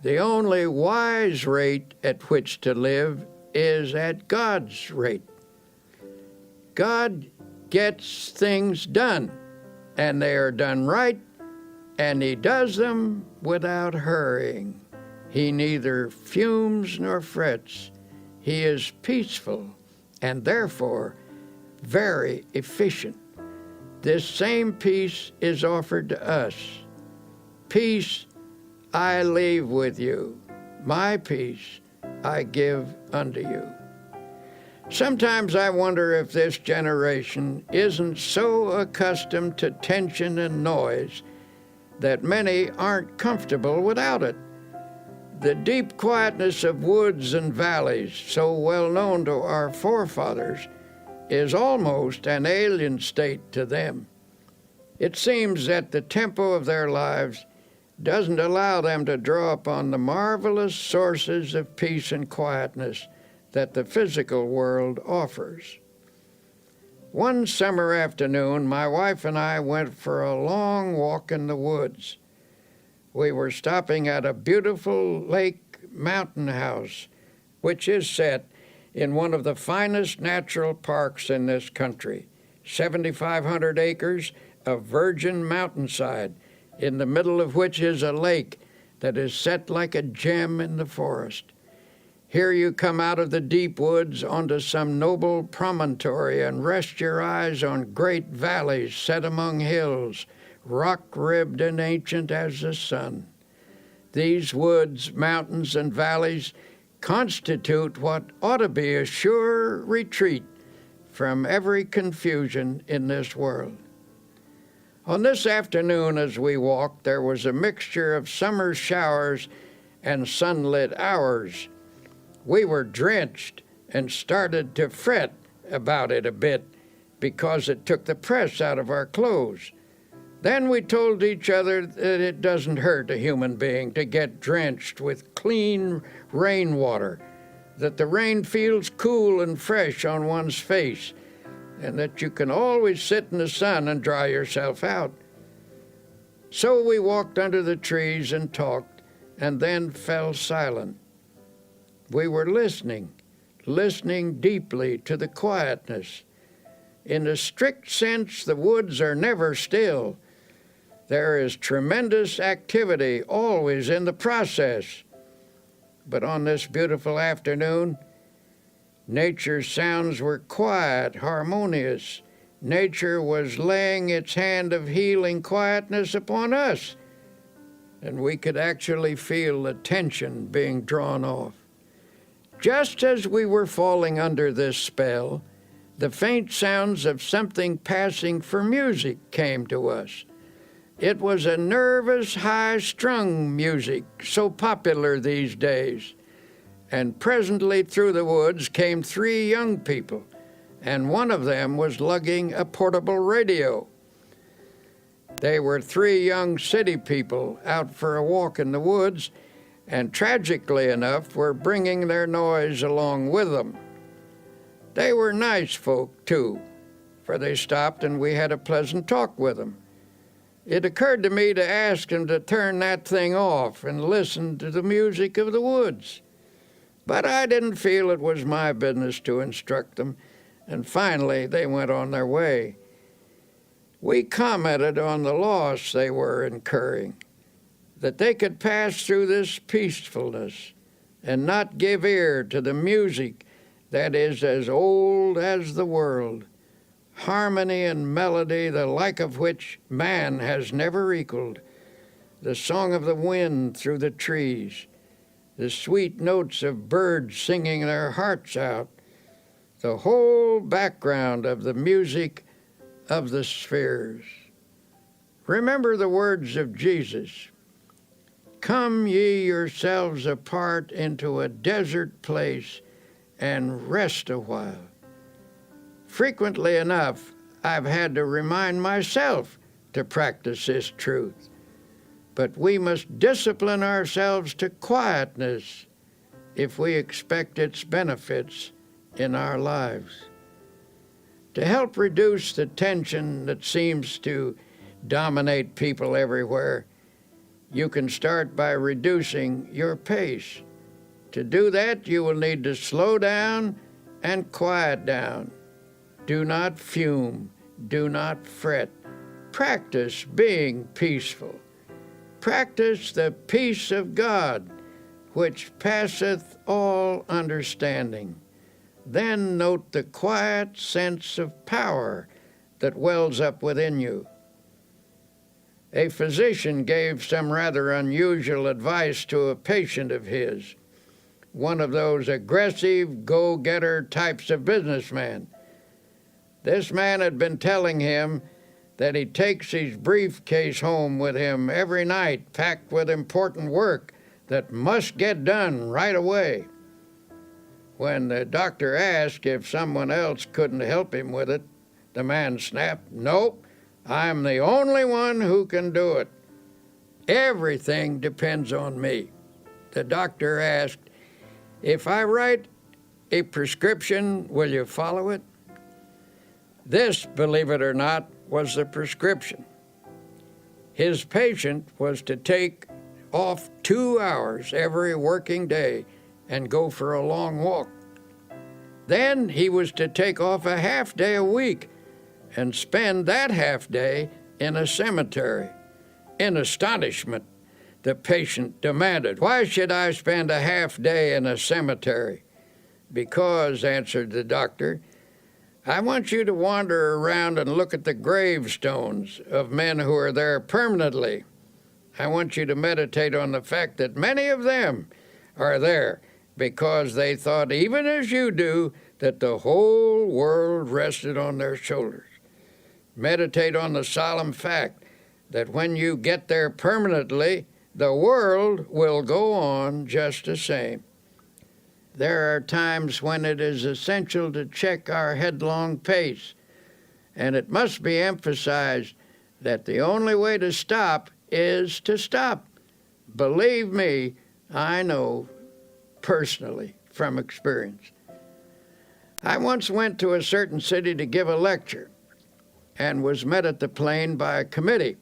The only wise rate at which to live is at God's rate. God gets things done, and they are done right, and he does them without hurrying. He neither fumes nor frets. He is peaceful and therefore very efficient. This same peace is offered to us. Peace I leave with you. My peace I give unto you. Sometimes I wonder if this generation isn't so accustomed to tension and noise that many aren't comfortable without it. The deep quietness of woods and valleys, so well known to our forefathers, is almost an alien state to them. It seems that the tempo of their lives doesn't allow them to draw upon the marvelous sources of peace and quietness that the physical world offers. One summer afternoon, my wife and I went for a long walk in the woods. We were stopping at a beautiful lake mountain house, which is set in one of the finest natural parks in this country, 7,500 acres of virgin mountainside, in the middle of which is a lake that is set like a gem in the forest. Here you come out of the deep woods onto some noble promontory and rest your eyes on great valleys set among hills, rock-ribbed and ancient as the sun. These woods, mountains, and valleys constitute what ought to be a sure retreat from every confusion in this world. On this afternoon as we walked, there was a mixture of summer showers and sunlit hours. We were drenched and started to fret about it a bit because it took the press out of our clothes. Then we told each other that it doesn't hurt a human being to get drenched with clean rainwater, that the rain feels cool and fresh on one's face, and that you can always sit in the sun and dry yourself out. So we walked under the trees and talked, and then fell silent. We were listening deeply to the quietness. In a strict sense, the woods are never still. There is tremendous activity always in the process. But on this beautiful afternoon, nature's sounds were quiet, harmonious. Nature was laying its hand of healing quietness upon us, and we could actually feel the tension being drawn off. Just as we were falling under this spell, the faint sounds of something passing for music came to us. It was a nervous, high-strung music, so popular these days. And presently through the woods came 3 young people, and one of them was lugging a portable radio. They were 3 young city people out for a walk in the woods, and tragically enough were bringing their noise along with them. They were nice folk, too, for they stopped and we had a pleasant talk with them. It occurred to me to ask them to turn that thing off and listen to the music of the woods. But I didn't feel it was my business to instruct them, and finally they went on their way. We commented on the loss they were incurring, that they could pass through this peacefulness and not give ear to the music that is as old as the world, harmony and melody the like of which man has never equaled, the song of the wind through the trees, the sweet notes of birds singing their hearts out, the whole background of the music of the spheres. Remember the words of Jesus, "Come ye yourselves apart into a desert place and rest a while." Frequently enough, I've had to remind myself to practice this truth. But we must discipline ourselves to quietness if we expect its benefits in our lives. To help reduce the tension that seems to dominate people everywhere, you can start by reducing your pace. To do that, you will need to slow down and quiet down. Do not fume. Do not fret. Practice being peaceful. Practice the peace of God, which passeth all understanding. Then note the quiet sense of power that wells up within you. A physician gave some rather unusual advice to a patient of his, one of those aggressive, go-getter types of businessman. This man had been telling him that he takes his briefcase home with him every night, packed with important work that must get done right away. When the doctor asked if someone else couldn't help him with it, the man snapped, "Nope, I'm the only one who can do it. Everything depends on me." The doctor asked, "If I write a prescription, will you follow it?" This, believe it or not, was the prescription. His patient was to take off 2 hours every working day and go for a long walk. Then he was to take off a half day a week and spend that half day in a cemetery. In astonishment, the patient demanded, "Why should I spend a half day in a cemetery?" "Because," answered the doctor, "I want you to wander around and look at the gravestones of men who are there permanently. I want you to meditate on the fact that many of them are there because they thought, even as you do, that the whole world rested on their shoulders. Meditate on the solemn fact that when you get there permanently, the world will go on just the same. There are times when it is essential to check our headlong pace, and it must be emphasized that the only way to stop is to stop. Believe me, I know personally from experience. I once went to a certain city to give a lecture and was met at the plane by a committee.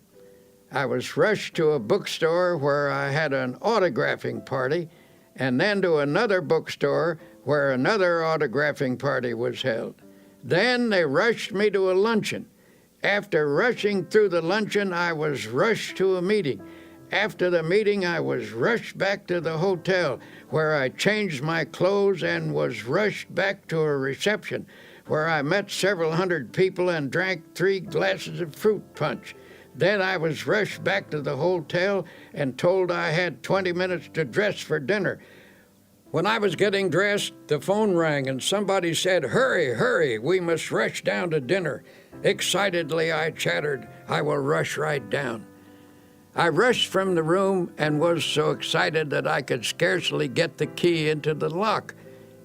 I was rushed to a bookstore where I had an autographing party, and then to another bookstore where another autographing party was held. Then they rushed me to a luncheon. After rushing through the luncheon, I was rushed to a meeting. After the meeting, I was rushed back to the hotel, where I changed my clothes and was rushed back to a reception, where I met several hundred people and drank 3 glasses of fruit punch. Then I was rushed back to the hotel and told I had 20 minutes to dress for dinner. When I was getting dressed, the phone rang and somebody said, "Hurry, hurry, we must rush down to dinner." Excitedly I chattered, "I will rush right down." I rushed from the room and was so excited that I could scarcely get the key into the lock.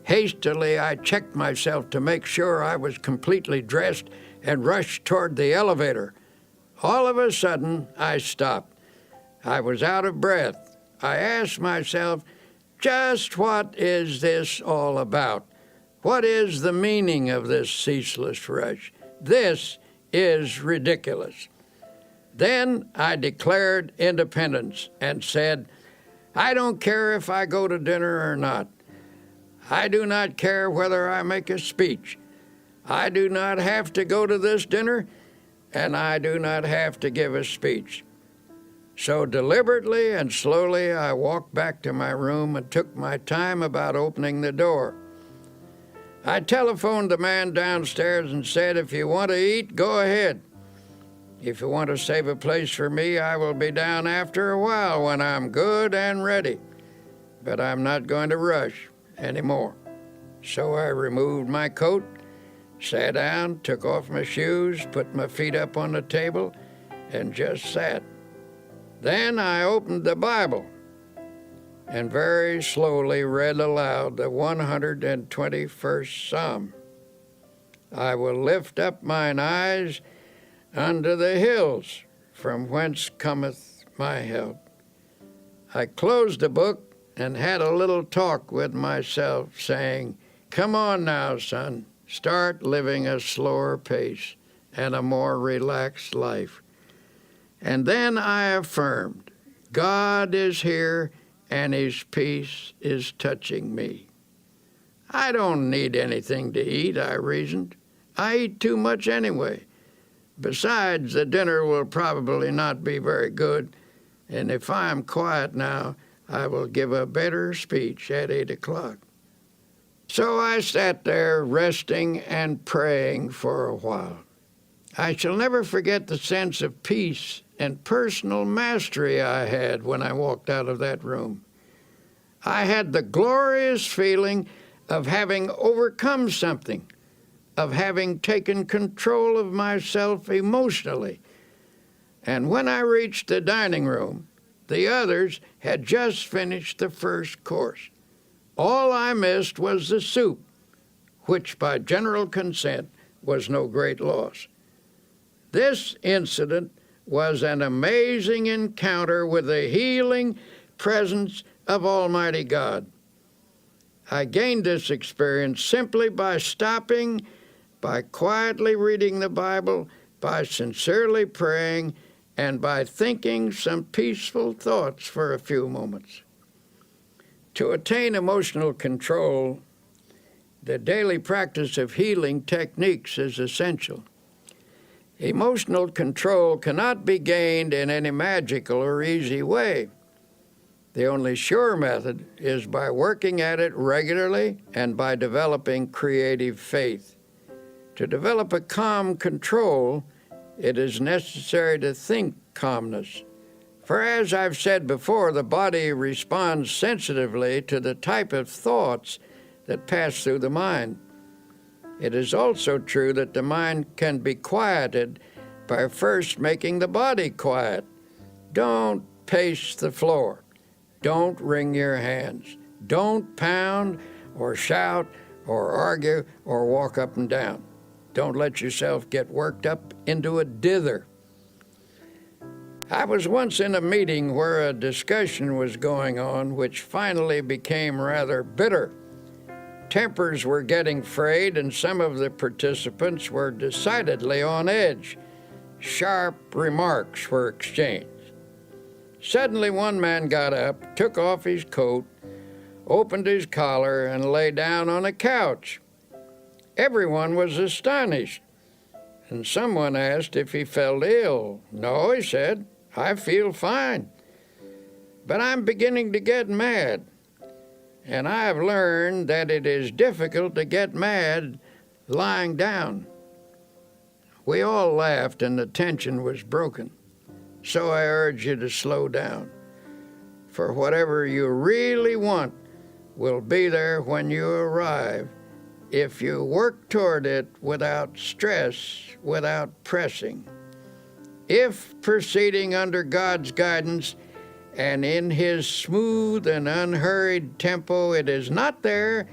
Hastily, I checked myself to make sure I was completely dressed and rushed toward the elevator. All of a sudden, I stopped. I was out of breath. I asked myself, just what is this all about? What is the meaning of this ceaseless rush? This is ridiculous. Then I declared independence and said, I don't care if I go to dinner or not. I do not care whether I make a speech. I do not have to go to this dinner, and I do not have to give a speech. So deliberately and slowly I walked back to my room and took my time about opening the door. I telephoned the man downstairs and said, if you want to eat, go ahead. If you want to save a place for me, I will be down after a while when I'm good and ready. But I'm not going to rush anymore. So I removed my coat, sat down, took off my shoes, put my feet up on the table, and just sat. Then I opened the Bible and very slowly read aloud the 121st Psalm. I will lift up mine eyes unto the hills, from whence cometh my help. I closed the book and had a little talk with myself, saying, come on now, son, start living a slower pace and a more relaxed life. And then I affirmed, God is here and his peace is touching me. I don't need anything to eat, I reasoned. I eat too much anyway. Besides, the dinner will probably not be very good, and if I am quiet now, I will give a better speech at 8 o'clock. So I sat there resting and praying for a while. I shall never forget the sense of peace and personal mastery I had when I walked out of that room. I had the glorious feeling of having overcome something, of having taken control of myself emotionally. And when I reached the dining room, the others had just finished the first course. All I missed was the soup, which by general consent was no great loss. This incident was an amazing encounter with the healing presence of Almighty God. I gained this experience simply by stopping, by quietly reading the Bible, by sincerely praying, and by thinking some peaceful thoughts for a few moments. To attain emotional control, the daily practice of healing techniques is essential. Emotional control cannot be gained in any magical or easy way. The only sure method is by working at it regularly and by developing creative faith. To develop a calm control, it is necessary to think calmness. For as I've said before, the body responds sensitively to the type of thoughts that pass through the mind. It is also true that the mind can be quieted by first making the body quiet. Don't pace the floor. Don't wring your hands. Don't pound or shout or argue or walk up and down. Don't let yourself get worked up into a dither. I was once in a meeting where a discussion was going on which finally became rather bitter. Tempers were getting frayed and some of the participants were decidedly on edge. Sharp remarks were exchanged. Suddenly one man got up, took off his coat, opened his collar, and lay down on a couch. Everyone was astonished, and someone asked if he felt ill. No, he said, I feel fine, but I'm beginning to get mad, and I have learned that it is difficult to get mad lying down. We all laughed, and the tension was broken. So I urge you to slow down. For whatever you really want, will be there when you arrive if you work toward it without stress, without pressing. If proceeding under God's guidance and in His smooth and unhurried tempo it is not there,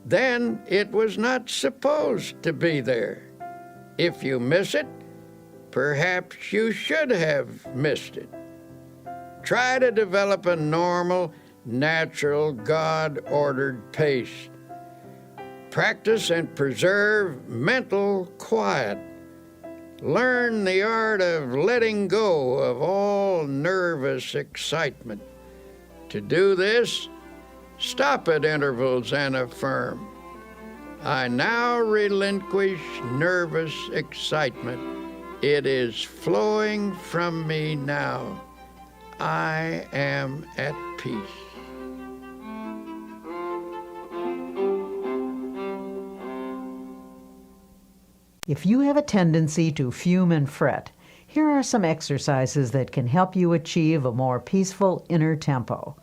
then it was not supposed to be there. If you miss it, perhaps you should have missed it. Try to develop a normal, natural, God-ordered pace. Practice and preserve mental quiet. Learn the art of letting go of all nervous excitement. To do this, stop at intervals and affirm, I now relinquish nervous excitement. It is flowing from me now. I am at peace. If you have a tendency to fume and fret, here are some exercises that can help you achieve a more peaceful inner tempo.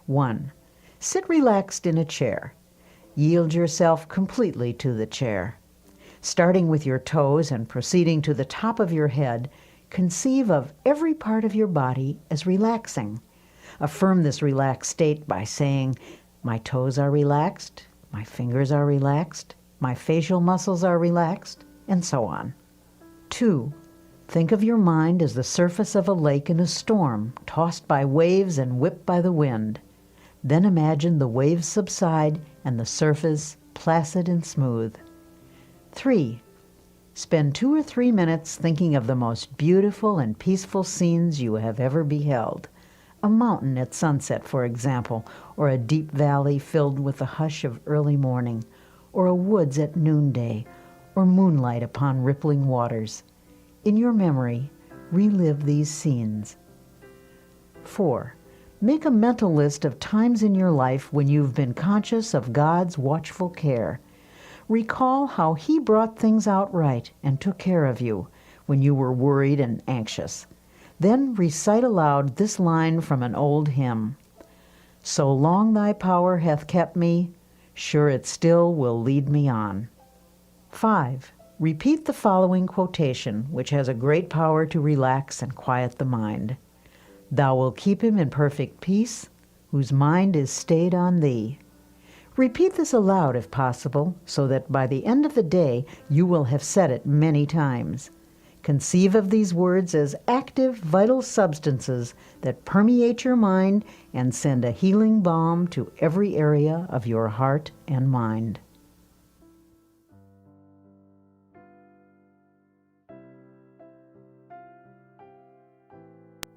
1. Sit relaxed in a chair. Yield yourself completely to the chair. Starting with your toes and proceeding to the top of your head, conceive of every part of your body as relaxing. Affirm this relaxed state by saying, my toes are relaxed, my fingers are relaxed, my facial muscles are relaxed, and so on. 2. Think of your mind as the surface of a lake in a storm, tossed by waves and whipped by the wind. Then imagine the waves subside and the surface placid and smooth. 3. Spend 2 or 3 minutes thinking of the most beautiful and peaceful scenes you have ever beheld. A mountain at sunset, for example, or a deep valley filled with the hush of early morning, or a woods at noonday, or moonlight upon rippling waters. In your memory, relive these scenes. 4. Make a mental list of times in your life when you've been conscious of God's watchful care. Recall how He brought things out right and took care of you when you were worried and anxious. Then recite aloud this line from an old hymn. So long thy power hath kept me, sure it still will lead me on. 5. Repeat the following quotation, which has a great power to relax and quiet the mind. Thou wilt keep him in perfect peace, whose mind is stayed on thee. Repeat this aloud if possible, so that by the end of the day you will have said it many times. Conceive of these words as active, vital substances that permeate your mind and send a healing balm to every area of your heart and mind.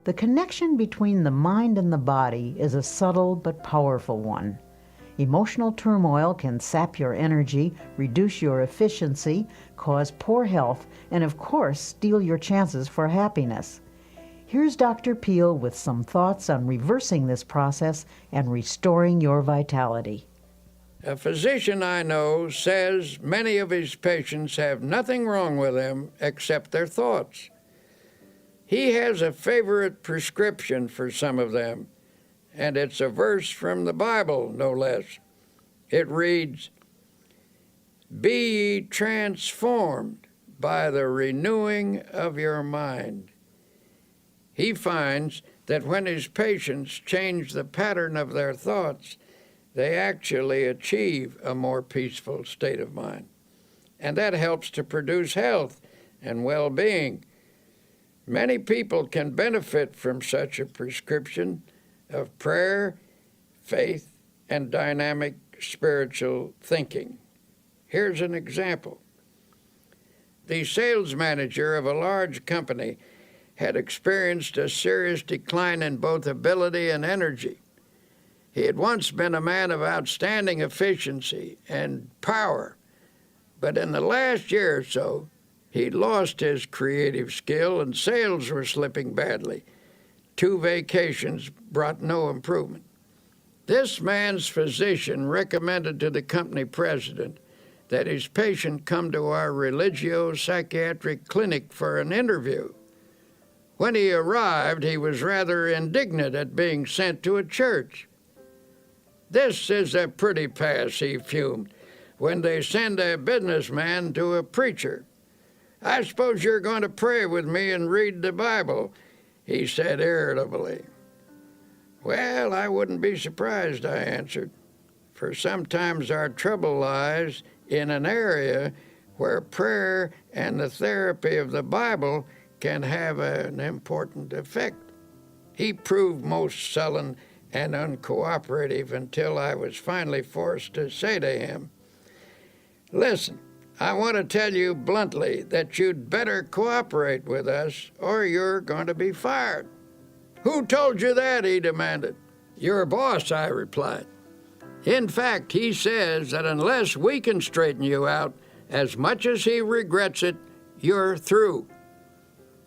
The connection between the mind and the body is a subtle but powerful one. Emotional turmoil can sap your energy, reduce your efficiency, cause poor health, and of course, steal your chances for happiness. Here's Dr. Peale with some thoughts on reversing this process and restoring your vitality. A physician I know says many of his patients have nothing wrong with them except their thoughts. He has a favorite prescription for some of them, and it's a verse from the Bible, no less. It reads, Be ye transformed by the renewing of your mind. He finds that when his patients change the pattern of their thoughts, they actually achieve a more peaceful state of mind. And that helps to produce health and well-being. Many people can benefit from such a prescription of prayer, faith, and dynamic spiritual thinking. Here's an example. The sales manager of a large company had experienced a serious decline in both ability and energy. He had once been a man of outstanding efficiency and power, but in the last year or so, he'd lost his creative skill and sales were slipping badly. 2 vacations brought no improvement. This man's physician recommended to the company president that his patient come to our religio-psychiatric clinic for an interview. When he arrived, he was rather indignant at being sent to a church. This is a pretty pass, he fumed, when they send a businessman to a preacher. I suppose you're going to pray with me and read the Bible, he said irritably. Well, I wouldn't be surprised, I answered, for sometimes our trouble lies in an area where prayer and the therapy of the Bible can have an important effect. He proved most sullen and uncooperative until I was finally forced to say to him, "Listen, I want to tell you bluntly that you'd better cooperate with us or you're going to be fired." "Who told you that?" he demanded. "Your boss," I replied. "In fact, he says that unless we can straighten you out, as much as he regrets it, you're through."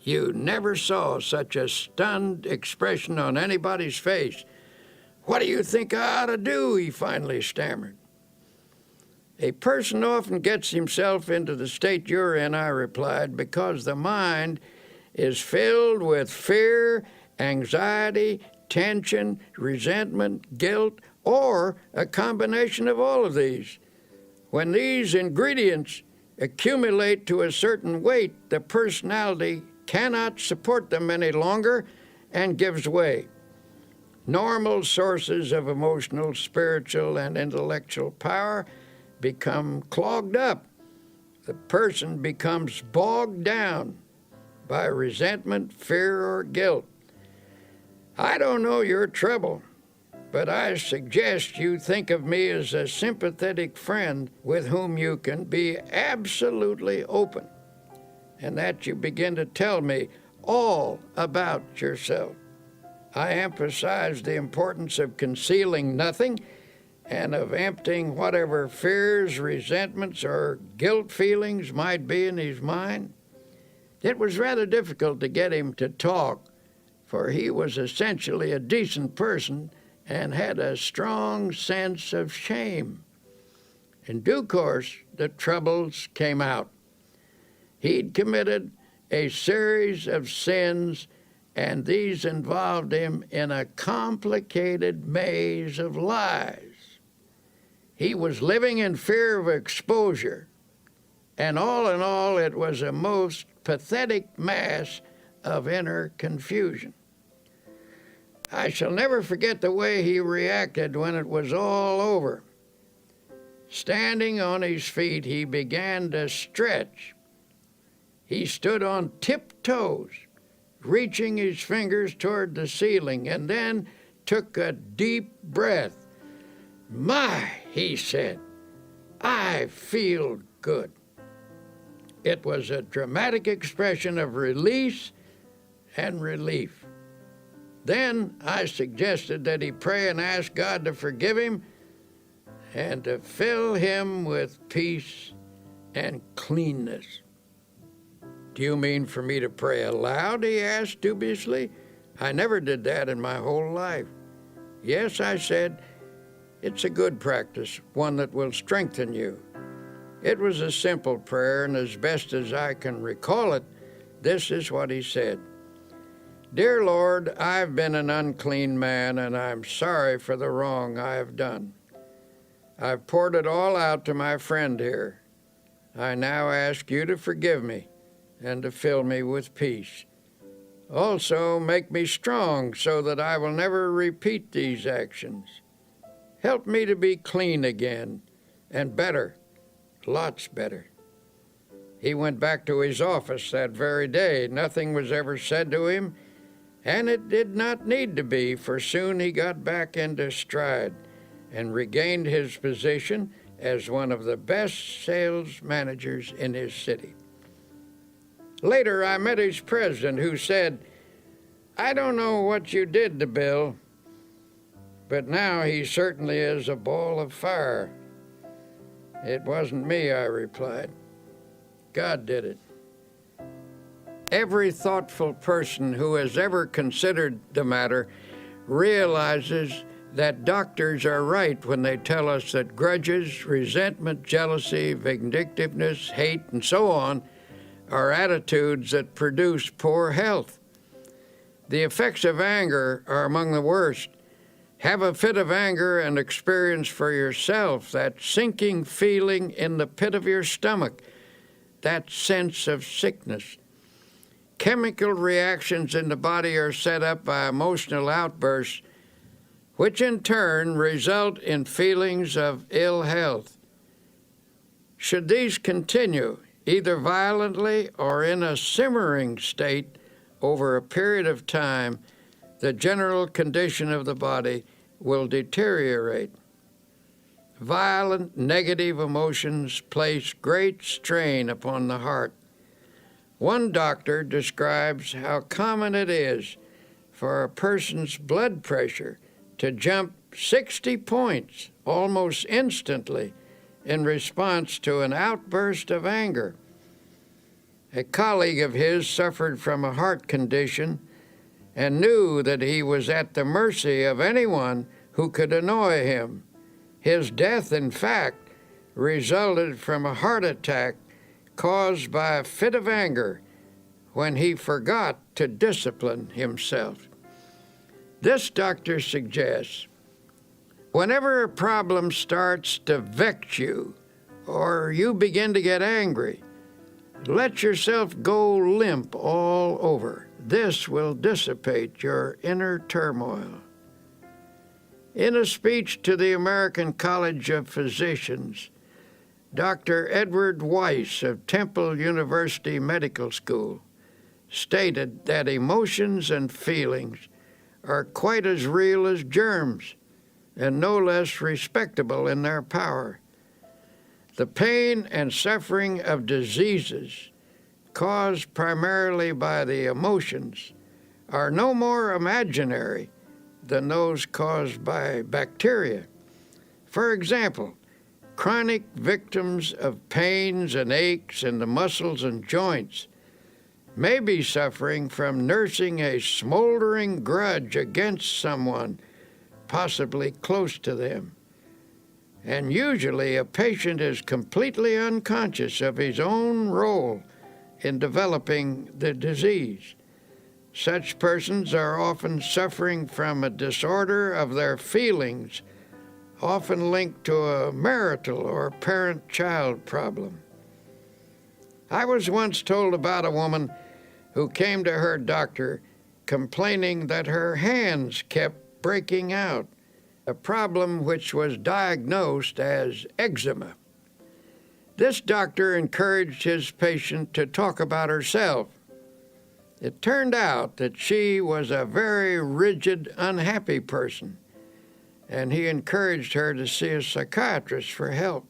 You never saw such a stunned expression on anybody's face. "What do you think I ought to do?" he finally stammered. "A person often gets himself into the state you're in," I replied, "because the mind is filled with fear, anxiety, tension, resentment, guilt, or a combination of all of these. When these ingredients accumulate to a certain weight, the personality cannot support them any longer and gives way. Normal sources of emotional, spiritual, and intellectual power become clogged up. The person becomes bogged down by resentment, fear, or guilt. I don't know your trouble, but I suggest you think of me as a sympathetic friend with whom you can be absolutely open, and that you begin to tell me all about yourself. I emphasize the importance of concealing nothing and of emptying whatever fears, resentments, or guilt feelings might be in his mind." It was rather difficult to get him to talk, for he was essentially a decent person and had a strong sense of shame. In due course, the troubles came out. He'd committed a series of sins, and these involved him in a complicated maze of lies. He was living in fear of exposure, and all in all, it was a most pathetic mass of inner confusion. I shall never forget the way he reacted when it was all over. Standing on his feet, he began to stretch. He stood on tiptoes, reaching his fingers toward the ceiling, and then took a deep breath. "My," he said, "I feel good." It was a dramatic expression of release and relief. Then I suggested that he pray and ask God to forgive him and to fill him with peace and cleanness. "Do you mean for me to pray aloud?" he asked dubiously. "I never did that in my whole life." "Yes," I said, "it's a good practice, one that will strengthen you." It was a simple prayer, and as best as I can recall it, this is what he said. "Dear Lord, I've been an unclean man, and I'm sorry for the wrong I have done. I've poured it all out to my friend here. I now ask you to forgive me and to fill me with peace. Also, make me strong so that I will never repeat these actions. Help me to be clean again, and better, lots better." He went back to his office that very day. Nothing was ever said to him, and it did not need to be, for soon he got back into stride and regained his position as one of the best sales managers in his city. Later, I met his president, who said, "I don't know what you did to Bill, but now he certainly is a ball of fire." "It wasn't me," I replied. "God did it." Every thoughtful person who has ever considered the matter realizes that doctors are right when they tell us that grudges, resentment, jealousy, vindictiveness, hate, and so on are attitudes that produce poor health. The effects of anger are among the worst, Have a fit of anger and experience for yourself that sinking feeling in the pit of your stomach, that sense of sickness. Chemical reactions in the body are set up by emotional outbursts, which in turn result in feelings of ill health. Should these continue, either violently or in a simmering state over a period of time, the general condition of the body will deteriorate. Violent negative emotions place great strain upon the heart. One doctor describes how common it is for a person's blood pressure to jump 60 points almost instantly in response to an outburst of anger. A colleague of his suffered from a heart condition and knew that he was at the mercy of anyone who could annoy him. His death, in fact, resulted from a heart attack caused by a fit of anger when he forgot to discipline himself. This doctor suggests, whenever a problem starts to vex you or you begin to get angry, let yourself go limp all over. This will dissipate your inner turmoil. In a speech to the American College of Physicians, Dr. Edward Weiss of Temple University Medical School stated that emotions and feelings are quite as real as germs and no less respectable in their power. The pain and suffering of diseases caused primarily by the emotions are no more imaginary than those caused by bacteria. For example, chronic victims of pains and aches in the muscles and joints may be suffering from nursing a smoldering grudge against someone, possibly close to them. And usually a patient is completely unconscious of his own role in developing the disease. Such persons are often suffering from a disorder of their feelings, often linked to a marital or parent-child problem. I was once told about a woman who came to her doctor complaining that her hands kept breaking out, a problem which was diagnosed as eczema. This doctor encouraged his patient to talk about herself. It turned out that she was a very rigid, unhappy person, and he encouraged her to see a psychiatrist for help.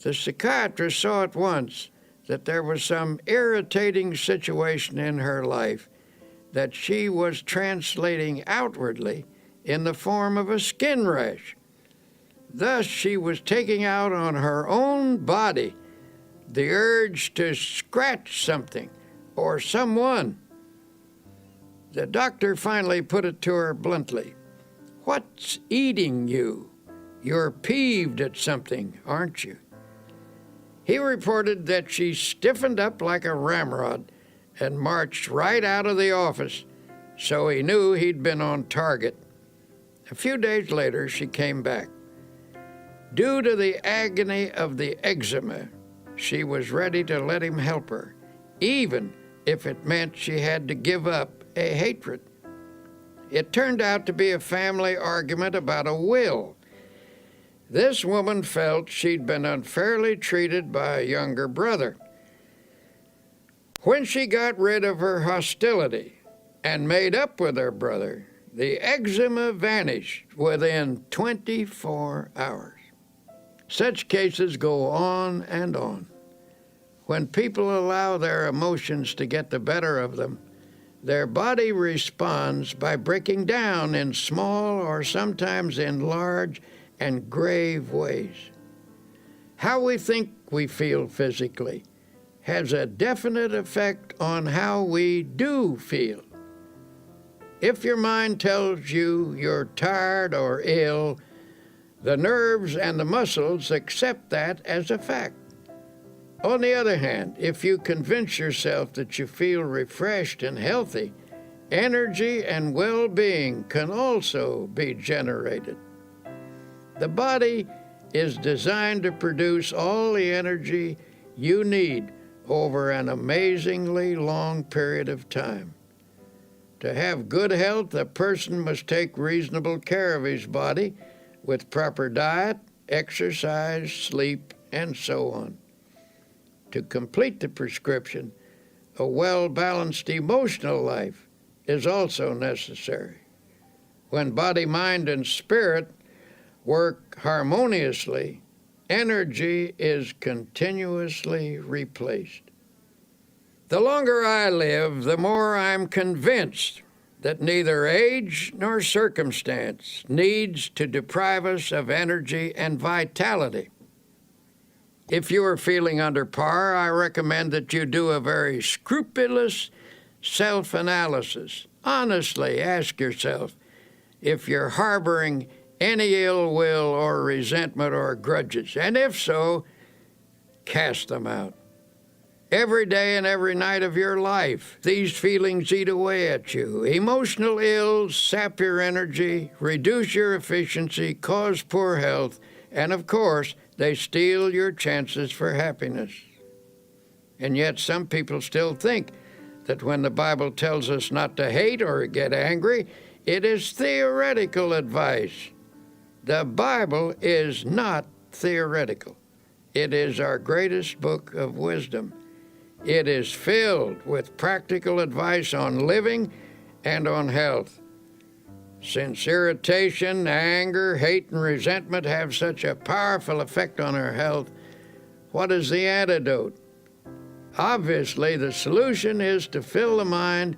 The psychiatrist saw at once that there was some irritating situation in her life that she was translating outwardly in the form of a skin rash. Thus, she was taking out on her own body the urge to scratch something or someone. The doctor finally put it to her bluntly. "What's eating you? You're peeved at something, aren't you?" He reported that she stiffened up like a ramrod and marched right out of the office, so he knew he'd been on target. A few days later, she came back. Due to the agony of the eczema, she was ready to let him help her, even if it meant she had to give up a hatred. It turned out to be a family argument about a will. This woman felt she'd been unfairly treated by a younger brother. When she got rid of her hostility and made up with her brother, the eczema vanished within 24 hours. Such cases go on and on. When people allow their emotions to get the better of them, their body responds by breaking down in small or sometimes in large and grave ways. How we think we feel physically has a definite effect on how we do feel. If your mind tells you you're tired or ill, the nerves and the muscles accept that as a fact. On the other hand, if you convince yourself that you feel refreshed and healthy, energy and well-being can also be generated. The body is designed to produce all the energy you need over an amazingly long period of time. To have good health, a person must take reasonable care of his body with proper diet, exercise, sleep, and so on. To complete the prescription, a well-balanced emotional life is also necessary. When body, mind, and spirit work harmoniously, energy is continuously replaced. The longer I live, the more I'm convinced that neither age nor circumstance needs to deprive us of energy and vitality. If you are feeling under par, I recommend that you do a very scrupulous self-analysis. Honestly ask yourself if you're harboring any ill will or resentment or grudges, and if so, cast them out. Every day and every night of your life, these feelings eat away at you. Emotional ills sap your energy, reduce your efficiency, cause poor health, and of course, they steal your chances for happiness. And yet some people still think that when the Bible tells us not to hate or get angry, it is theoretical advice. The Bible is not theoretical. It is our greatest book of wisdom. It is filled with practical advice on living and on health. Since irritation, anger, hate, and resentment have such a powerful effect on our health, what is the antidote? Obviously, the solution is to fill the mind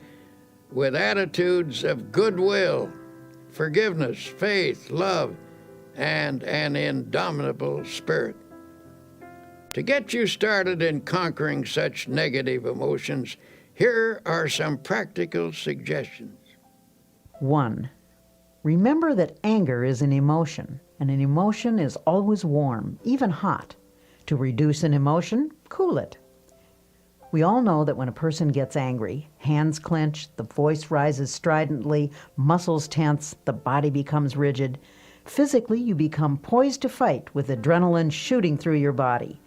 with attitudes of goodwill, forgiveness, faith, love, and an indomitable spirit. To get you started in conquering such negative emotions, here are some practical suggestions. 1. Remember that anger is an emotion, and an emotion is always warm, even hot. To reduce an emotion, cool it. We all know that when a person gets angry, hands clench, the voice rises stridently, muscles tense, the body becomes rigid. Physically, you become poised to fight with adrenaline shooting through your body.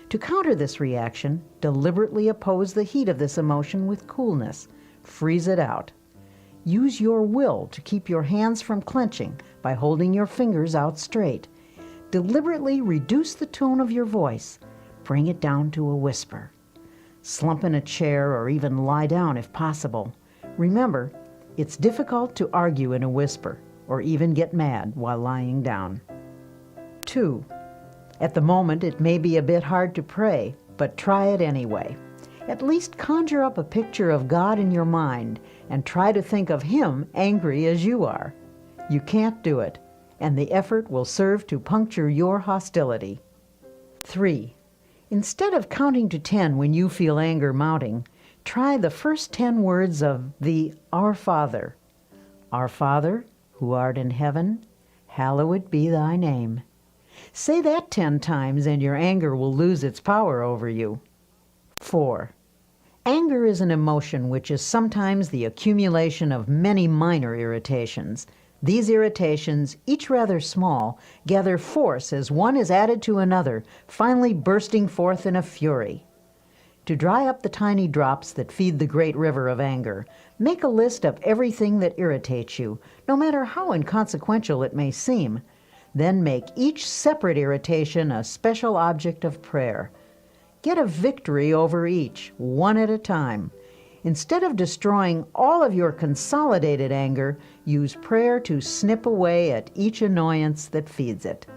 To counter this reaction, deliberately oppose the heat of this emotion with coolness. Freeze it out. Use your will to keep your hands from clenching by holding your fingers out straight. Deliberately reduce the tone of your voice. Bring it down to a whisper. Slump in a chair or even lie down if possible. Remember, it's difficult to argue in a whisper or even get mad while lying down. 2. At the moment, it may be a bit hard to pray, but try it anyway. At least conjure up a picture of God in your mind and try to think of Him angry as you are. You can't do it, and the effort will serve to puncture your hostility. 3. Instead of counting to 10 when you feel anger mounting, try the first 10 words of the Our Father. Our Father, who art in heaven, hallowed be thy name. Say that 10 times and your anger will lose its power over you. 4. Anger is an emotion which is sometimes the accumulation of many minor irritations. These irritations, each rather small, gather force as one is added to another, finally bursting forth in a fury. To dry up the tiny drops that feed the great river of anger, make a list of everything that irritates you, no matter how inconsequential it may seem. Then make each separate irritation a special object of prayer. Get a victory over each, one at a time. Instead of destroying all of your consolidated anger, use prayer to snip away at each annoyance that feeds it.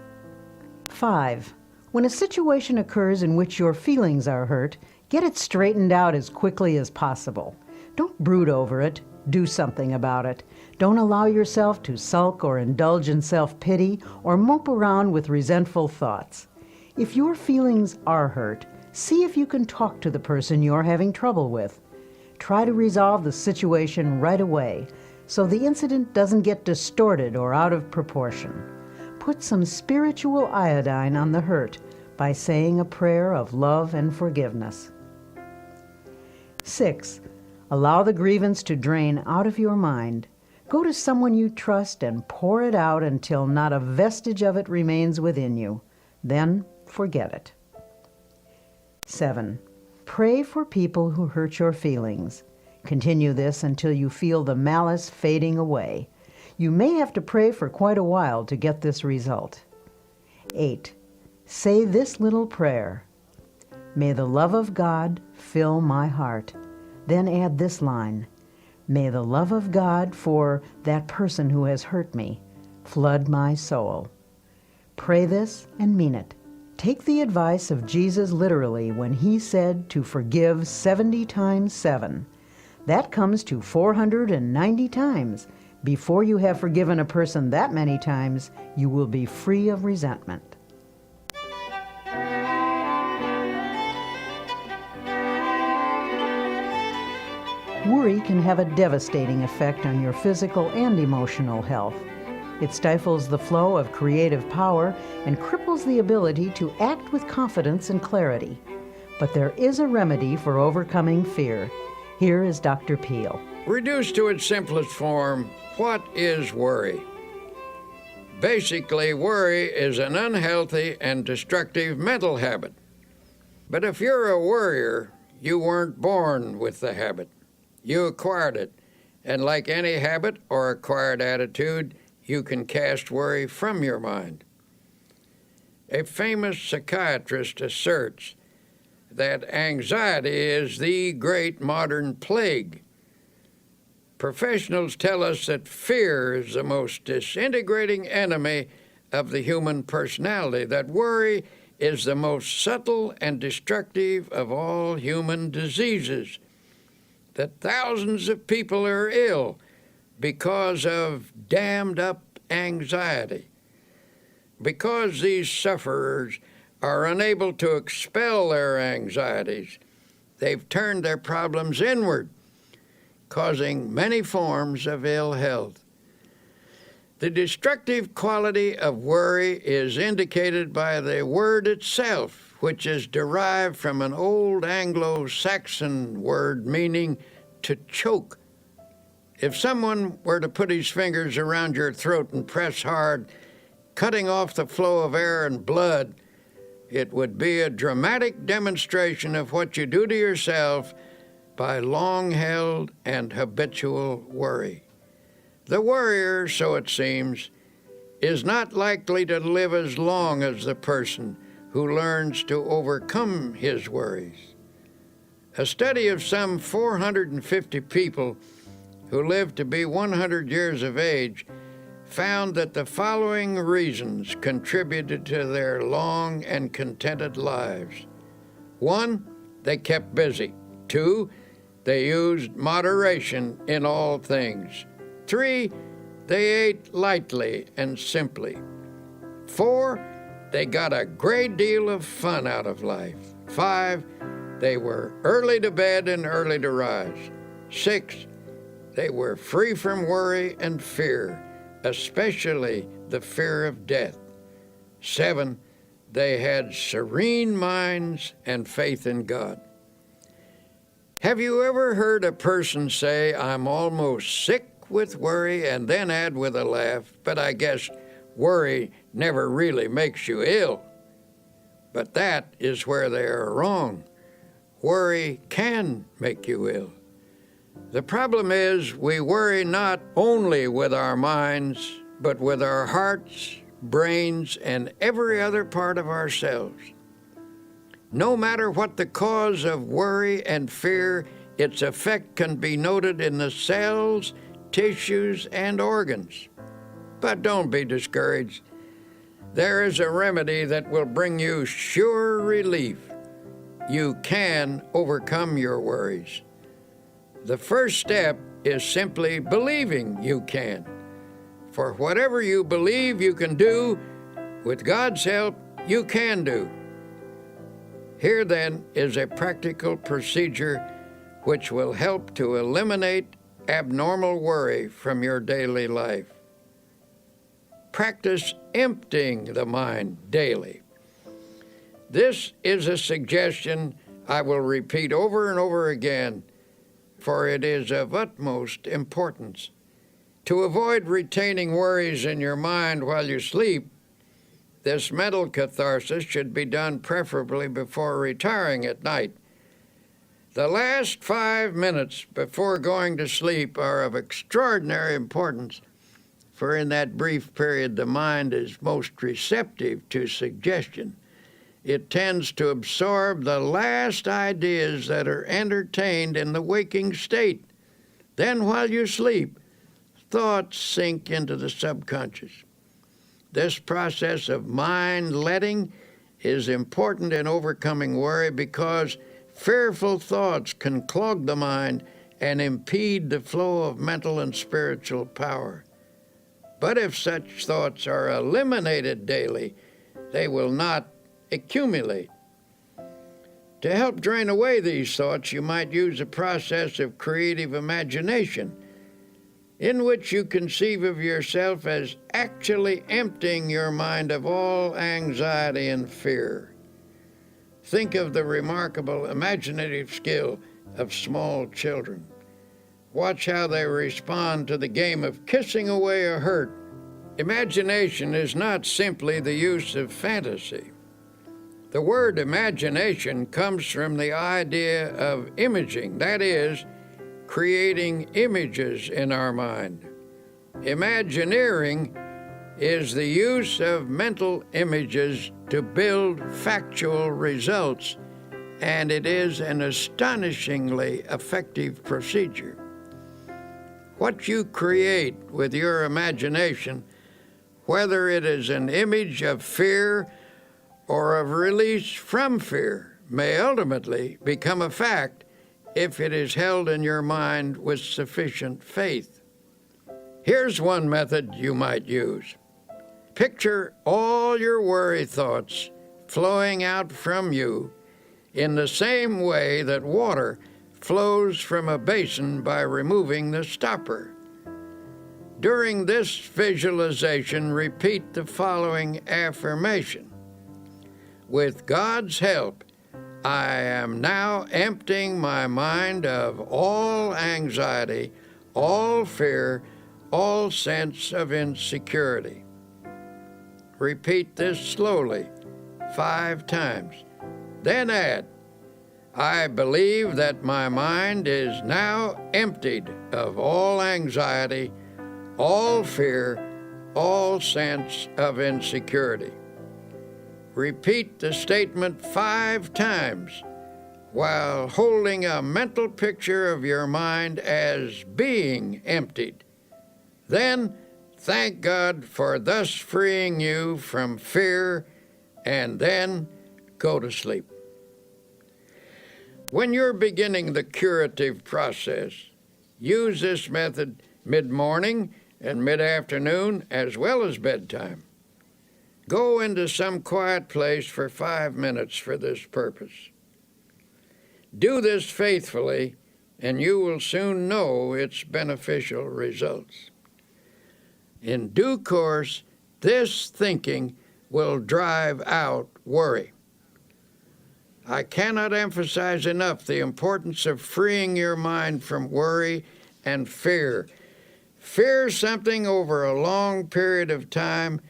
5. When a situation occurs in which your feelings are hurt, get it straightened out as quickly as possible. Don't brood over it. Do something about it. Don't allow yourself to sulk or indulge in self-pity or mope around with resentful thoughts. If your feelings are hurt, see if you can talk to the person you're having trouble with. Try to resolve the situation right away so the incident doesn't get distorted or out of proportion. Put some spiritual iodine on the hurt by saying a prayer of love and forgiveness. 6. Allow the grievance to drain out of your mind. Go to someone you trust and pour it out until not a vestige of it remains within you. Then forget it. 7. Pray for people who hurt your feelings. Continue this until you feel the malice fading away. You may have to pray for quite a while to get this result. 8. Say this little prayer. May the love of God fill my heart. Then add this line. May the love of God for that person who has hurt me flood my soul. Pray this and mean it. Take the advice of Jesus literally when he said to forgive 70 times 7. That comes to 490 times. Before you have forgiven a person that many times, you will be free of resentment. Worry can have a devastating effect on your physical and emotional health. It stifles the flow of creative power and cripples the ability to act with confidence and clarity. But there is a remedy for overcoming fear. Here is Dr. Peale. Reduced to its simplest form, what is worry? Basically, worry is an unhealthy and destructive mental habit. But if you're a worrier, you weren't born with the habit. You acquired it, and like any habit or acquired attitude, you can cast worry from your mind. A famous psychiatrist asserts that anxiety is the great modern plague. Professionals tell us that fear is the most disintegrating enemy of the human personality, that worry is the most subtle and destructive of all human diseases, that thousands of people are ill because of dammed up anxiety. Because these sufferers are unable to expel their anxieties, they've turned their problems inward, causing many forms of ill health. The destructive quality of worry is indicated by the word itself, which is derived from an old Anglo-Saxon word meaning to choke. If someone were to put his fingers around your throat and press hard, cutting off the flow of air and blood, it would be a dramatic demonstration of what you do to yourself by long-held and habitual worry. The worrier, so it seems, is not likely to live as long as the person who learns to overcome his worries. A study of some 450 people who lived to be 100 years of age found that the following reasons contributed to their long and contented lives. 1, they kept busy. 2, they used moderation in all things. 3, they ate lightly and simply. 4, they got a great deal of fun out of life. 5, they were early to bed and early to rise. 6, they were free from worry and fear, especially the fear of death. 7, they had serene minds and faith in God. Have you ever heard a person say, "I'm almost sick with worry," and then add with a laugh, "But I guess worry never really makes you ill"? But that is where they are wrong. Worry can make you ill. The problem is we worry not only with our minds, but with our hearts, brains, and every other part of ourselves. No matter what the cause of worry and fear, its effect can be noted in the cells, tissues, and organs. But don't be discouraged. There is a remedy that will bring you sure relief. You can overcome your worries. The first step is simply believing you can. For whatever you believe you can do, with God's help, you can do. Here then is a practical procedure which will help to eliminate abnormal worry from your daily life. Practice emptying the mind daily. This is a suggestion I will repeat over and over again. for it is of utmost importance. To avoid retaining worries in your mind while you sleep, this mental catharsis should be done preferably before retiring at night. The last 5 minutes before going to sleep are of extraordinary importance, for in that brief period the mind is most receptive to suggestion. It tends to absorb the last ideas that are entertained in the waking state. Then while you sleep, thoughts sink into the subconscious. This process of mind letting is important in overcoming worry because fearful thoughts can clog the mind and impede the flow of mental and spiritual power. But if such thoughts are eliminated daily, they will not accumulate. To help drain away these thoughts, you might use a process of creative imagination, in which you conceive of yourself as actually emptying your mind of all anxiety and fear. Think of the remarkable imaginative skill of small children. Watch how they respond to the game of kissing away a hurt. Imagination is not simply the use of fantasy. The word imagination comes from the idea of imaging, that is, creating images in our mind. Imagineering is the use of mental images to build factual results, and it is an astonishingly effective procedure. What you create with your imagination, whether it is an image of fear or of release from fear, may ultimately become a fact if it is held in your mind with sufficient faith. Here's one method you might use. Picture all your worry thoughts flowing out from you in the same way that water flows from a basin by removing the stopper. During this visualization, repeat the following affirmation. With God's help, I am now emptying my mind of all anxiety, all fear, all sense of insecurity. Repeat this slowly 5 times. Then add, I believe that my mind is now emptied of all anxiety, all fear, all sense of insecurity. Repeat the statement 5 times while holding a mental picture of your mind as being emptied. Then thank God for thus freeing you from fear, and then go to sleep. When you're beginning the curative process, use this method mid-morning and mid-afternoon as well as bedtime. Go into some quiet place for 5 minutes for this purpose. Do this faithfully, and you will soon know its beneficial results. In due course, this thinking will drive out worry. I cannot emphasize enough the importance of freeing your mind from worry and fear. Fear something over a long period of time,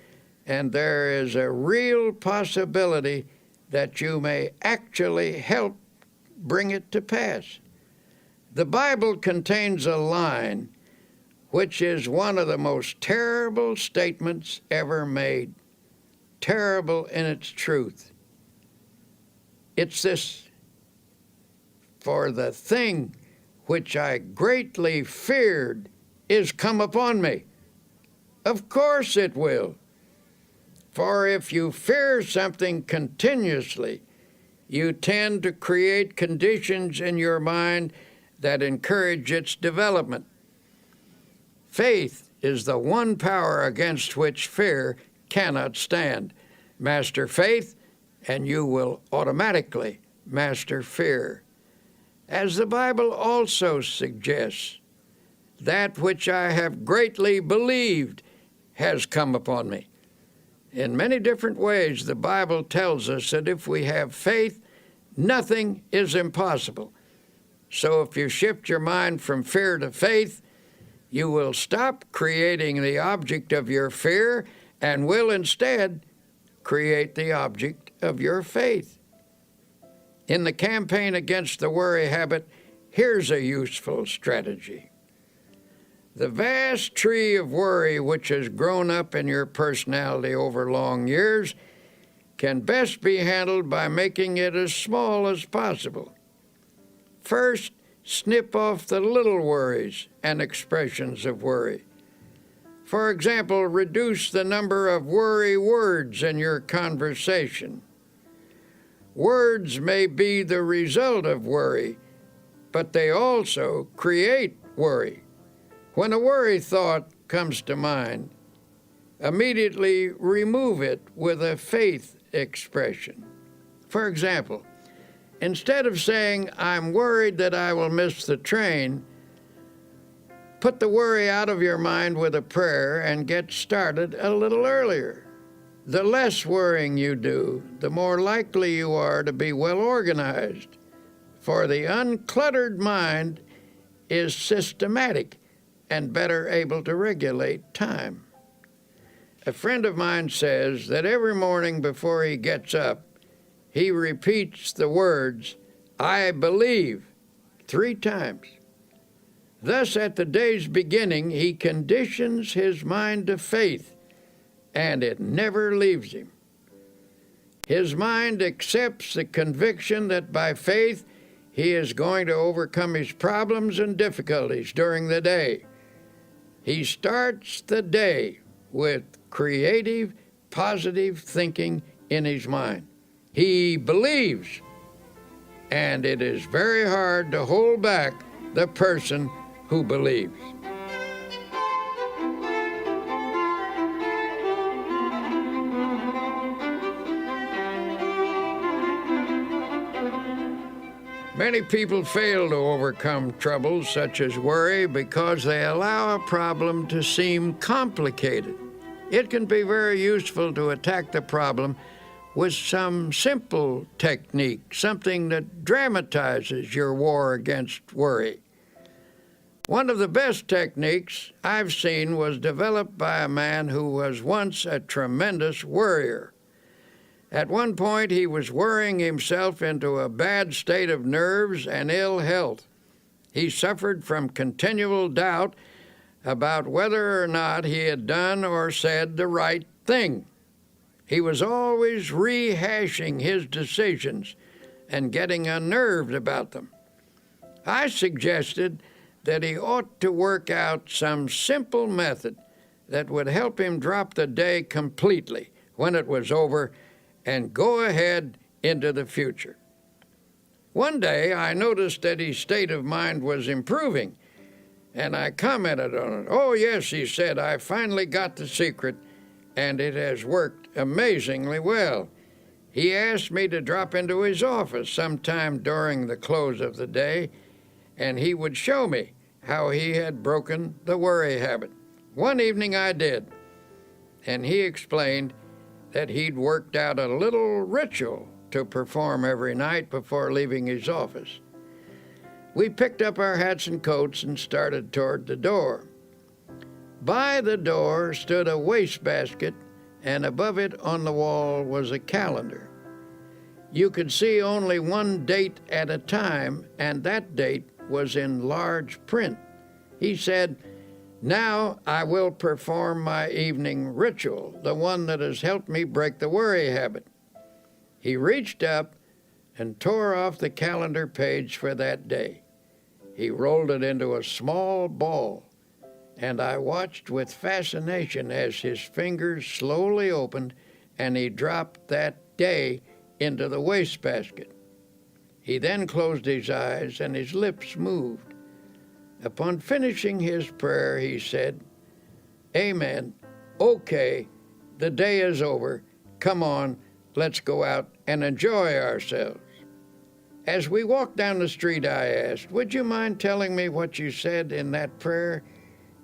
and there is a real possibility that you may actually help bring it to pass. The Bible contains a line which is one of the most terrible statements ever made, terrible in its truth. It's this, for the thing which I greatly feared is come upon me. Of course it will. For if you fear something continuously, you tend to create conditions in your mind that encourage its development. Faith is the one power against which fear cannot stand. Master faith, and you will automatically master fear. As the Bible also suggests, that which I have greatly believed has come upon me. In many different ways, the Bible tells us that if we have faith, nothing is impossible. So if you shift your mind from fear to faith, you will stop creating the object of your fear and will instead create the object of your faith. In the campaign against the worry habit, here's a useful strategy. The vast tree of worry which has grown up in your personality over long years can best be handled by making it as small as possible. First, snip off the little worries and expressions of worry. For example, reduce the number of worry words in your conversation. Words may be the result of worry, but they also create worry. When a worry thought comes to mind, immediately remove it with a faith expression. For example, instead of saying, "I'm worried that I will miss the train," put the worry out of your mind with a prayer and get started a little earlier. The less worrying you do, the more likely you are to be well organized, for the uncluttered mind is systematic and better able to regulate time. A friend of mine says that every morning before he gets up, he repeats the words, "I believe," 3 times. Thus, at the day's beginning, he conditions his mind to faith, and it never leaves him. His mind accepts the conviction that by faith he is going to overcome his problems and difficulties during the day. He starts the day with creative, positive thinking in his mind. He believes, and it is very hard to hold back the person who believes. Many people fail to overcome troubles such as worry because they allow a problem to seem complicated. It can be very useful to attack the problem with some simple technique, something that dramatizes your war against worry. One of the best techniques I've seen was developed by a man who was once a tremendous worrier. At one point, he was worrying himself into a bad state of nerves and ill health. He suffered from continual doubt about whether or not he had done or said the right thing. He was always rehashing his decisions and getting unnerved about them. I suggested that he ought to work out some simple method that would help him drop the day completely when it was over and go ahead into the future. One day, I noticed that his state of mind was improving, and I commented on it. "Oh, yes," he said, "I finally got the secret, and it has worked amazingly well." He asked me to drop into his office sometime during the close of the day, and he would show me how he had broken the worry habit. One evening I did, and he explained that he'd worked out a little ritual to perform every night before leaving his office. We picked up our hats and coats and started toward the door. By the door stood a wastebasket, and above it on the wall was a calendar. You could see only one date at a time, and that date was in large print. He said, "Now I will perform my evening ritual, the one that has helped me break the worry habit." He reached up and tore off the calendar page for that day. He rolled it into a small ball, and I watched with fascination as his fingers slowly opened and he dropped that day into the wastebasket. He then closed his eyes and his lips moved. Upon finishing his prayer, he said, "Amen. Okay, the day is over. Come on, let's go out and enjoy ourselves." As we walked down the street, I asked, "Would you mind telling me what you said in that prayer?"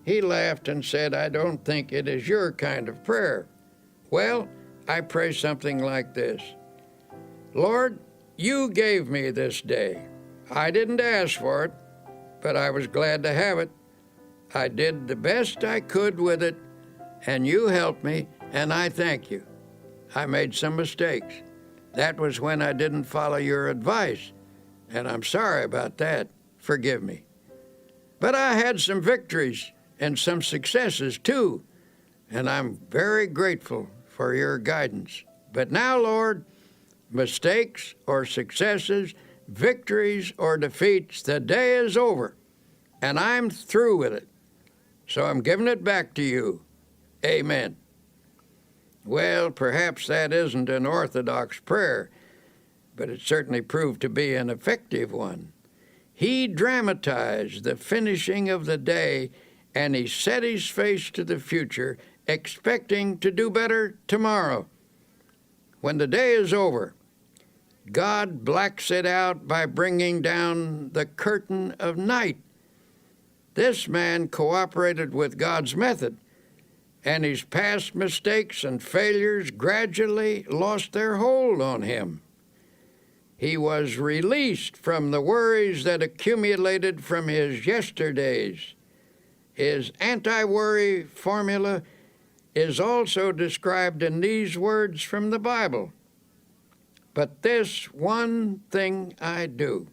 He laughed and said, "I don't think it is your kind of prayer." "Well, I pray something like this: Lord, you gave me this day. I didn't ask for it, but I was glad to have it. I did the best I could with it, and you helped me, and I thank you. I made some mistakes. That was when I didn't follow your advice, and I'm sorry about that. Forgive me. But I had some victories and some successes too, and I'm very grateful for your guidance. But now, Lord, mistakes or successes, victories or defeats, the day is over, and I'm through with it. So I'm giving it back to you. Amen. Well, perhaps that isn't an orthodox prayer, but it certainly proved to be an effective one. He dramatized the finishing of the day, and he set his face to the future, expecting to do better tomorrow. When the day is over, God blacks it out by bringing down the curtain of night. This man cooperated with God's method, and his past mistakes and failures gradually lost their hold on him. He was released from the worries that accumulated from his yesterdays. His anti-worry formula is also described in these words from the Bible. But this one thing I do,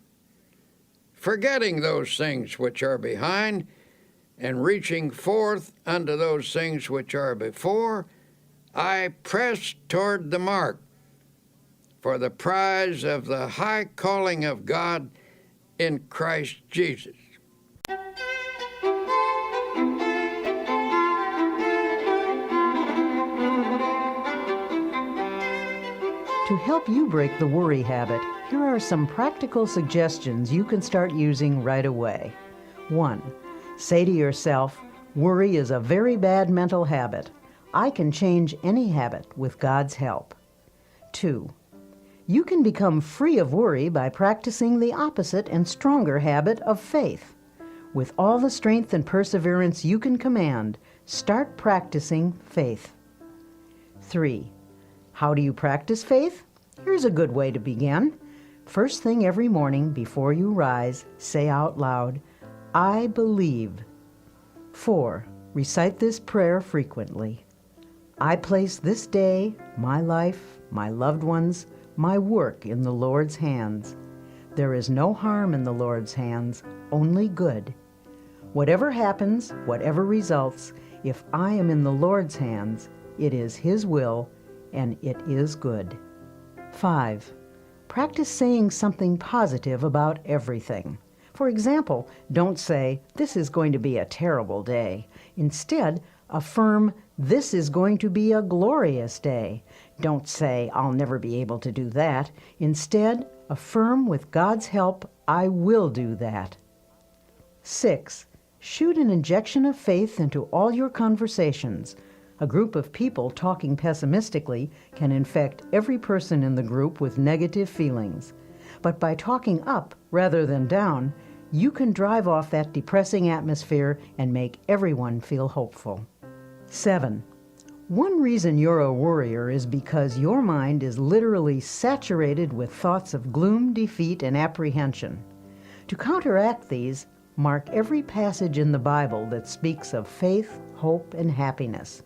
forgetting those things which are behind, and reaching forth unto those things which are before, I press toward the mark for the prize of the high calling of God in Christ Jesus. To help you break the worry habit, here are some practical suggestions you can start using right away. 1. Say to yourself, worry is a very bad mental habit. I can change any habit with God's help. 2. You can become free of worry by practicing the opposite and stronger habit of faith. With all the strength and perseverance you can command, start practicing faith. 3. How do you practice faith? Here's a good way to begin. First thing every morning before you rise, say out loud, I believe. 4. Recite this prayer frequently. I place this day, my life, my loved ones, my work in the Lord's hands. There is no harm in the Lord's hands, only good. Whatever happens, whatever results, if I am in the Lord's hands, it is His will, and it is good. 5. Practice saying something positive about everything. For example, don't say, this is going to be a terrible day. Instead, affirm, this is going to be a glorious day. Don't say, I'll never be able to do that. Instead, affirm, with God's help, I will do that. 6. Shoot an injection of faith into all your conversations. A group of people talking pessimistically can infect every person in the group with negative feelings. But by talking up rather than down, you can drive off that depressing atmosphere and make everyone feel hopeful. 7. One reason you're a worrier is because your mind is literally saturated with thoughts of gloom, defeat, and apprehension. To counteract these, mark every passage in the Bible that speaks of faith, hope, and happiness.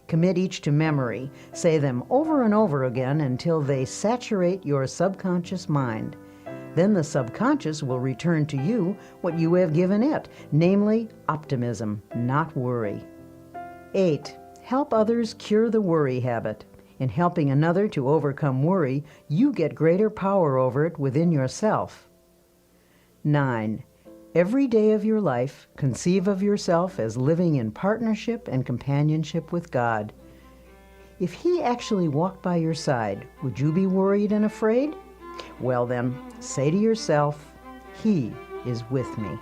Commit each to memory. Say them over and over again until they saturate your subconscious mind. Then the subconscious will return to you what you have given it, namely optimism, not worry. 8. Help others cure the worry habit. In helping another to overcome worry, you get greater power over it within yourself. 9. Every day of your life, conceive of yourself as living in partnership and companionship with God. If He actually walked by your side, would you be worried and afraid? Well then, say to yourself, He is with me.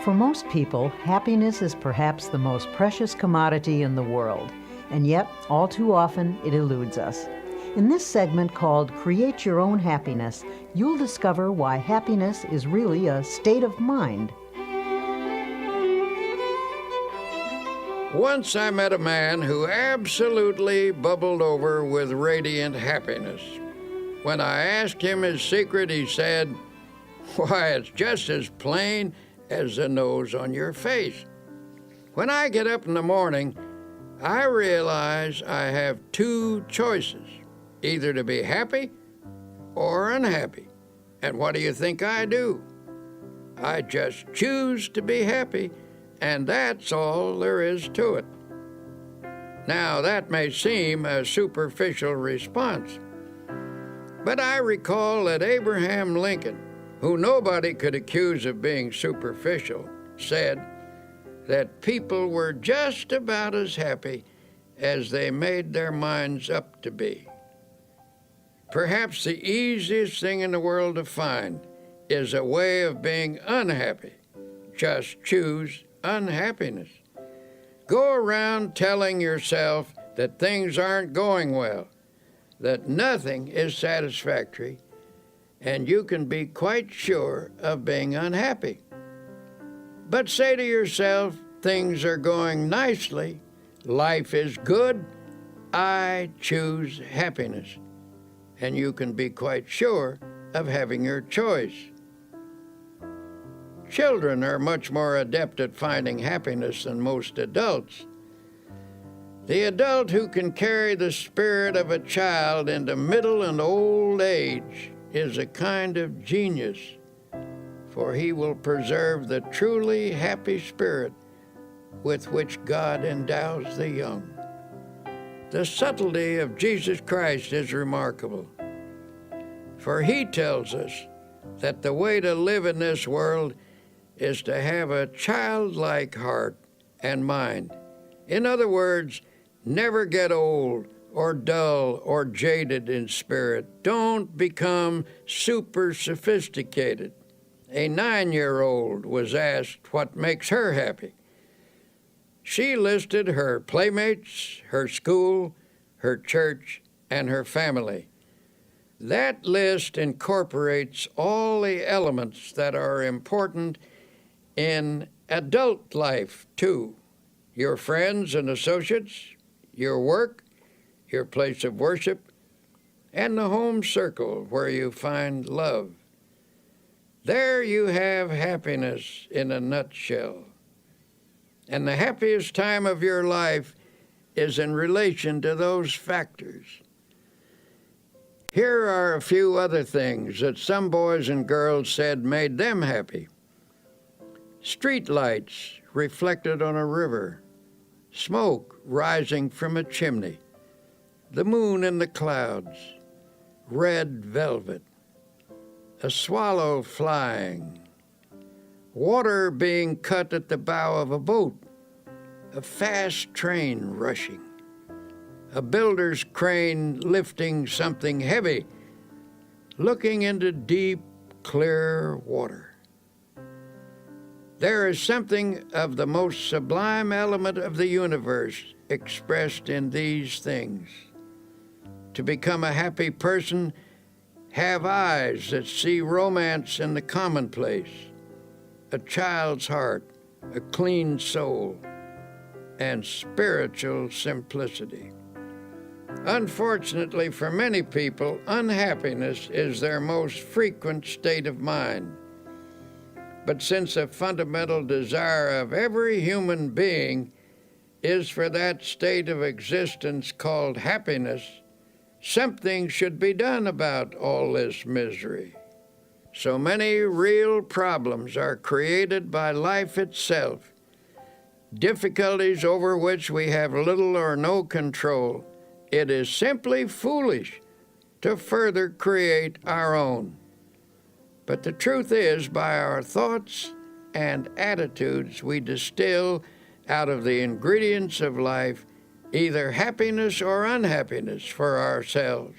For most people, happiness is perhaps the most precious commodity in the world, and yet, all too often, it eludes us. In this segment called Create Your Own Happiness, you'll discover why happiness is really a state of mind. Once I met a man who absolutely bubbled over with radiant happiness. When I asked him his secret, he said, "Why, it's just as plain as the nose on your face. When I get up in the morning, I realize I have two choices, either to be happy or unhappy. And what do you think I do? I just choose to be happy, and that's all there is to it." Now, that may seem a superficial response, but I recall that Abraham Lincoln, who nobody could accuse of being superficial, said that people were just about as happy as they made their minds up to be. Perhaps the easiest thing in the world to find is a way of being unhappy. Just choose unhappiness. Go around telling yourself that things aren't going well, that nothing is satisfactory, and you can be quite sure of being unhappy. But say to yourself, things are going nicely, life is good, I choose happiness, and you can be quite sure of having your choice. Children are much more adept at finding happiness than most adults. The adult who can carry the spirit of a child into middle and old age is a kind of genius, for he will preserve the truly happy spirit with which God endows the young. The subtlety of Jesus Christ is remarkable, for he tells us that the way to live in this world is to have a childlike heart and mind. In other words, never get old or dull or jaded in spirit. Don't become super sophisticated. A 9-year-old was asked what makes her happy. She listed her playmates, her school, her church, and her family. That list incorporates all the elements that are important in adult life, too. Your friends and associates, your work, your place of worship, and the home circle where you find love. There you have happiness in a nutshell. And the happiest time of your life is in relation to those factors. Here are a few other things that some boys and girls said made them happy. Street lights reflected on a river, smoke rising from a chimney, the moon in the clouds, red velvet, a swallow flying, water being cut at the bow of a boat, a fast train rushing, a builder's crane lifting something heavy, looking into deep, clear water. There is something of the most sublime element of the universe expressed in these things. To become a happy person, have eyes that see romance in the commonplace, a child's heart, a clean soul, and spiritual simplicity. Unfortunately for many people, unhappiness is their most frequent state of mind. But since a fundamental desire of every human being is for that state of existence called happiness, something should be done about all this misery. So many real problems are created by life itself, difficulties over which we have little or no control. It is simply foolish to further create our own. But the truth is, by our thoughts and attitudes, we distill out of the ingredients of life either happiness or unhappiness for ourselves.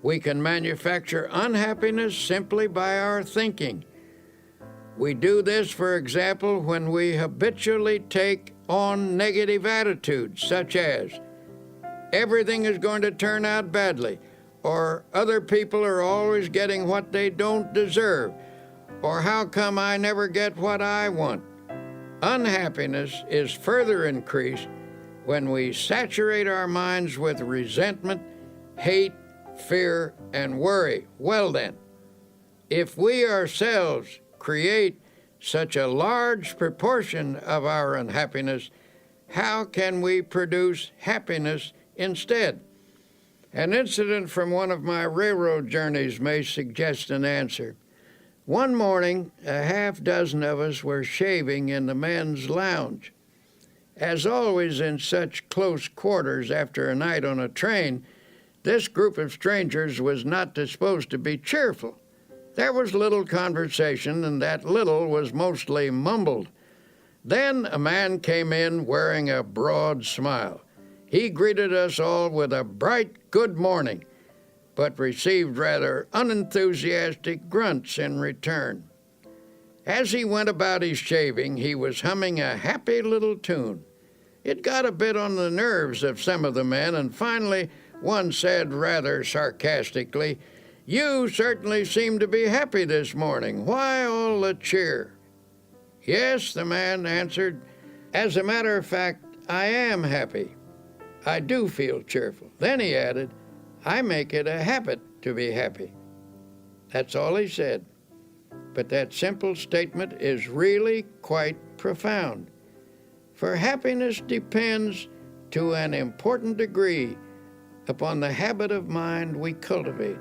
We can manufacture unhappiness simply by our thinking. We do this, for example, when we habitually take on negative attitudes, such as, everything is going to turn out badly, or other people are always getting what they don't deserve, or how come I never get what I want? Unhappiness is further increased when we saturate our minds with resentment, hate, fear, and worry. Well then, if we ourselves create such a large proportion of our unhappiness, how can we produce happiness instead? An incident from one of my railroad journeys may suggest an answer. One morning, a half dozen of us were shaving in the men's lounge. As always in such close quarters after a night on a train, this group of strangers was not disposed to be cheerful. There was little conversation, and that little was mostly mumbled. Then a man came in wearing a broad smile. He greeted us all with a bright good morning, but received rather unenthusiastic grunts in return. As he went about his shaving, he was humming a happy little tune. It got a bit on the nerves of some of the men, and finally one said rather sarcastically, "You certainly seem to be happy this morning. Why all the cheer?" "Yes," the man answered. "As a matter of fact, I am happy. I do feel cheerful." Then he added, "I make it a habit to be happy." That's all he said. But that simple statement is really quite profound. For happiness depends to an important degree upon the habit of mind we cultivate.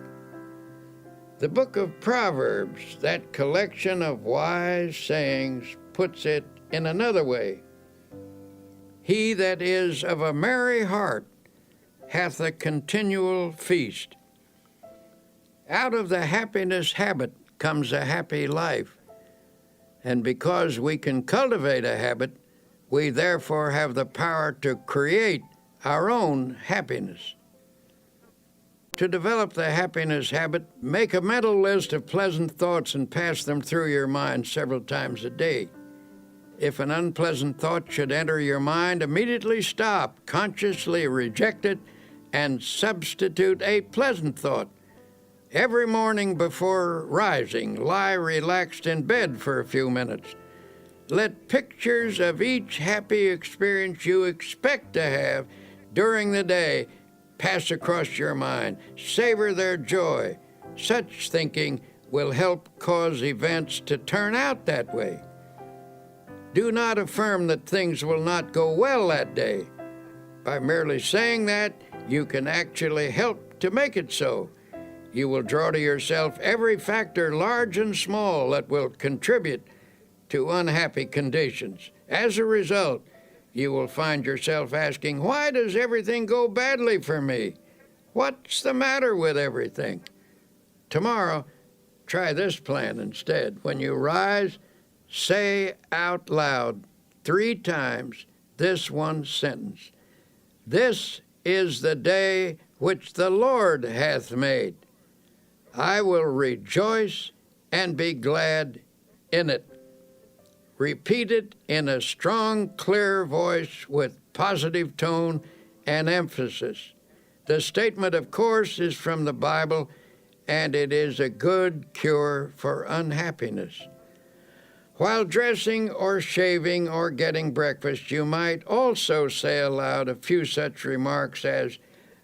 The book of Proverbs, that collection of wise sayings, puts it in another way. He that is of a merry heart hath a continual feast. Out of the happiness habit comes a happy life. And because we can cultivate a habit, we therefore have the power to create our own happiness. To develop the happiness habit, make a mental list of pleasant thoughts and pass them through your mind several times a day. If an unpleasant thought should enter your mind, immediately stop, consciously reject it, and substitute a pleasant thought. Every morning before rising, lie relaxed in bed for a few minutes. Let pictures of each happy experience you expect to have during the day pass across your mind. Savor their joy. Such thinking will help cause events to turn out that way. Do not affirm that things will not go well that day. By merely saying that, you can actually help to make it so. You will draw to yourself every factor, large and small, that will contribute to unhappy conditions. As a result, you will find yourself asking, why does everything go badly for me? What's the matter with everything? Tomorrow, try this plan instead. When you rise, say out loud 3 times this one sentence. This is the day which the Lord hath made. I will rejoice and be glad in it. Repeat it in a strong, clear voice with positive tone and emphasis. The statement, of course, is from the Bible, and it is a good cure for unhappiness. While dressing or shaving or getting breakfast, you might also say aloud a few such remarks as,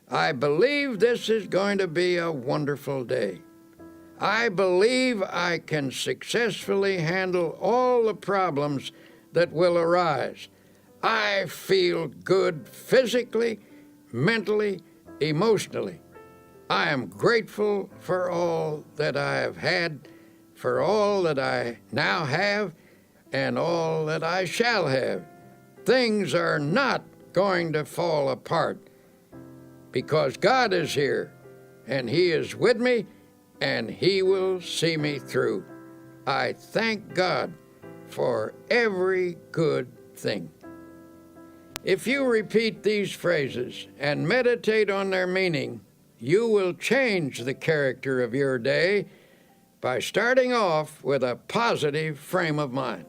I believe this is going to be a wonderful day. I believe I can successfully handle all the problems that will arise. I feel good physically, mentally, emotionally. I am grateful for all that I have had, for all that I now have, and all that I shall have. Things are not going to fall apart because God is here, and He is with me, and He will see me through. I thank God for every good thing. If you repeat these phrases and meditate on their meaning, you will change the character of your day by starting off with a positive frame of mind.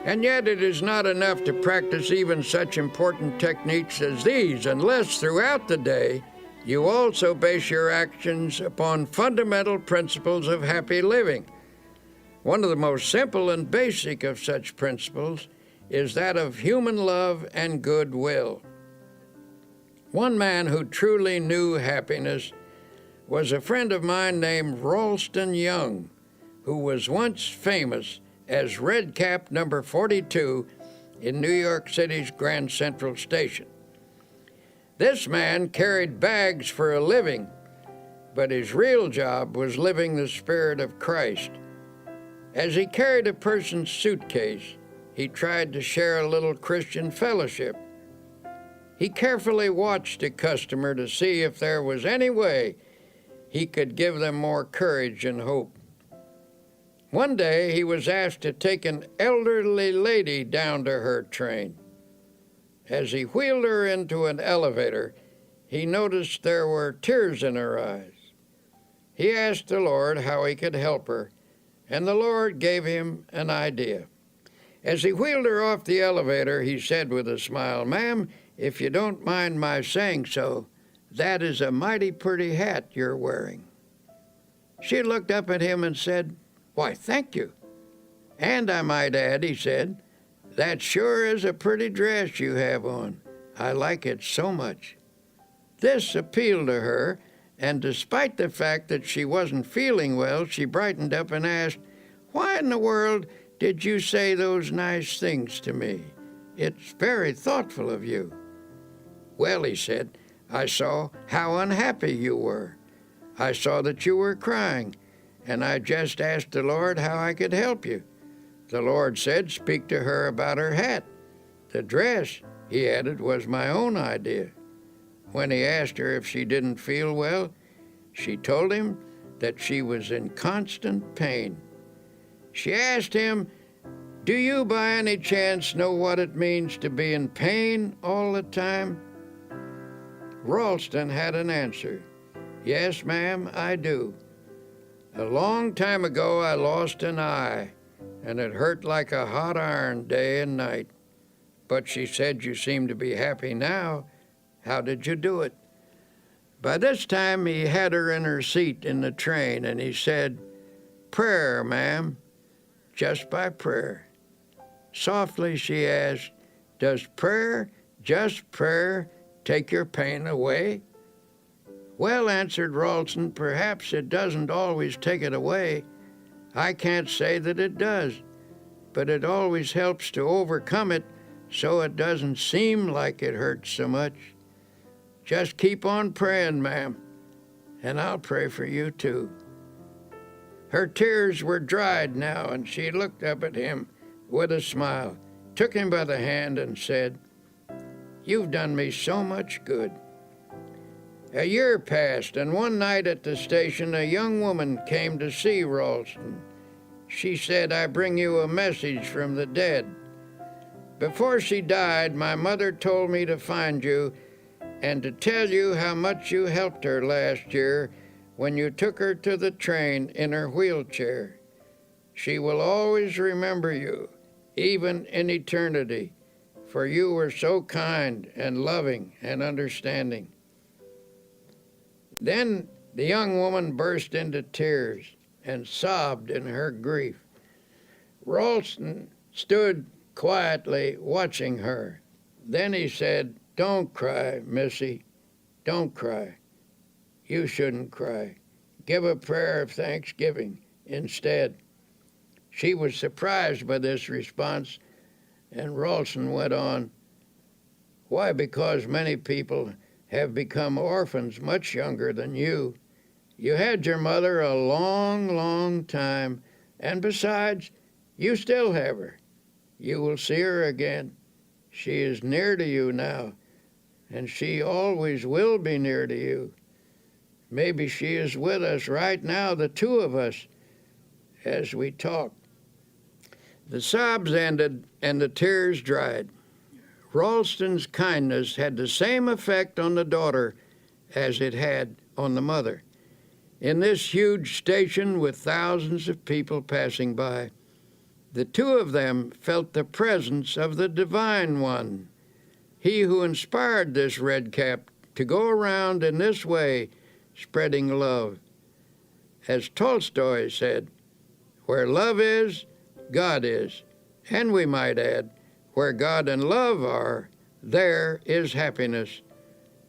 And yet it is not enough to practice even such important techniques as these unless throughout the day You also base your actions upon fundamental principles of happy living. One of the most simple and basic of such principles is that of human love and goodwill. One man who truly knew happiness was a friend of mine named Ralston Young, who was once famous as Red Cap number 42 in New York City's Grand Central Station. This man carried bags for a living, but his real job was living the spirit of Christ. As he carried a person's suitcase, he tried to share a little Christian fellowship. He carefully watched a customer to see if there was any way he could give them more courage and hope. One day he was asked to take an elderly lady down to her train. As he wheeled her into an elevator, he noticed there were tears in her eyes. He asked the Lord how he could help her, and the Lord gave him an idea. As he wheeled her off the elevator, he said with a smile, "Ma'am, if you don't mind my saying so, that is a mighty pretty hat you're wearing." She looked up at him and said, "Why, thank you. And I might add," he said, "that sure is a pretty dress you have on. I like it so much." This appealed to her, and despite the fact that she wasn't feeling well, she brightened up and asked, "Why in the world did you say those nice things to me? It's very thoughtful of you." "Well," he said, "I saw how unhappy you were. I saw that you were crying, and I just asked the Lord how I could help you. The Lord said, speak to her about her hat. The dress," he added, "was my own idea." When he asked her if she didn't feel well, she told him that she was in constant pain. She asked him, "Do you by any chance know what it means to be in pain all the time?" Ralston had an answer. "Yes, ma'am, I do. A long time ago I lost an eye, and it hurt like a hot iron day and night. But," she said, "you seem to be happy now. How did you do it?" By this time he had her in her seat in the train, and he said, "Prayer, ma'am, just by prayer." Softly she asked, "Does prayer, just prayer, take your pain away?" "Well," answered Ralston, "perhaps it doesn't always take it away. I can't say that it does, but it always helps to overcome it so it doesn't seem like it hurts so much. Just keep on praying, ma'am, and I'll pray for you too." Her tears were dried now, and she looked up at him with a smile, took him by the hand, and said, "You've done me so much good." A year passed, and one night at the station, a young woman came to see Ralston. She said, "I bring you a message from the dead. Before she died, my mother told me to find you and to tell you how much you helped her last year when you took her to the train in her wheelchair. She will always remember you, even in eternity, for you were so kind and loving and understanding." Then the young woman burst into tears and sobbed in her grief. Ralston stood quietly watching her. Then he said, "Don't cry, Missy. Don't cry. You shouldn't cry. Give a prayer of thanksgiving instead." She was surprised by this response, and Ralston went on, "Why, because many people have become orphans much younger than you. You had your mother a long, long time, and besides, you still have her. You will see her again. She is near to you now, and she always will be near to you. Maybe she is with us right now, the two of us, as we talk." The sobs ended, and the tears dried. Ralston's kindness had the same effect on the daughter as it had on the mother. In this huge station with thousands of people passing by, the two of them felt the presence of the Divine One. He who inspired this red-capped to go around in this way, spreading love. As Tolstoy said, where love is, God is. And we might add, where God and love are, there is happiness.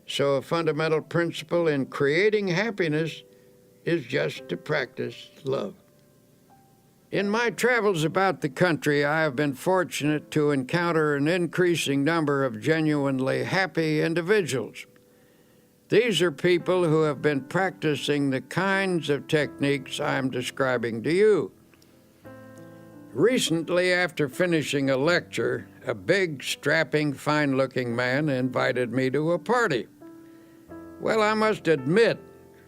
So a fundamental principle in creating happiness is just to practice love. In my travels about the country, I have been fortunate to encounter an increasing number of genuinely happy individuals. These are people who have been practicing the kinds of techniques I'm describing to you. Recently, after finishing a lecture, a big, strapping, fine-looking man invited me to a party. Well, I must admit,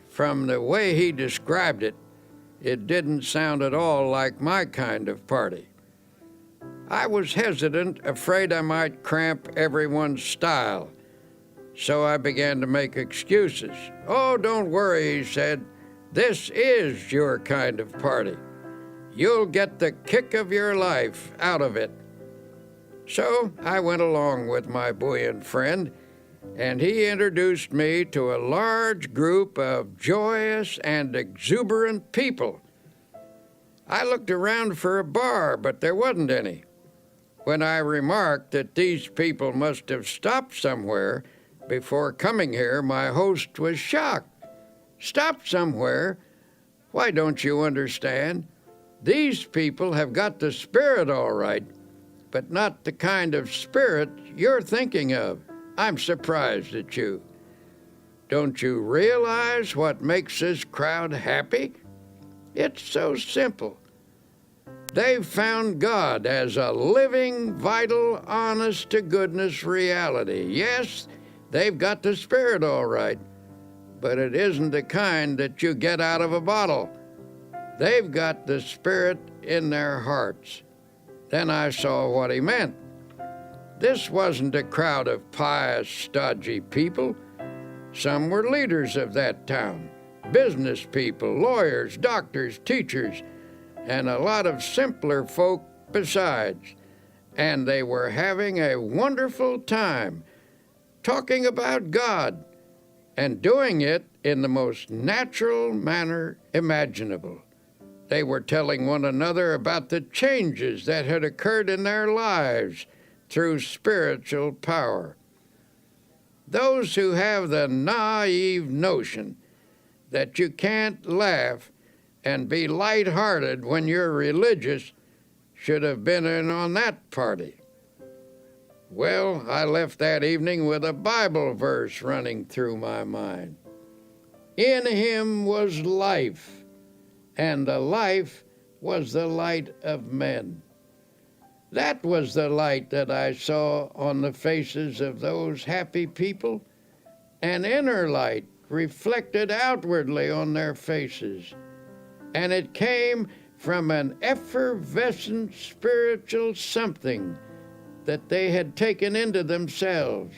from the way he described it, it didn't sound at all like my kind of party. I was hesitant, afraid I might cramp everyone's style, so I began to make excuses. "Oh, don't worry," he said. "This is your kind of party. You'll get the kick of your life out of it." So I went along with my buoyant friend, and he introduced me to a large group of joyous and exuberant people. I looked around for a bar, but there wasn't any. When I remarked that these people must have stopped somewhere before coming here, my host was shocked. "Stopped somewhere? Why, don't you understand? These people have got the spirit all right, but not the kind of spirit you're thinking of. I'm surprised at you. Don't you realize what makes this crowd happy? It's so simple. They've found God as a living, vital, honest-to-goodness reality. Yes, they've got the spirit all right, but it isn't the kind that you get out of a bottle. They've got the spirit in their hearts." Then I saw what he meant. This wasn't a crowd of pious, stodgy people. Some were leaders of that town, business people, lawyers, doctors, teachers, and a lot of simpler folk besides. And they were having a wonderful time talking about God and doing it in the most natural manner imaginable. They were telling one another about the changes that had occurred in their lives through spiritual power. Those who have the naive notion that you can't laugh and be light-hearted when you're religious should have been in on that party. Well, I left that evening with a Bible verse running through my mind. "In him was life, and the life was the light of men." That was the light that I saw on the faces of those happy people, an inner light reflected outwardly on their faces. And it came from an effervescent spiritual something that they had taken into themselves.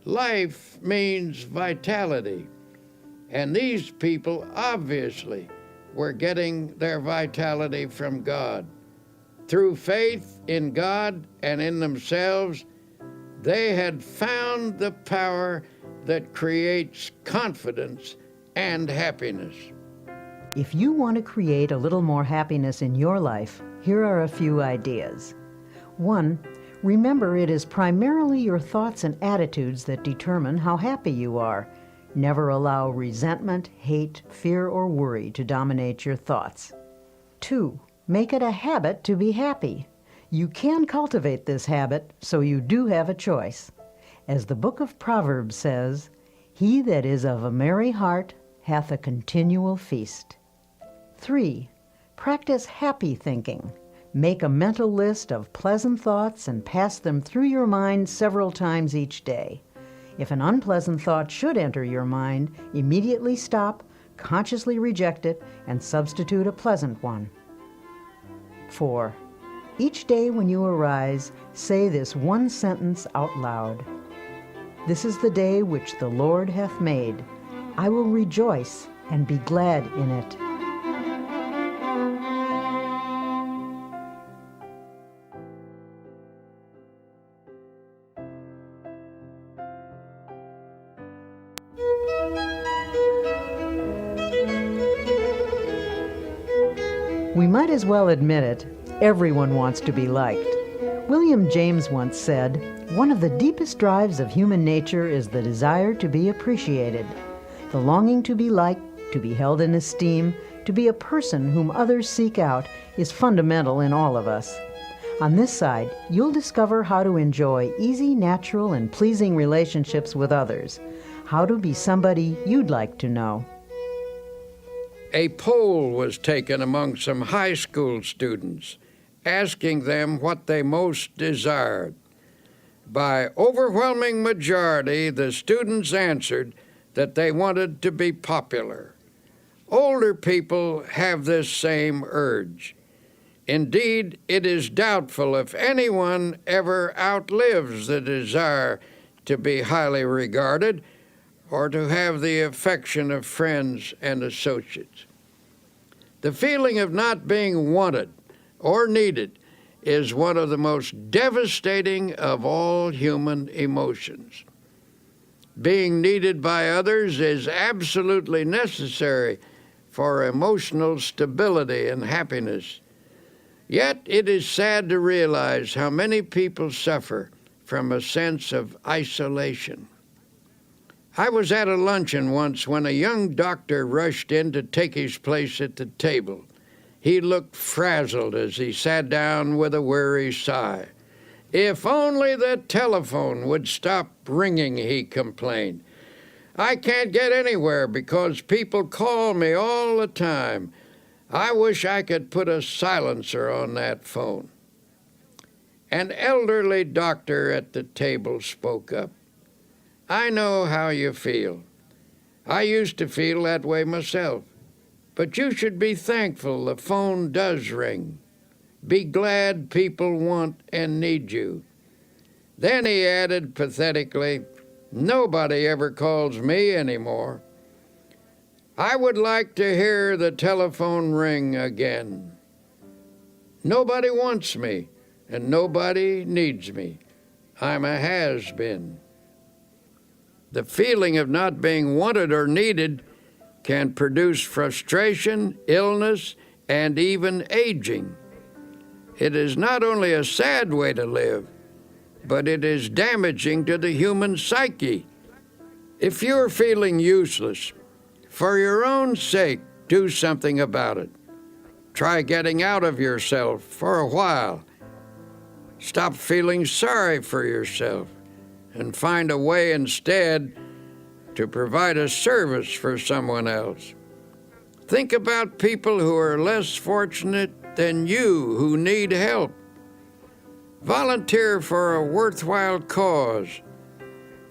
Life means vitality, and these people obviously were getting their vitality from God. Through faith in God and in themselves, they had found the power that creates confidence and happiness. If you want to create a little more happiness in your life, here are a few ideas. 1. Remember it is primarily your thoughts and attitudes that determine how happy you are. Never allow resentment, hate, fear, or worry to dominate your thoughts. 2. Make it a habit to be happy. You can cultivate this habit, so you do have a choice. As the book of Proverbs says, "He that is of a merry heart hath a continual feast." 3. Practice happy thinking. Make a mental list of pleasant thoughts and pass them through your mind several times each day. If an unpleasant thought should enter your mind, immediately stop, consciously reject it, and substitute a pleasant one. 4. Each day when you arise, say this one sentence out loud. "This is the day which the Lord hath made. I will rejoice and be glad in it." We might as well admit it, everyone wants to be liked. William James once said, "One of the deepest drives of human nature is the desire to be appreciated. The longing to be liked, to be held in esteem, to be a person whom others seek out is fundamental in all of us." On this side, you'll discover how to enjoy easy, natural, and pleasing relationships with others, how to be somebody you'd like to know. A poll was taken among some high school students, asking them what they most desired. By overwhelming majority, the students answered that they wanted to be popular. Older people have this same urge. Indeed, it is doubtful if anyone ever outlives the desire to be highly regarded or to have the affection of friends and associates. The feeling of not being wanted or needed is one of the most devastating of all human emotions. Being needed by others is absolutely necessary for emotional stability and happiness. Yet it is sad to realize how many people suffer from a sense of isolation. I was at a luncheon once when a young doctor rushed in to take his place at the table. He looked frazzled as he sat down with a weary sigh. "If only the telephone would stop ringing," he complained. "I can't get anywhere because people call me all the time. I wish I could put a silencer on that phone." An elderly doctor at the table spoke up. "I know how you feel. I used to feel that way myself. But you should be thankful the phone does ring. Be glad people want and need you." Then he added pathetically, "Nobody ever calls me anymore. I would like to hear the telephone ring again. Nobody wants me, and nobody needs me. I'm a has-been." The feeling of not being wanted or needed can produce frustration, illness, and even aging. It is not only a sad way to live, but it is damaging to the human psyche. If you're feeling useless, for your own sake, do something about it. Try getting out of yourself for a while. Stop feeling sorry for yourself and find a way instead to provide a service for someone else. Think about people who are less fortunate than you who need help. Volunteer for a worthwhile cause.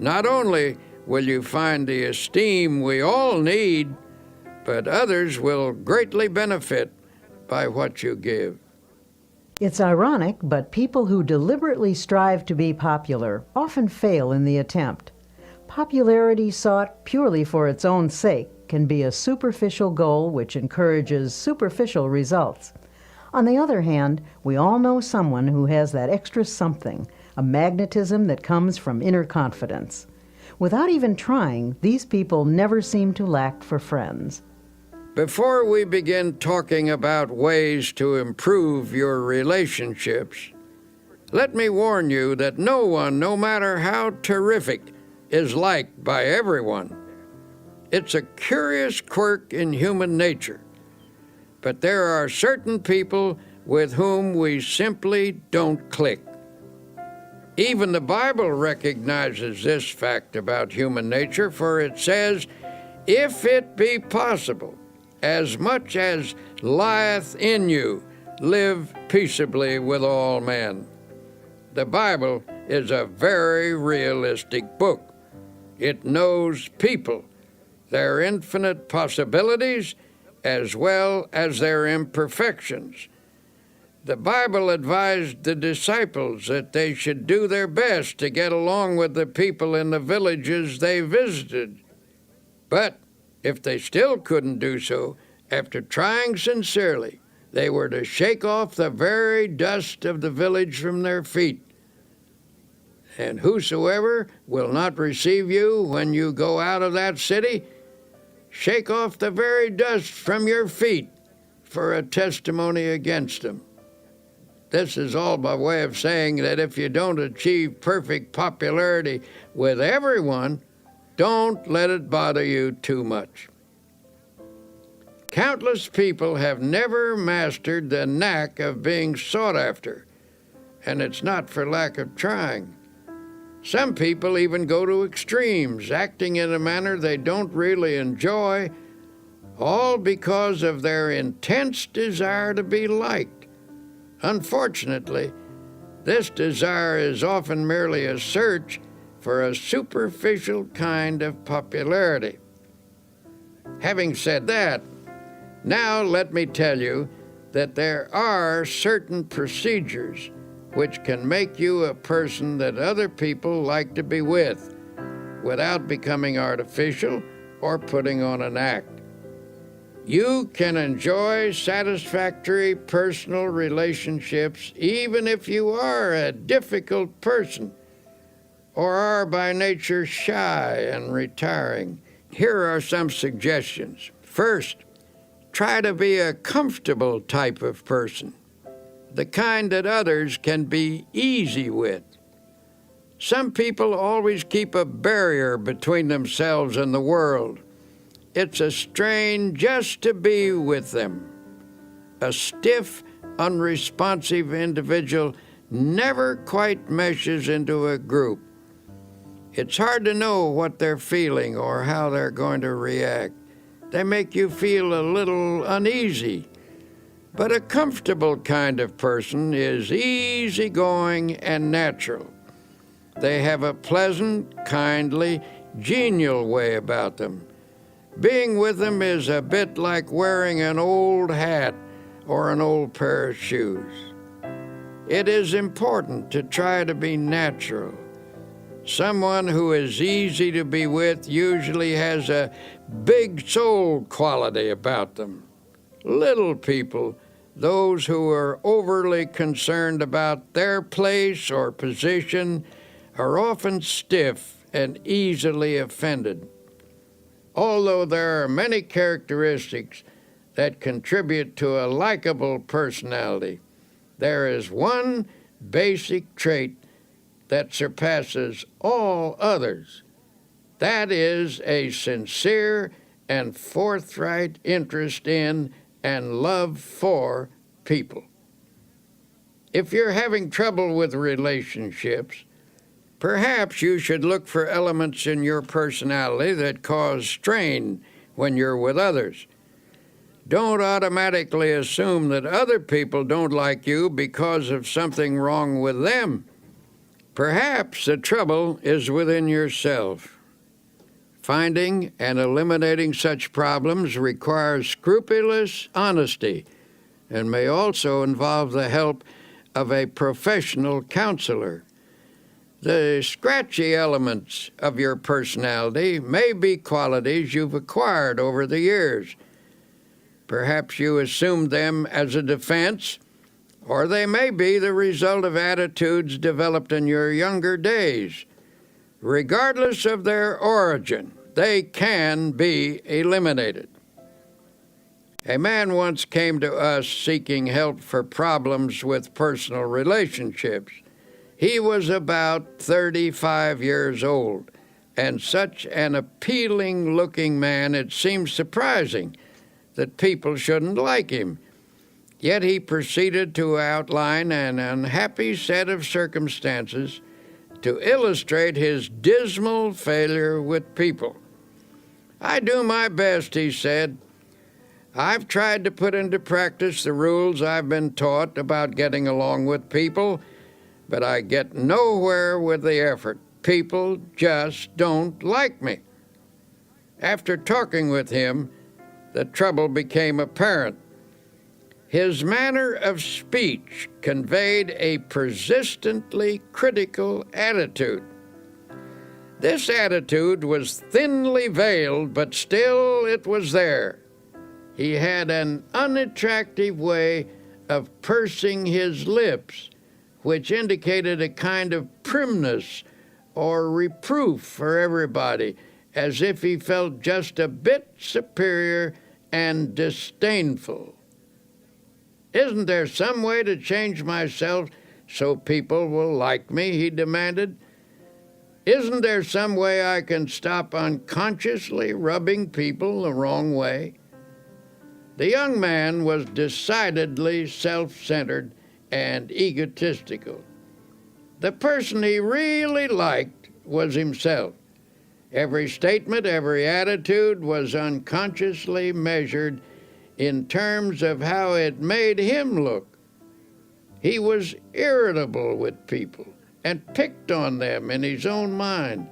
Not only will you find the esteem we all need, but others will greatly benefit by what you give. It's ironic, but people who deliberately strive to be popular often fail in the attempt. Popularity sought purely for its own sake can be a superficial goal which encourages superficial results. On the other hand, we all know someone who has that extra something, a magnetism that comes from inner confidence. Without even trying, these people never seem to lack for friends. Before we begin talking about ways to improve your relationships, let me warn you that no one, no matter how terrific, is liked by everyone. It's a curious quirk in human nature, but there are certain people with whom we simply don't click. Even the Bible recognizes this fact about human nature, for it says, "If it be possible, as much as lieth in you, live peaceably with all men." The Bible is a very realistic book. It knows people, their infinite possibilities, as well as their imperfections. The Bible advised the disciples that they should do their best to get along with the people in the villages they visited. But if they still couldn't do so, after trying sincerely, they were to shake off the very dust of the village from their feet. "And whosoever will not receive you when you go out of that city, shake off the very dust from your feet for a testimony against them. This is all by way of saying that if you don't achieve perfect popularity with everyone, don't let it bother you too much. Countless people have never mastered the knack of being sought after, and it's not for lack of trying. Some people even go to extremes, acting in a manner they don't really enjoy, all because of their intense desire to be liked. Unfortunately, this desire is often merely a search for a superficial kind of popularity. Having said that, now let me tell you that there are certain procedures which can make you a person that other people like to be with, without becoming artificial or putting on an act. You can enjoy satisfactory personal relationships even if you are a difficult person or are by nature shy and retiring. Here are some suggestions. First, try to be a comfortable type of person, the kind that others can be easy with. Some people always keep a barrier between themselves and the world. It's a strain just to be with them. A stiff, unresponsive individual never quite meshes into a group. It's hard to know what they're feeling or how they're going to react. They make you feel a little uneasy. But a comfortable kind of person is easygoing and natural. They have a pleasant, kindly, genial way about them. Being with them is a bit like wearing an old hat or an old pair of shoes. It is important to try to be natural. Someone who is easy to be with usually has a big soul quality about them. Little people, those who are overly concerned about their place or position, are often stiff and easily offended. Although there are many characteristics that contribute to a likable personality, there is one basic trait that surpasses all others. That is a sincere and forthright interest in and love for people. If you're having trouble with relationships, perhaps you should look for elements in your personality that cause strain when you're with others. Don't automatically assume that other people don't like you because of something wrong with them. Perhaps the trouble is within yourself. Finding and eliminating such problems requires scrupulous honesty and may also involve the help of a professional counselor. The scratchy elements of your personality may be qualities you've acquired over the years. Perhaps you assumed them as a defense, or they may be the result of attitudes developed in your younger days. Regardless of their origin, they can be eliminated. A man once came to us seeking help for problems with personal relationships. He was about 35 years old, and such an appealing-looking man it seemed surprising that people shouldn't like him. Yet he proceeded to outline an unhappy set of circumstances to illustrate his dismal failure with people. "I do my best," he said. "I've tried to put into practice the rules I've been taught about getting along with people, but I get nowhere with the effort. People just don't like me." After talking with him, the trouble became apparent. His manner of speech conveyed a persistently critical attitude. This attitude was thinly veiled, but still it was there. He had an unattractive way of pursing his lips, which indicated a kind of primness or reproof for everybody, as if he felt just a bit superior and disdainful. Isn't there some way to change myself so people will like me? He demanded. Isn't there some way I can stop unconsciously rubbing people the wrong way? The young man was decidedly self-centered and egotistical. The person he really liked was himself. Every statement, every attitude was unconsciously measured in terms of how it made him look. He was irritable with people and picked on them in his own mind,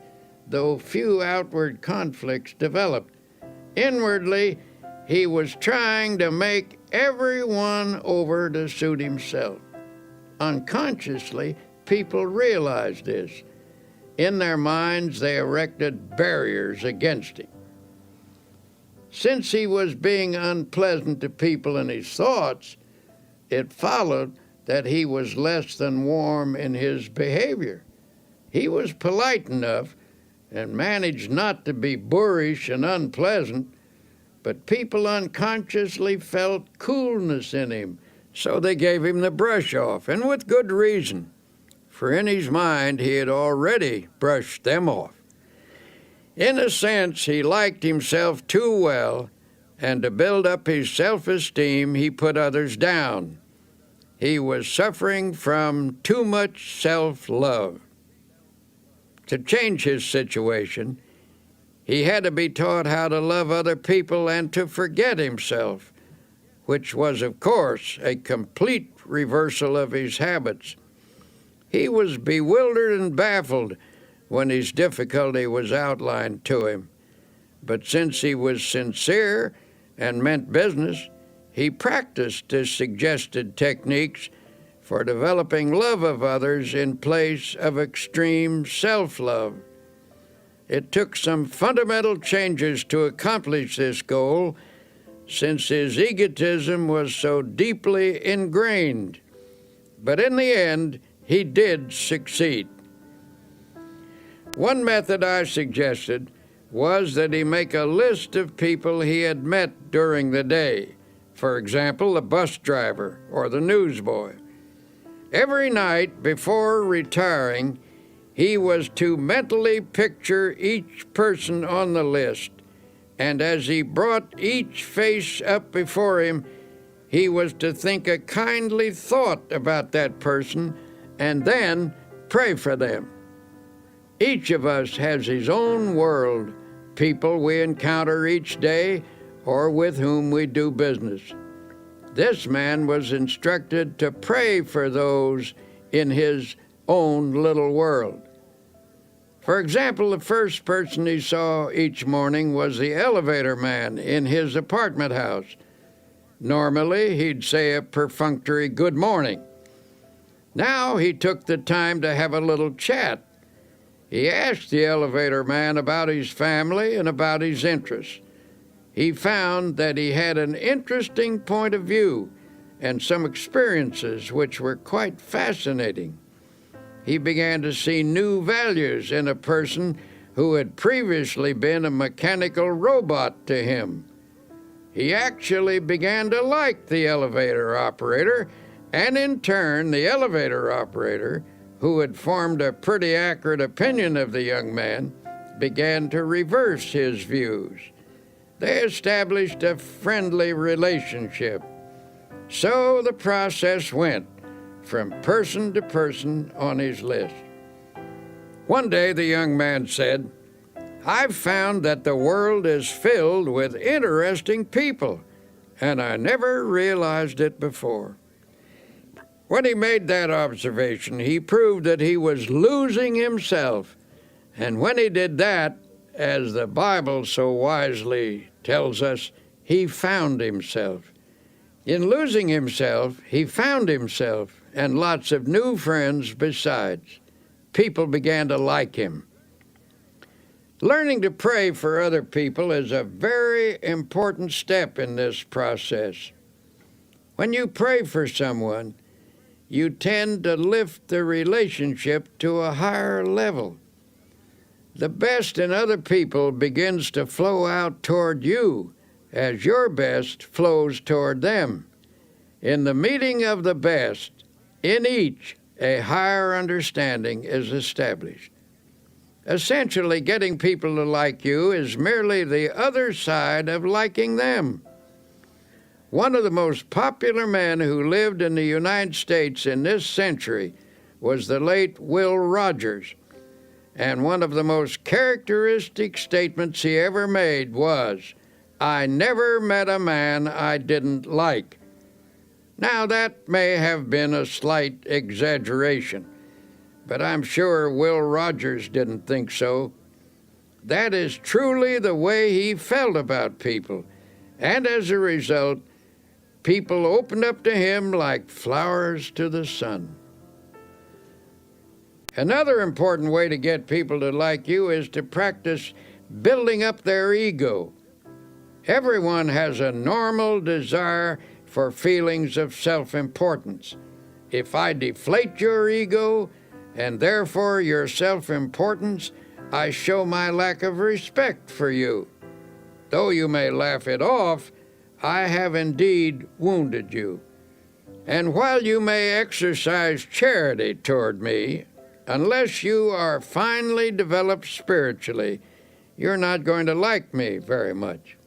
though few outward conflicts developed. Inwardly, he was trying to make everyone over to suit himself. Unconsciously, people realized this. In their minds, they erected barriers against him. Since he was being unpleasant to people in his thoughts, it followed that he was less than warm in his behavior. He was polite enough and managed not to be boorish and unpleasant, but people unconsciously felt coolness in him, so they gave him the brush off, and with good reason, for in his mind he had already brushed them off. In a sense, he liked himself too well, and to build up his self-esteem, he put others down. He was suffering from too much self-love. To change his situation, he had to be taught how to love other people and to forget himself, which was, of course, a complete reversal of his habits. He was bewildered and baffled when his difficulty was outlined to him. But since he was sincere and meant business, he practiced his suggested techniques for developing love of others in place of extreme self-love. It took some fundamental changes to accomplish this goal, since his egotism was so deeply ingrained. But in the end, he did succeed. One method I suggested was that he make a list of people he had met during the day, for example, the bus driver or the newsboy. Every night before retiring, he was to mentally picture each person on the list, and as he brought each face up before him, he was to think a kindly thought about that person and then pray for them. Each of us has his own world, people we encounter each day or with whom we do business. This man was instructed to pray for those in his own little world. For example, the first person he saw each morning was the elevator man in his apartment house. Normally, he'd say a perfunctory good morning. Now he took the time to have a little chat. He asked the elevator man about his family and about his interests. He found that he had an interesting point of view and some experiences which were quite fascinating. He began to see new values in a person who had previously been a mechanical robot to him. He actually began to like the elevator operator, and in turn, the elevator operator, who had formed a pretty accurate opinion of the young man, began to reverse his views. They established a friendly relationship. So the process went from person to person on his list. One day the young man said, "I've found that the world is filled with interesting people, and I never realized it before." When he made that observation, he proved that he was losing himself. And when he did that, as the Bible so wisely tells us, he found himself. In losing himself, he found himself and lots of new friends besides. People began to like him. Learning to pray for other people is a very important step in this process. When you pray for someone, you tend to lift the relationship to a higher level. The best in other people begins to flow out toward you as your best flows toward them. In the meeting of the best, in each a higher understanding is established. Essentially, getting people to like you is merely the other side of liking them. One of the most popular men who lived in the United States in this century was the late Will Rogers, and one of the most characteristic statements he ever made was, "I never met a man I didn't like." Now, that may have been a slight exaggeration, but I'm sure Will Rogers didn't think so. That is truly the way he felt about people, and as a result, people opened up to him like flowers to the sun. Another important way to get people to like you is to practice building up their ego. Everyone has a normal desire for feelings of self-importance. If I deflate your ego, and therefore your self-importance, I show my lack of respect for you. Though you may laugh it off, I have indeed wounded you. And while you may exercise charity toward me, unless you are finely developed spiritually, you're not going to like me very much.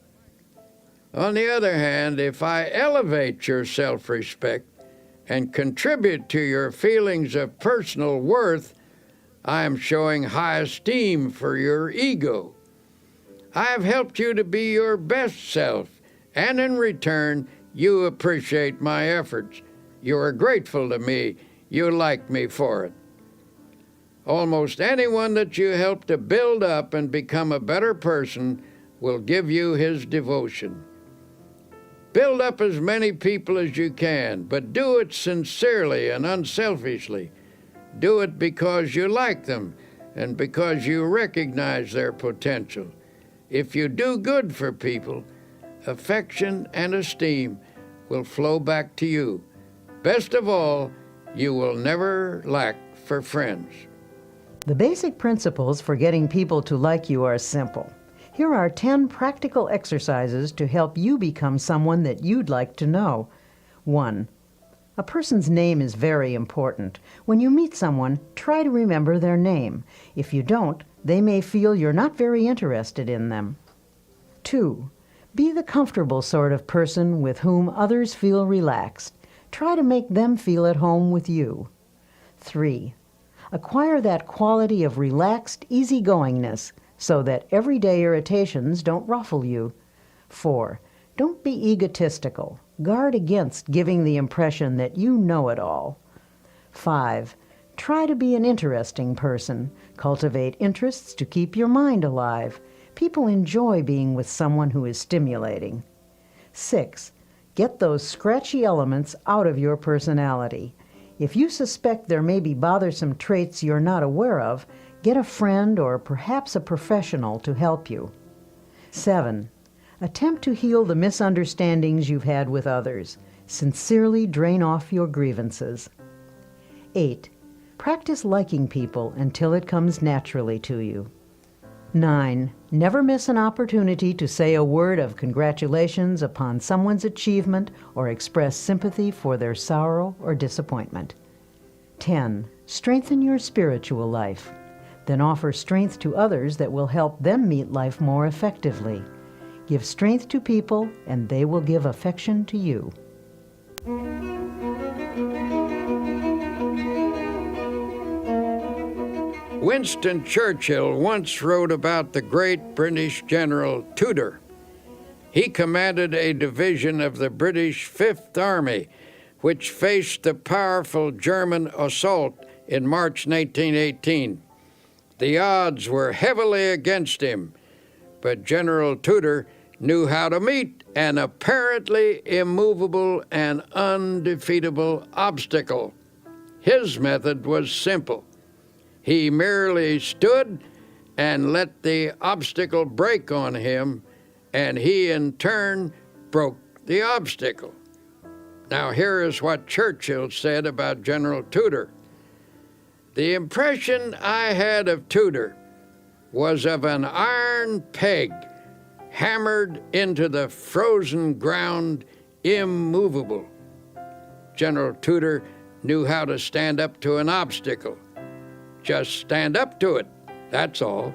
On the other hand, if I elevate your self-respect and contribute to your feelings of personal worth, I am showing high esteem for your ego. I have helped you to be your best self, and in return, you appreciate my efforts. You are grateful to me. You like me for it. Almost anyone that you help to build up and become a better person will give you his devotion. Build up as many people as you can, but do it sincerely and unselfishly. Do it because you like them and because you recognize their potential. If you do good for people, affection and esteem will flow back to you. Best of all, you will never lack for friends. The basic principles for getting people to like you are simple. Here are 10 practical exercises to help you become someone that you'd like to know. 1. A person's name is very important. When you meet someone, try to remember their name. If you don't, they may feel you're not very interested in them. 2. Be the comfortable sort of person with whom others feel relaxed. Try to make them feel at home with you. 3. Acquire that quality of relaxed easygoingness so that everyday irritations don't ruffle you. 4. Don't be egotistical. Guard against giving the impression that you know it all. 5. Try to be an interesting person. Cultivate interests to keep your mind alive. People enjoy being with someone who is stimulating. 6. Get those scratchy elements out of your personality. If you suspect there may be bothersome traits you're not aware of, get a friend or perhaps a professional to help you. 7. Attempt to heal the misunderstandings you've had with others. Sincerely drain off your grievances. 8. Practice liking people until it comes naturally to you. 9. Never miss an opportunity to say a word of congratulations upon someone's achievement or express sympathy for their sorrow or disappointment. 10. Strengthen your spiritual life. Then offer strength to others that will help them meet life more effectively. Give strength to people, and they will give affection to you. Winston Churchill once wrote about the great British General Tudor. He commanded a division of the British Fifth Army, which faced the powerful German assault in March 1918. The odds were heavily against him, but General Tudor knew how to meet an apparently immovable and undefeatable obstacle. His method was simple. He merely stood and let the obstacle break on him, and he in turn broke the obstacle. Now here is what Churchill said about General Tudor. The impression I had of Tudor was of an iron peg hammered into the frozen ground immovable. General Tutor knew how to stand up to an obstacle. Just stand up to it, that's all.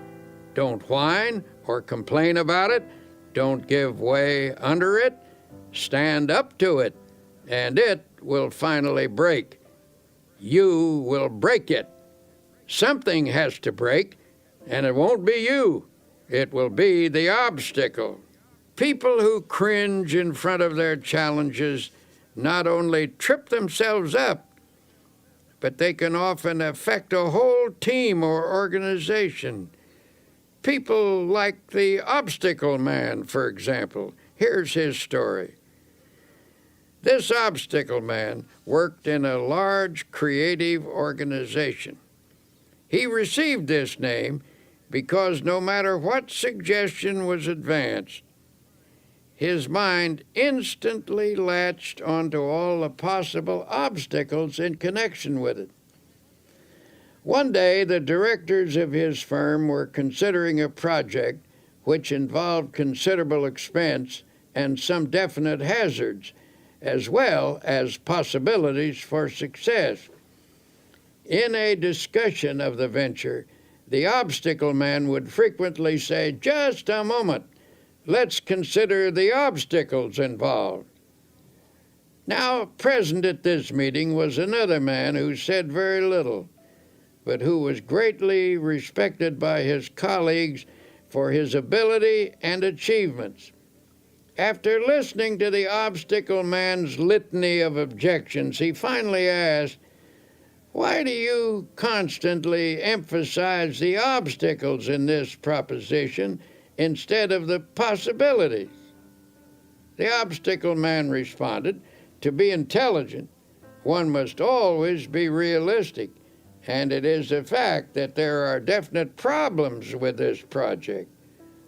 Don't whine or complain about it. Don't give way under it. Stand up to it, and it will finally break. You will break it. Something has to break, and it won't be you. It will be the obstacle. People who cringe in front of their challenges not only trip themselves up, but they can often affect a whole team or organization. People like the obstacle man, for example. Here's his story. This obstacle man worked in a large creative organization. He received this name because no matter what suggestion was advanced, his mind instantly latched onto all the possible obstacles in connection with it. One day, the directors of his firm were considering a project which involved considerable expense and some definite hazards, as well as possibilities for success. In a discussion of the venture, the obstacle man would frequently say, "Just a moment, let's consider the obstacles involved." Now, present at this meeting was another man who said very little, but who was greatly respected by his colleagues for his ability and achievements. After listening to the obstacle man's litany of objections, he finally asked, "Why do you constantly emphasize the obstacles in this proposition instead of the possibilities?" The obstacle man responded, "To be intelligent, one must always be realistic, and it is a fact that there are definite problems with this project.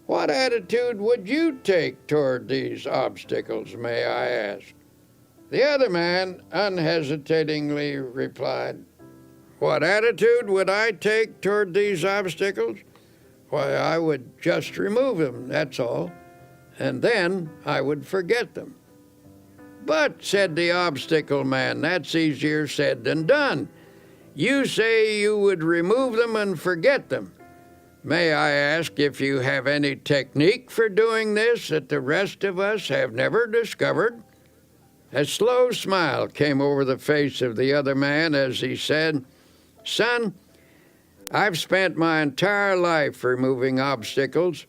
What attitude would you take toward these obstacles, may I ask?" The other man unhesitatingly replied, "What attitude would I take toward these obstacles? Why, I would just remove them, that's all, and then I would forget them." "But," said the obstacle man, "that's easier said than done. You say you would remove them and forget them. May I ask if you have any technique for doing this that the rest of us have never discovered?" A slow smile came over the face of the other man as he said, "Son, I've spent my entire life removing obstacles,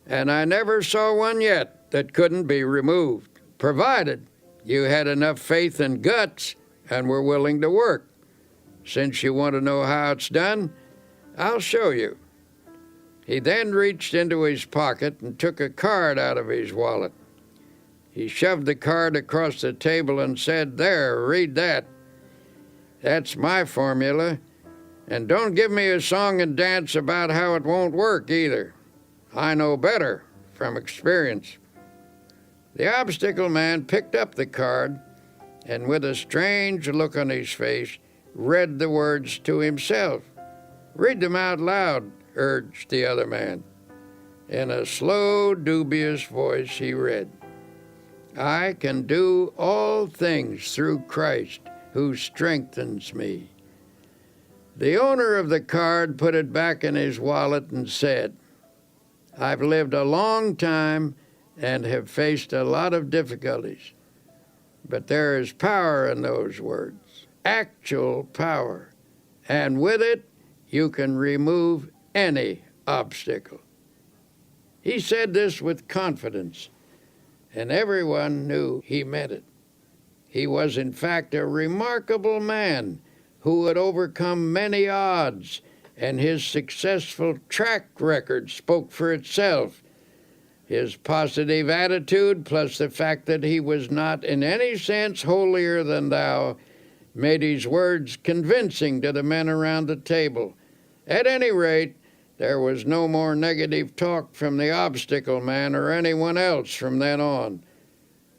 and I never saw one yet that couldn't be removed, provided you had enough faith and guts and were willing to work. Since you want to know how it's done, I'll show you." He then reached into his pocket and took a card out of his wallet. He shoved the card across the table and said, "There, read that. That's my formula. And don't give me a song and dance about how it won't work either. I know better from experience." The obstacle man picked up the card and, with a strange look on his face, read the words to himself. "Read them out loud," urged the other man. In a slow, dubious voice, he read, "I can do all things through Christ who strengthens me." The owner of the card put it back in his wallet and said, "I've lived a long time and have faced a lot of difficulties, but there is power in those words, actual power, and with it you can remove any obstacle." He said this with confidence, and everyone knew he meant it. He was, in fact, a remarkable man who had overcome many odds, and his successful track record spoke for itself. His positive attitude, plus the fact that he was not in any sense holier than thou, made his words convincing to the men around the table. At any rate, there was no more negative talk from the obstacle man or anyone else from then on.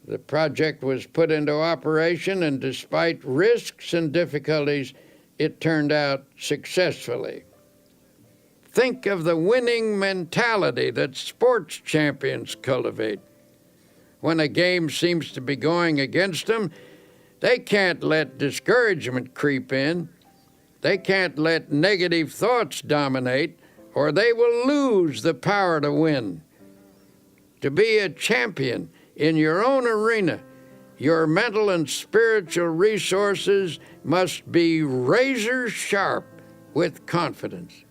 The project was put into operation, and despite risks and difficulties, it turned out successfully. Think of the winning mentality that sports champions cultivate. When a game seems to be going against them, They can't let discouragement creep in. They can't let negative thoughts dominate, or they will lose the power to win. To be a champion in your own arena, your mental and spiritual resources must be razor sharp with confidence.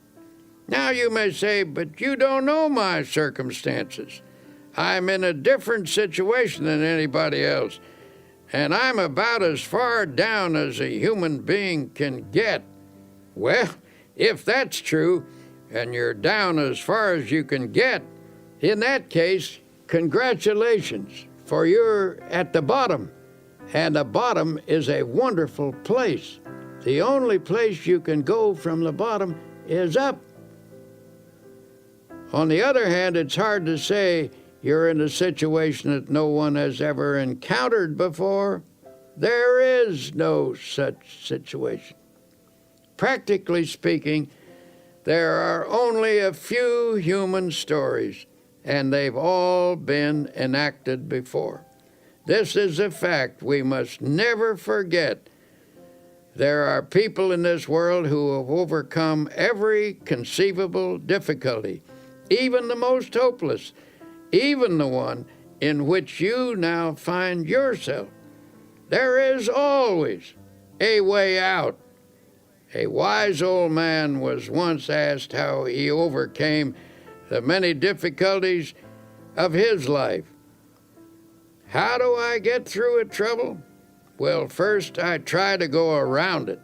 Now you may say, but you don't know my circumstances. I'm in a different situation than anybody else, and I'm about as far down as a human being can get. Well, if that's true, and you're down as far as you can get, in that case, congratulations, for you're at the bottom. And the bottom is a wonderful place. The only place you can go from the bottom is up. On the other hand, it's hard to say you're in a situation that no one has ever encountered before. There is no such situation. Practically speaking, there are only a few human stories, and they've all been enacted before. This is a fact we must never forget. There are people in this world who have overcome every conceivable difficulty, even the most hopeless, even the one in which you now find yourself. There is always a way out. A wise old man was once asked how he overcame the many difficulties of his life. How do I get through a trouble? Well, first I try to go around it.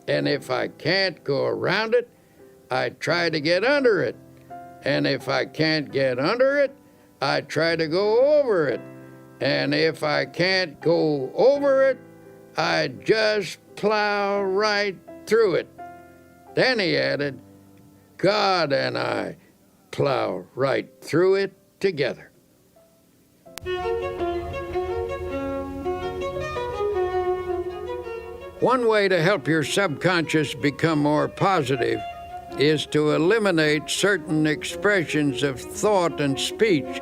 And if I can't go around it, I try to get under it. And if I can't get under it, I try to go over it. And if I can't go over it, I just plow right through it. Then he added, God and I plow right through it together. One way to help your subconscious become more positive is to eliminate certain expressions of thought and speech,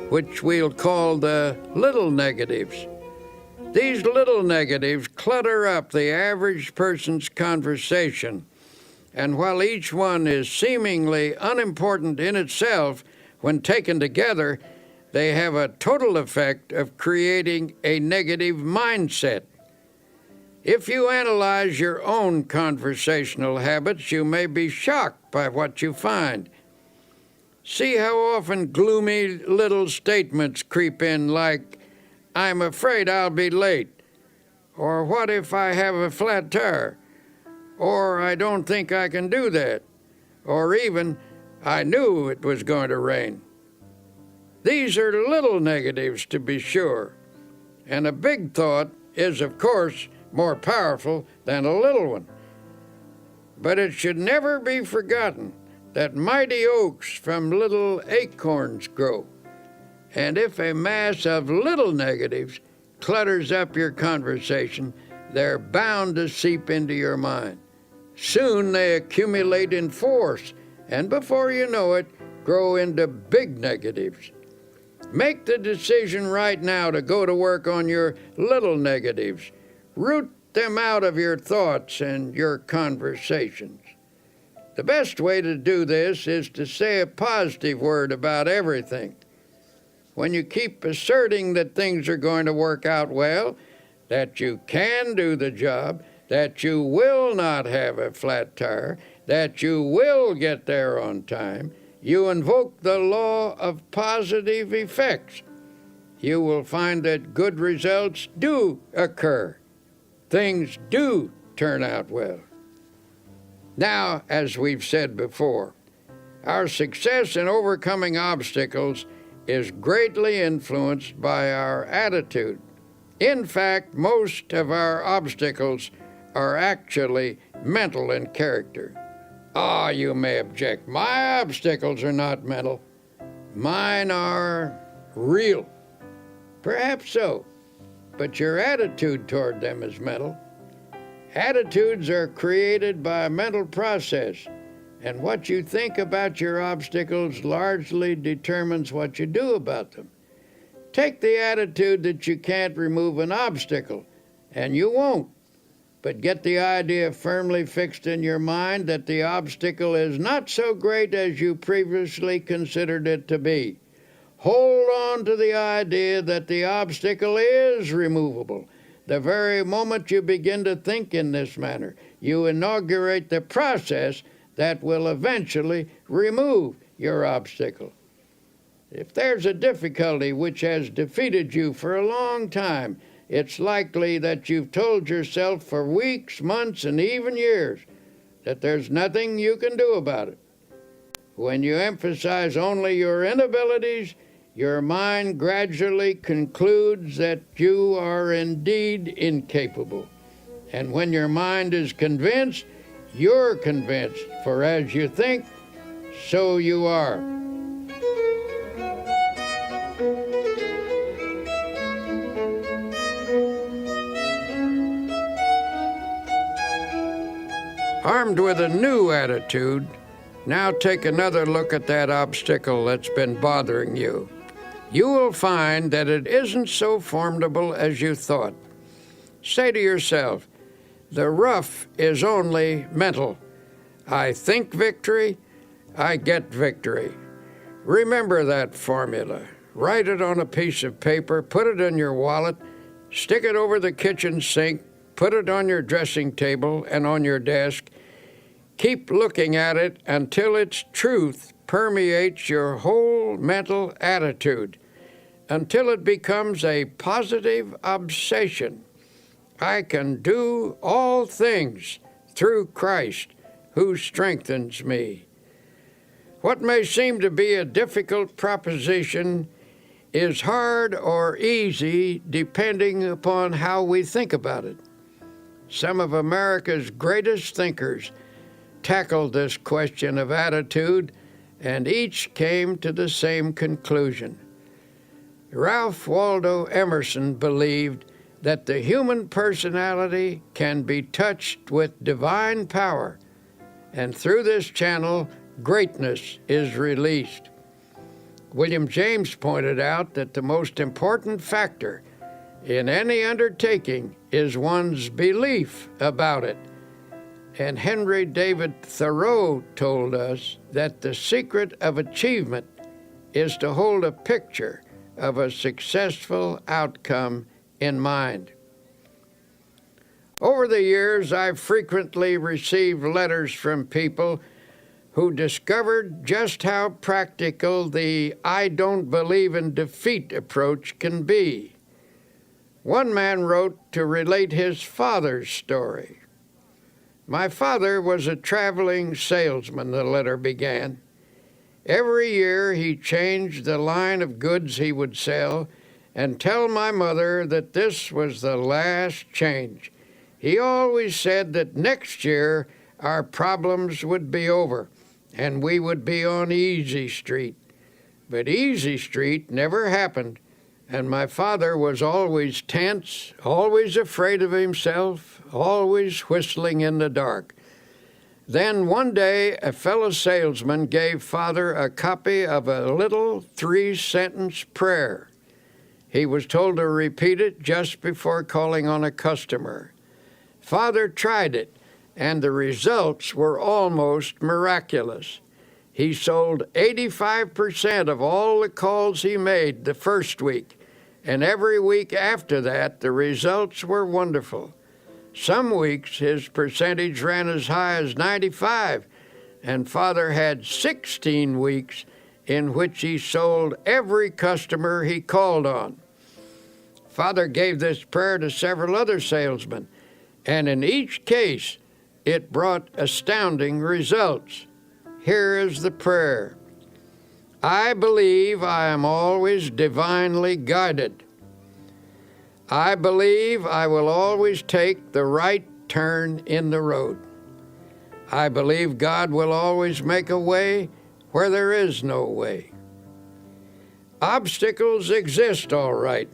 which we'll call the little negatives. These little negatives clutter up the average person's conversation, and while each one is seemingly unimportant in itself, when taken together, they have a total effect of creating a negative mindset. If you analyze your own conversational habits, you may be shocked by what you find. See how often gloomy little statements creep in like, I'm afraid I'll be late, or what if I have a flat tire, or I don't think I can do that, or even, I knew it was going to rain. These are little negatives, to be sure, and a big thought is, of course, more powerful than a little one. But it should never be forgotten that mighty oaks from little acorns grow. And if a mass of little negatives clutters up your conversation, they're bound to seep into your mind. Soon they accumulate in force, and before you know it, grow into big negatives. Make the decision right now to go to work on your little negatives. Root them out of your thoughts and your conversations. The best way to do this is to say a positive word about everything. When you keep asserting that things are going to work out well, that you can do the job, that you will not have a flat tire, that you will get there on time, you invoke the law of positive effects. You will find that good results do occur. Things do turn out well. Now, as we've said before, our success in overcoming obstacles is greatly influenced by our attitude. In fact, most of our obstacles are actually mental in character. Ah, you may object, my obstacles are not mental. Mine are real. Perhaps so, but your attitude toward them is mental. Attitudes are created by a mental process, and what you think about your obstacles largely determines what you do about them. Take the attitude that you can't remove an obstacle, and you won't. But get the idea firmly fixed in your mind that the obstacle is not so great as you previously considered it to be. Hold on to the idea that the obstacle is removable. The very moment you begin to think in this manner, you inaugurate the process that will eventually remove your obstacle. If there's a difficulty which has defeated you for a long time, it's likely that you've told yourself for weeks, months, and even years that there's nothing you can do about it. When you emphasize only your inabilities, your mind gradually concludes that you are indeed incapable. And when your mind is convinced, you're convinced, for as you think, so you are. Armed with a new attitude, now take another look at that obstacle that's been bothering you. You will find that it isn't so formidable as you thought. Say to yourself, the rough is only mental. I think victory, I get victory. Remember that formula. Write it on a piece of paper, put it in your wallet, stick it over the kitchen sink, put it on your dressing table and on your desk. Keep looking at it until its truth permeates your whole mental attitude, until it becomes a positive obsession. I can do all things through Christ who strengthens me. What may seem to be a difficult proposition is hard or easy depending upon how we think about it. Some of America's greatest thinkers tackled this question of attitude, and each came to the same conclusion. Ralph Waldo Emerson believed that the human personality can be touched with divine power, and through this channel, greatness is released. William James pointed out that the most important factor in any undertaking is one's belief about it. And Henry David Thoreau told us that the secret of achievement is to hold a picture of a successful outcome in mind. Over the years, I've frequently received letters from people who discovered just how practical the I don't believe in defeat approach can be. One man wrote to relate his father's story. My father was a traveling salesman, the letter began. Every year he changed the line of goods he would sell and tell my mother that this was the last change. He always said that next year our problems would be over and we would be on Easy Street. But Easy Street never happened, and my father was always tense, always afraid of himself, always whistling in the dark. Then one day a fellow salesman gave Father a copy of a little 3-sentence prayer. He was told to repeat it just before calling on a customer. Father tried it, and the results were almost miraculous. He sold 85% of all the calls he made the first week, and every week after that, the results were wonderful. Some weeks his percentage ran as high as 95, and Father had 16 weeks in which he sold every customer he called on. Father gave this prayer to several other salesmen, and in each case, it brought astounding results. Here is the prayer. I believe I am always divinely guided. I believe I will always take the right turn in the road. I believe God will always make a way where there is no way. Obstacles exist, all right,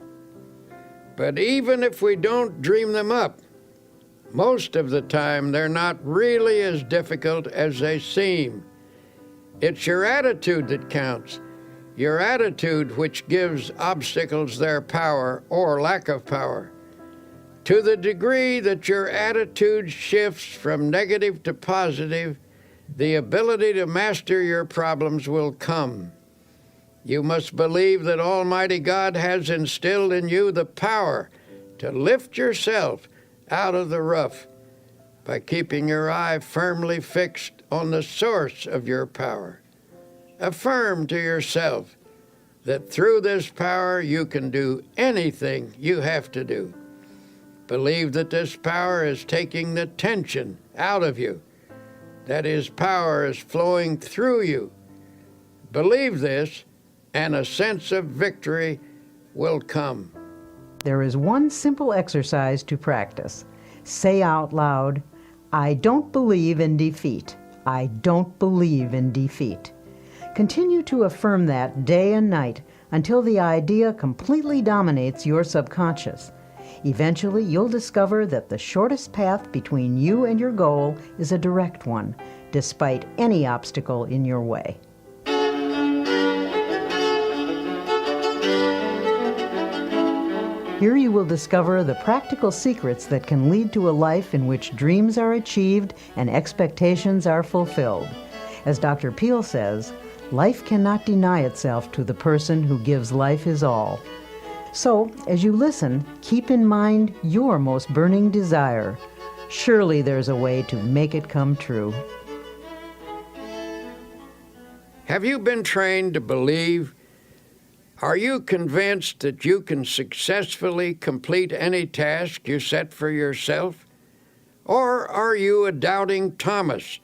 but even if we don't dream them up, most of the time they're not really as difficult as they seem. It's your attitude that counts. Your attitude which gives obstacles their power or lack of power. To the degree that your attitude shifts from negative to positive, the ability to master your problems will come. You must believe that Almighty God has instilled in you the power to lift yourself out of the rough by keeping your eye firmly fixed on the source of your power. Affirm to yourself that through this power you can do anything you have to do. Believe that this power is taking the tension out of you, that His power is flowing through you. Believe this, and a sense of victory will come. There is one simple exercise to practice. Say out loud, "I don't believe in defeat. I don't believe in defeat." Continue to affirm that day and night until the idea completely dominates your subconscious. Eventually, you'll discover that the shortest path between you and your goal is a direct one, despite any obstacle in your way. Here you will discover the practical secrets that can lead to a life in which dreams are achieved and expectations are fulfilled. As Dr. Peale says, life cannot deny itself to the person who gives life his all. So, as you listen, keep in mind your most burning desire. Surely there's a way to make it come true. Have you been trained to believe? Are you convinced that you can successfully complete any task you set for yourself? Or are you a doubting Thomas?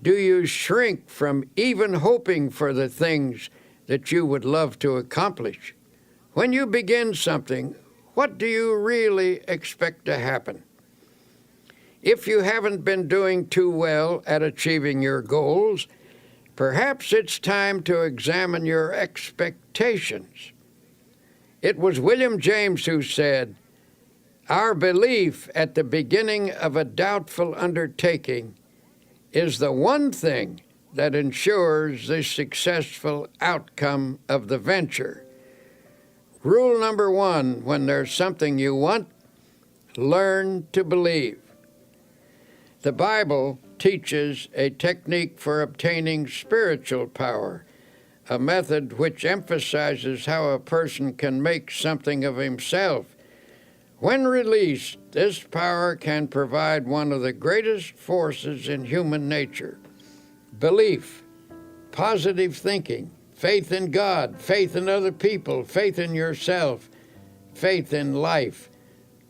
Do you shrink from even hoping for the things that you would love to accomplish? When you begin something, what do you really expect to happen? If you haven't been doing too well at achieving your goals, perhaps it's time to examine your expectations. It was William James who said, "Our belief at the beginning of a doubtful undertaking is the one thing that ensures the successful outcome of the venture." Rule number 1, when there's something you want, learn to believe. The Bible teaches a technique for obtaining spiritual power, a method which emphasizes how a person can make something of himself. When released, this power can provide one of the greatest forces in human nature: belief, positive thinking, faith in God, faith in other people, faith in yourself, faith in life.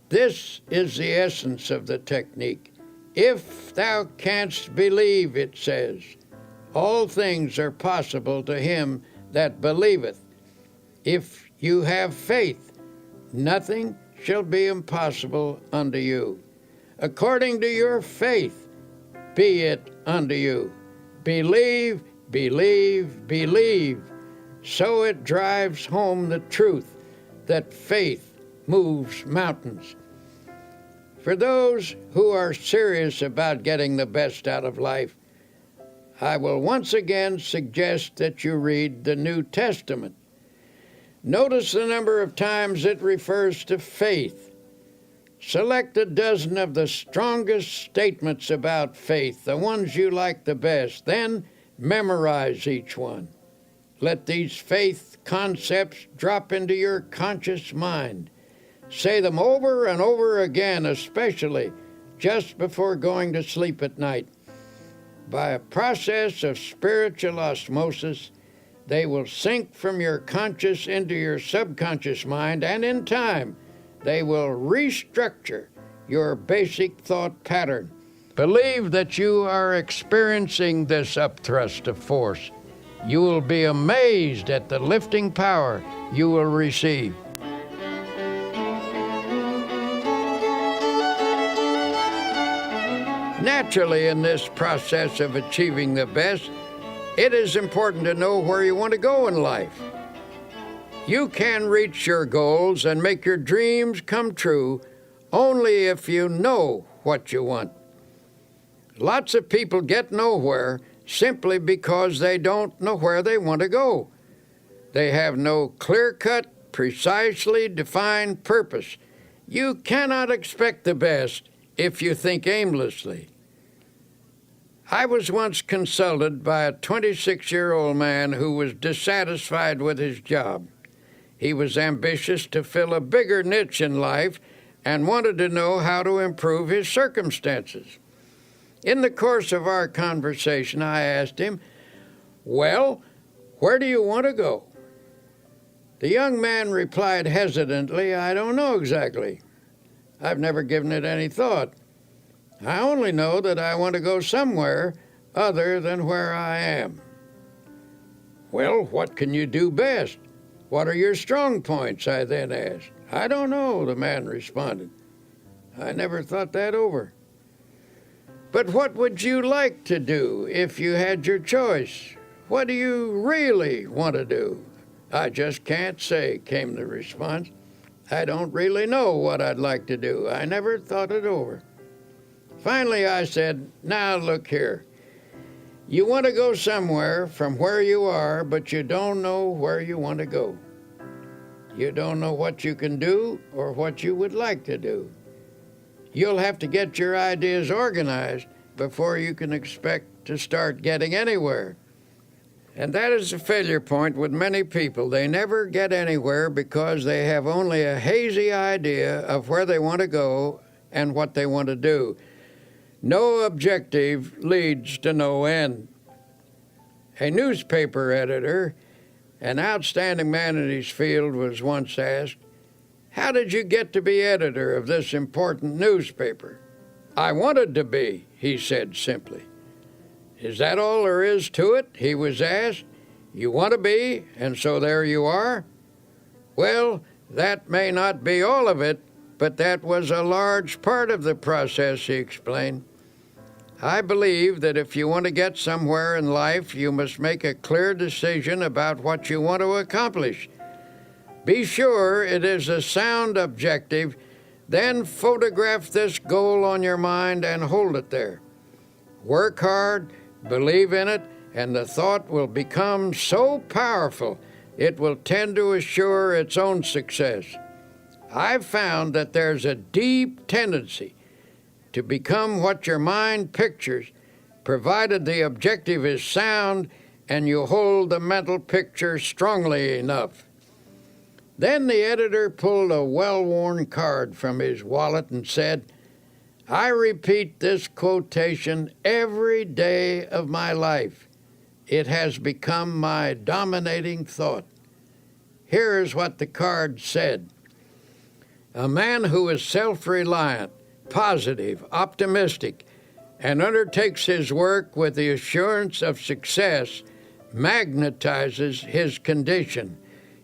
This is the essence of the technique. If thou canst believe, it says, all things are possible to him that believeth. If you have faith, nothing shall be impossible unto you. According to your faith, be it unto you. Believe, believe, believe. So it drives home the truth that faith moves mountains. For those who are serious about getting the best out of life, I will once again suggest that you read the New Testament. Notice the number of times it refers to faith. Select a dozen of the strongest statements about faith, the ones you like the best, then memorize each one. Let these faith concepts drop into your conscious mind. Say them over and over again, especially just before going to sleep at night. By a process of spiritual osmosis, they will sink from your conscious into your subconscious mind, and in time, they will restructure your basic thought pattern. Believe that you are experiencing this upthrust of force. You will be amazed at the lifting power you will receive. Naturally, in this process of achieving the best, it is important to know where you want to go in life. You can reach your goals and make your dreams come true only if you know what you want. Lots of people get nowhere simply because they don't know where they want to go. They have no clear-cut, precisely defined purpose, You cannot expect the best if you think aimlessly. I was once consulted by a 26-year-old man who was dissatisfied with his job. He was ambitious to fill a bigger niche in life and wanted to know how to improve his circumstances. In the course of our conversation, I asked him, "Well, where do you want to go?" The young man replied hesitantly, "I don't know exactly. I've never given it any thought. I only know that I want to go somewhere other than where I am." "Well, what can you do best? What are your strong points?" I then asked. "I don't know," the man responded. "I never thought that over." "But what would you like to do if you had your choice? What do you really want to do?" "I just can't say," came the response. "I don't really know what I'd like to do. I never thought it over." Finally, I said, "Now look here. You want to go somewhere from where you are, but you don't know where you want to go. You don't know what you can do or what you would like to do. You'll have to get your ideas organized before you can expect to start getting anywhere." And that is the failure point with many people. They never get anywhere because they have only a hazy idea of where they want to go and what they want to do. No objective leads to no end. A newspaper editor, an outstanding man in his field, was once asked, "How did you get to be editor of this important newspaper?" "I wanted to be," he said simply. "Is that all there is to it?" he was asked. "You want to be, and so there you are?" "Well, that may not be all of it, but that was a large part of the process," he explained. "I believe that if you want to get somewhere in life, you must make a clear decision about what you want to accomplish. Be sure it is a sound objective, then photograph this goal on your mind and hold it there. Work hard, believe in it, and the thought will become so powerful it will tend to assure its own success. I've found that there's a deep tendency to become what your mind pictures, provided the objective is sound and you hold the mental picture strongly enough." Then the editor pulled a well-worn card from his wallet and said, "I repeat this quotation every day of my life. It has become my dominating thought." Here is what the card said: "A man who is self-reliant, positive, optimistic, and undertakes his work with the assurance of success magnetizes his condition.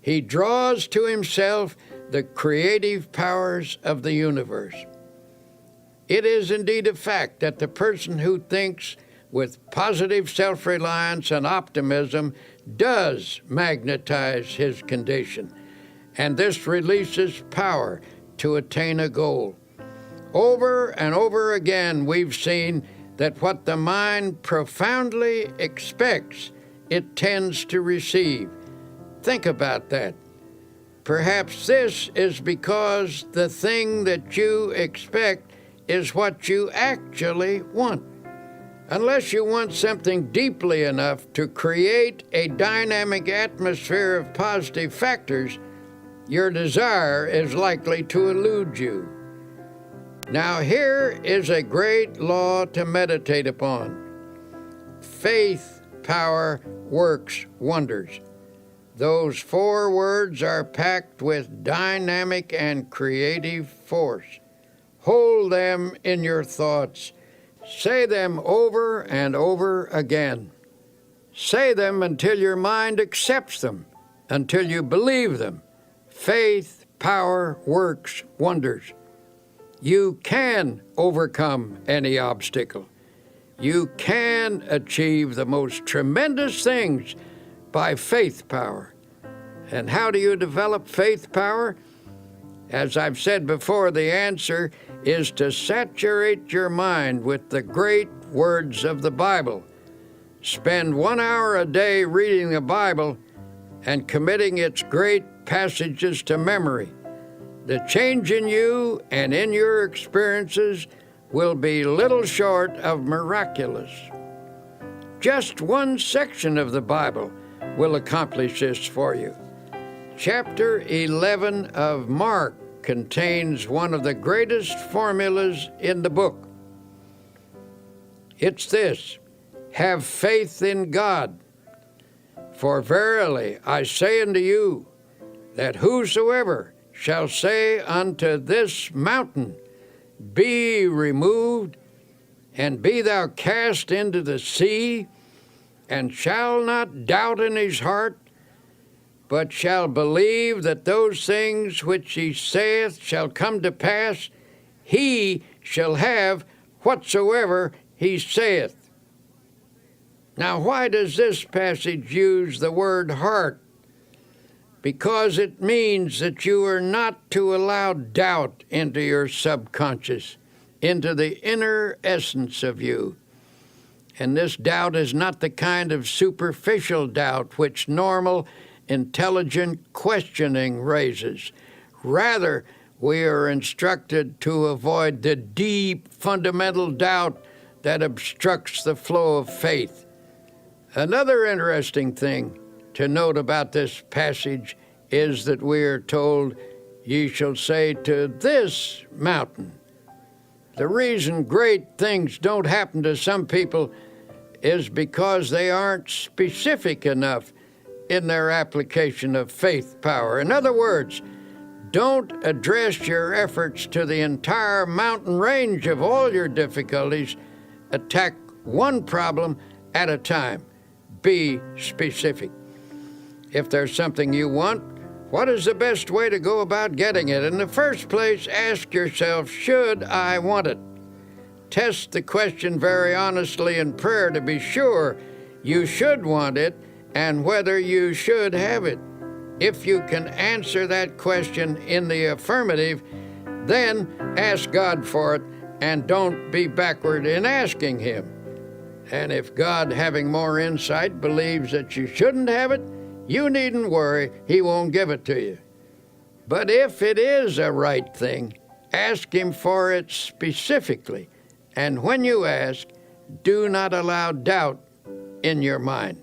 He draws to himself the creative powers of the universe." It is indeed a fact that the person who thinks with positive self-reliance and optimism does magnetize his condition, and this releases power to attain a goal. Over and over again, we've seen that what the mind profoundly expects, it tends to receive. Think about that. Perhaps this is because the thing that you expect is what you actually want. Unless you want something deeply enough to create a dynamic atmosphere of positive factors, your desire is likely to elude you. Now here is a great law to meditate upon. Faith, power, works wonders. Those 4 words are packed with dynamic and creative force. Hold them in your thoughts. Say them over and over again. Say them until your mind accepts them, until you believe them. Faith, power, works wonders. You can overcome any obstacle. You can achieve the most tremendous things by faith power. And how do you develop faith power? As I've said before, the answer is to saturate your mind with the great words of the Bible. Spend 1 hour a day reading the Bible and committing its great passages to memory. the change in you and in your experiences will be little short of miraculous. Just one section of the Bible will accomplish this for you. Chapter 11 of Mark contains one of the greatest formulas in the book. It's this: have faith in God. For verily I say unto you, that whosoever shall say unto this mountain, be removed, and be thou cast into the sea, and shall not doubt in his heart, but shall believe that those things which he saith shall come to pass, he shall have whatsoever he saith. Now, why does this passage use the word heart? Because it means that you are not to allow doubt into your subconscious, into the inner essence of you. And this doubt is not the kind of superficial doubt which normal, intelligent questioning raises. Rather, we are instructed to avoid the deep, fundamental doubt that obstructs the flow of faith. Another interesting thing to note about this passage is that we are told, ye shall say to this mountain. The reason great things don't happen to some people is because they aren't specific enough in their application of faith power. In other words, don't address your efforts to the entire mountain range of all your difficulties. Attack one problem at a time. Be specific. If there's something you want, what is the best way to go about getting it? In the first place, ask yourself, should I want it? Test the question very honestly in prayer to be sure you should want it and whether you should have it. If you can answer that question in the affirmative, then ask God for it and don't be backward in asking Him. And if God, having more insight, believes that you shouldn't have it, you needn't worry, He won't give it to you. But if it is a right thing, ask Him for it specifically. And when you ask, do not allow doubt in your mind.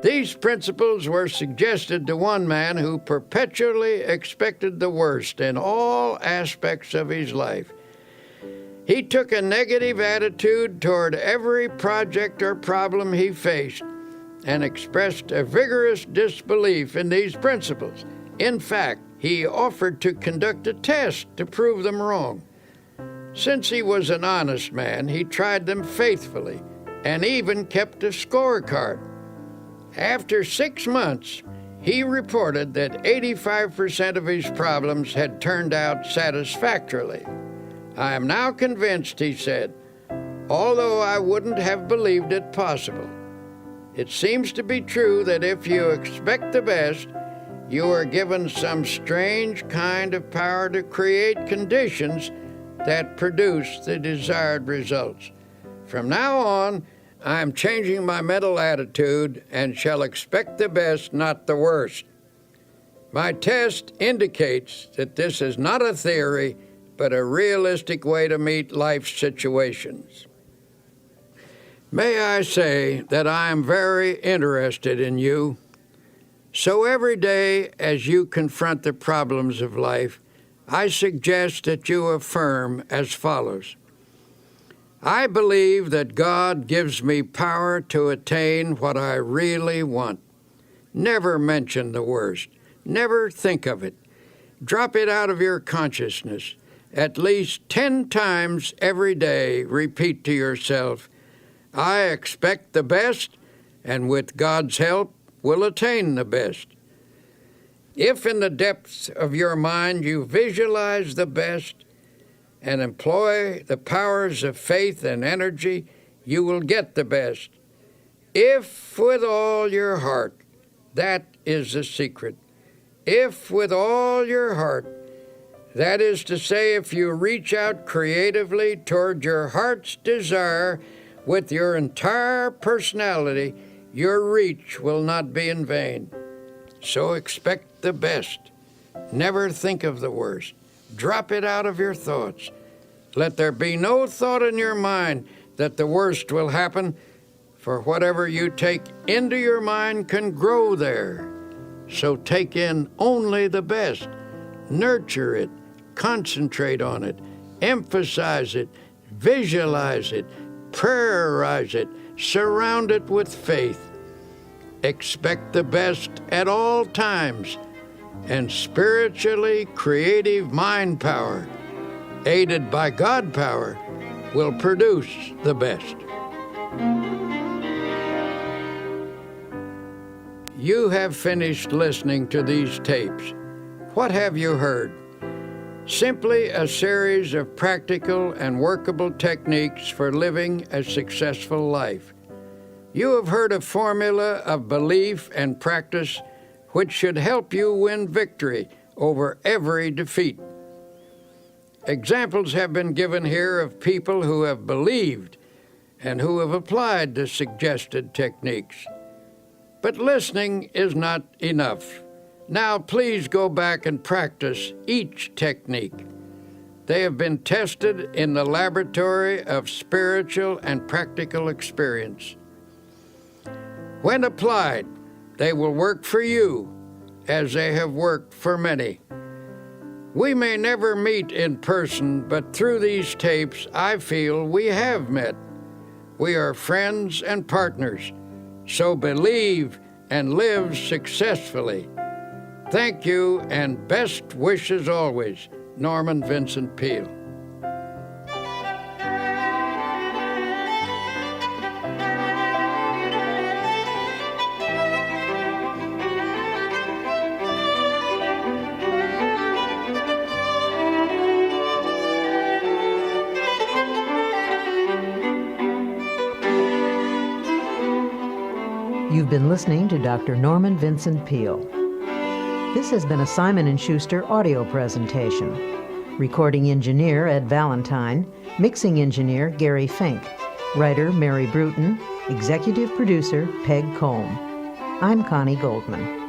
These principles were suggested to one man who perpetually expected the worst in all aspects of his life. He took a negative attitude toward every project or problem he faced and expressed a vigorous disbelief in these principles. In fact, he offered to conduct a test to prove them wrong. Since he was an honest man, he tried them faithfully and even kept a scorecard. After 6 months, he reported that 85% of his problems had turned out satisfactorily. I am now convinced, he said, although I wouldn't have believed it possible. It seems to be true that if you expect the best, you are given some strange kind of power to create conditions that produce the desired results. From now on, I am changing my mental attitude and shall expect the best, not the worst. My test indicates that this is not a theory, but a realistic way to meet life's situations. May I say that I am very interested in you. So every day as you confront the problems of life, I suggest that you affirm as follows. I believe that God gives me power to attain what I really want. Never mention the worst. Never think of it. Drop it out of your consciousness. At least 10 times every day, repeat to yourself, I expect the best, and with God's help, will attain the best. If in the depths of your mind you visualize the best and employ the powers of faith and energy, you will get the best. If with all your heart, that is the secret. If with all your heart, that is to say, if you reach out creatively toward your heart's desire with your entire personality, your reach will not be in vain. So expect the best. Never think of the worst. Drop it out of your thoughts. Let there be no thought in your mind that the worst will happen, for whatever you take into your mind can grow there. So take in only the best. Nurture it, concentrate on it, emphasize it, visualize it, prayerize it, surround it with faith. Expect the best at all times, and spiritually creative mind power, aided by God power, will produce the best. You have finished listening to these tapes. What have you heard? Simply a series of practical and workable techniques for living a successful life. You have heard a formula of belief and practice which should help you win victory over every defeat. Examples have been given here of people who have believed and who have applied the suggested techniques. But listening is not enough. Now please go back and practice each technique. They have been tested in the laboratory of spiritual and practical experience. When applied, they will work for you as they have worked for many. We may never meet in person, but through these tapes, I feel we have met. We are friends and partners, so believe and live successfully. Thank you, and best wishes always, Norman Vincent Peale. You've been listening to Dr. Norman Vincent Peale. This has been a Simon & Schuster audio presentation. Recording engineer Ed Valentine, mixing engineer Gary Fink, writer Mary Bruton, executive producer Peg Combe. I'm Connie Goldman.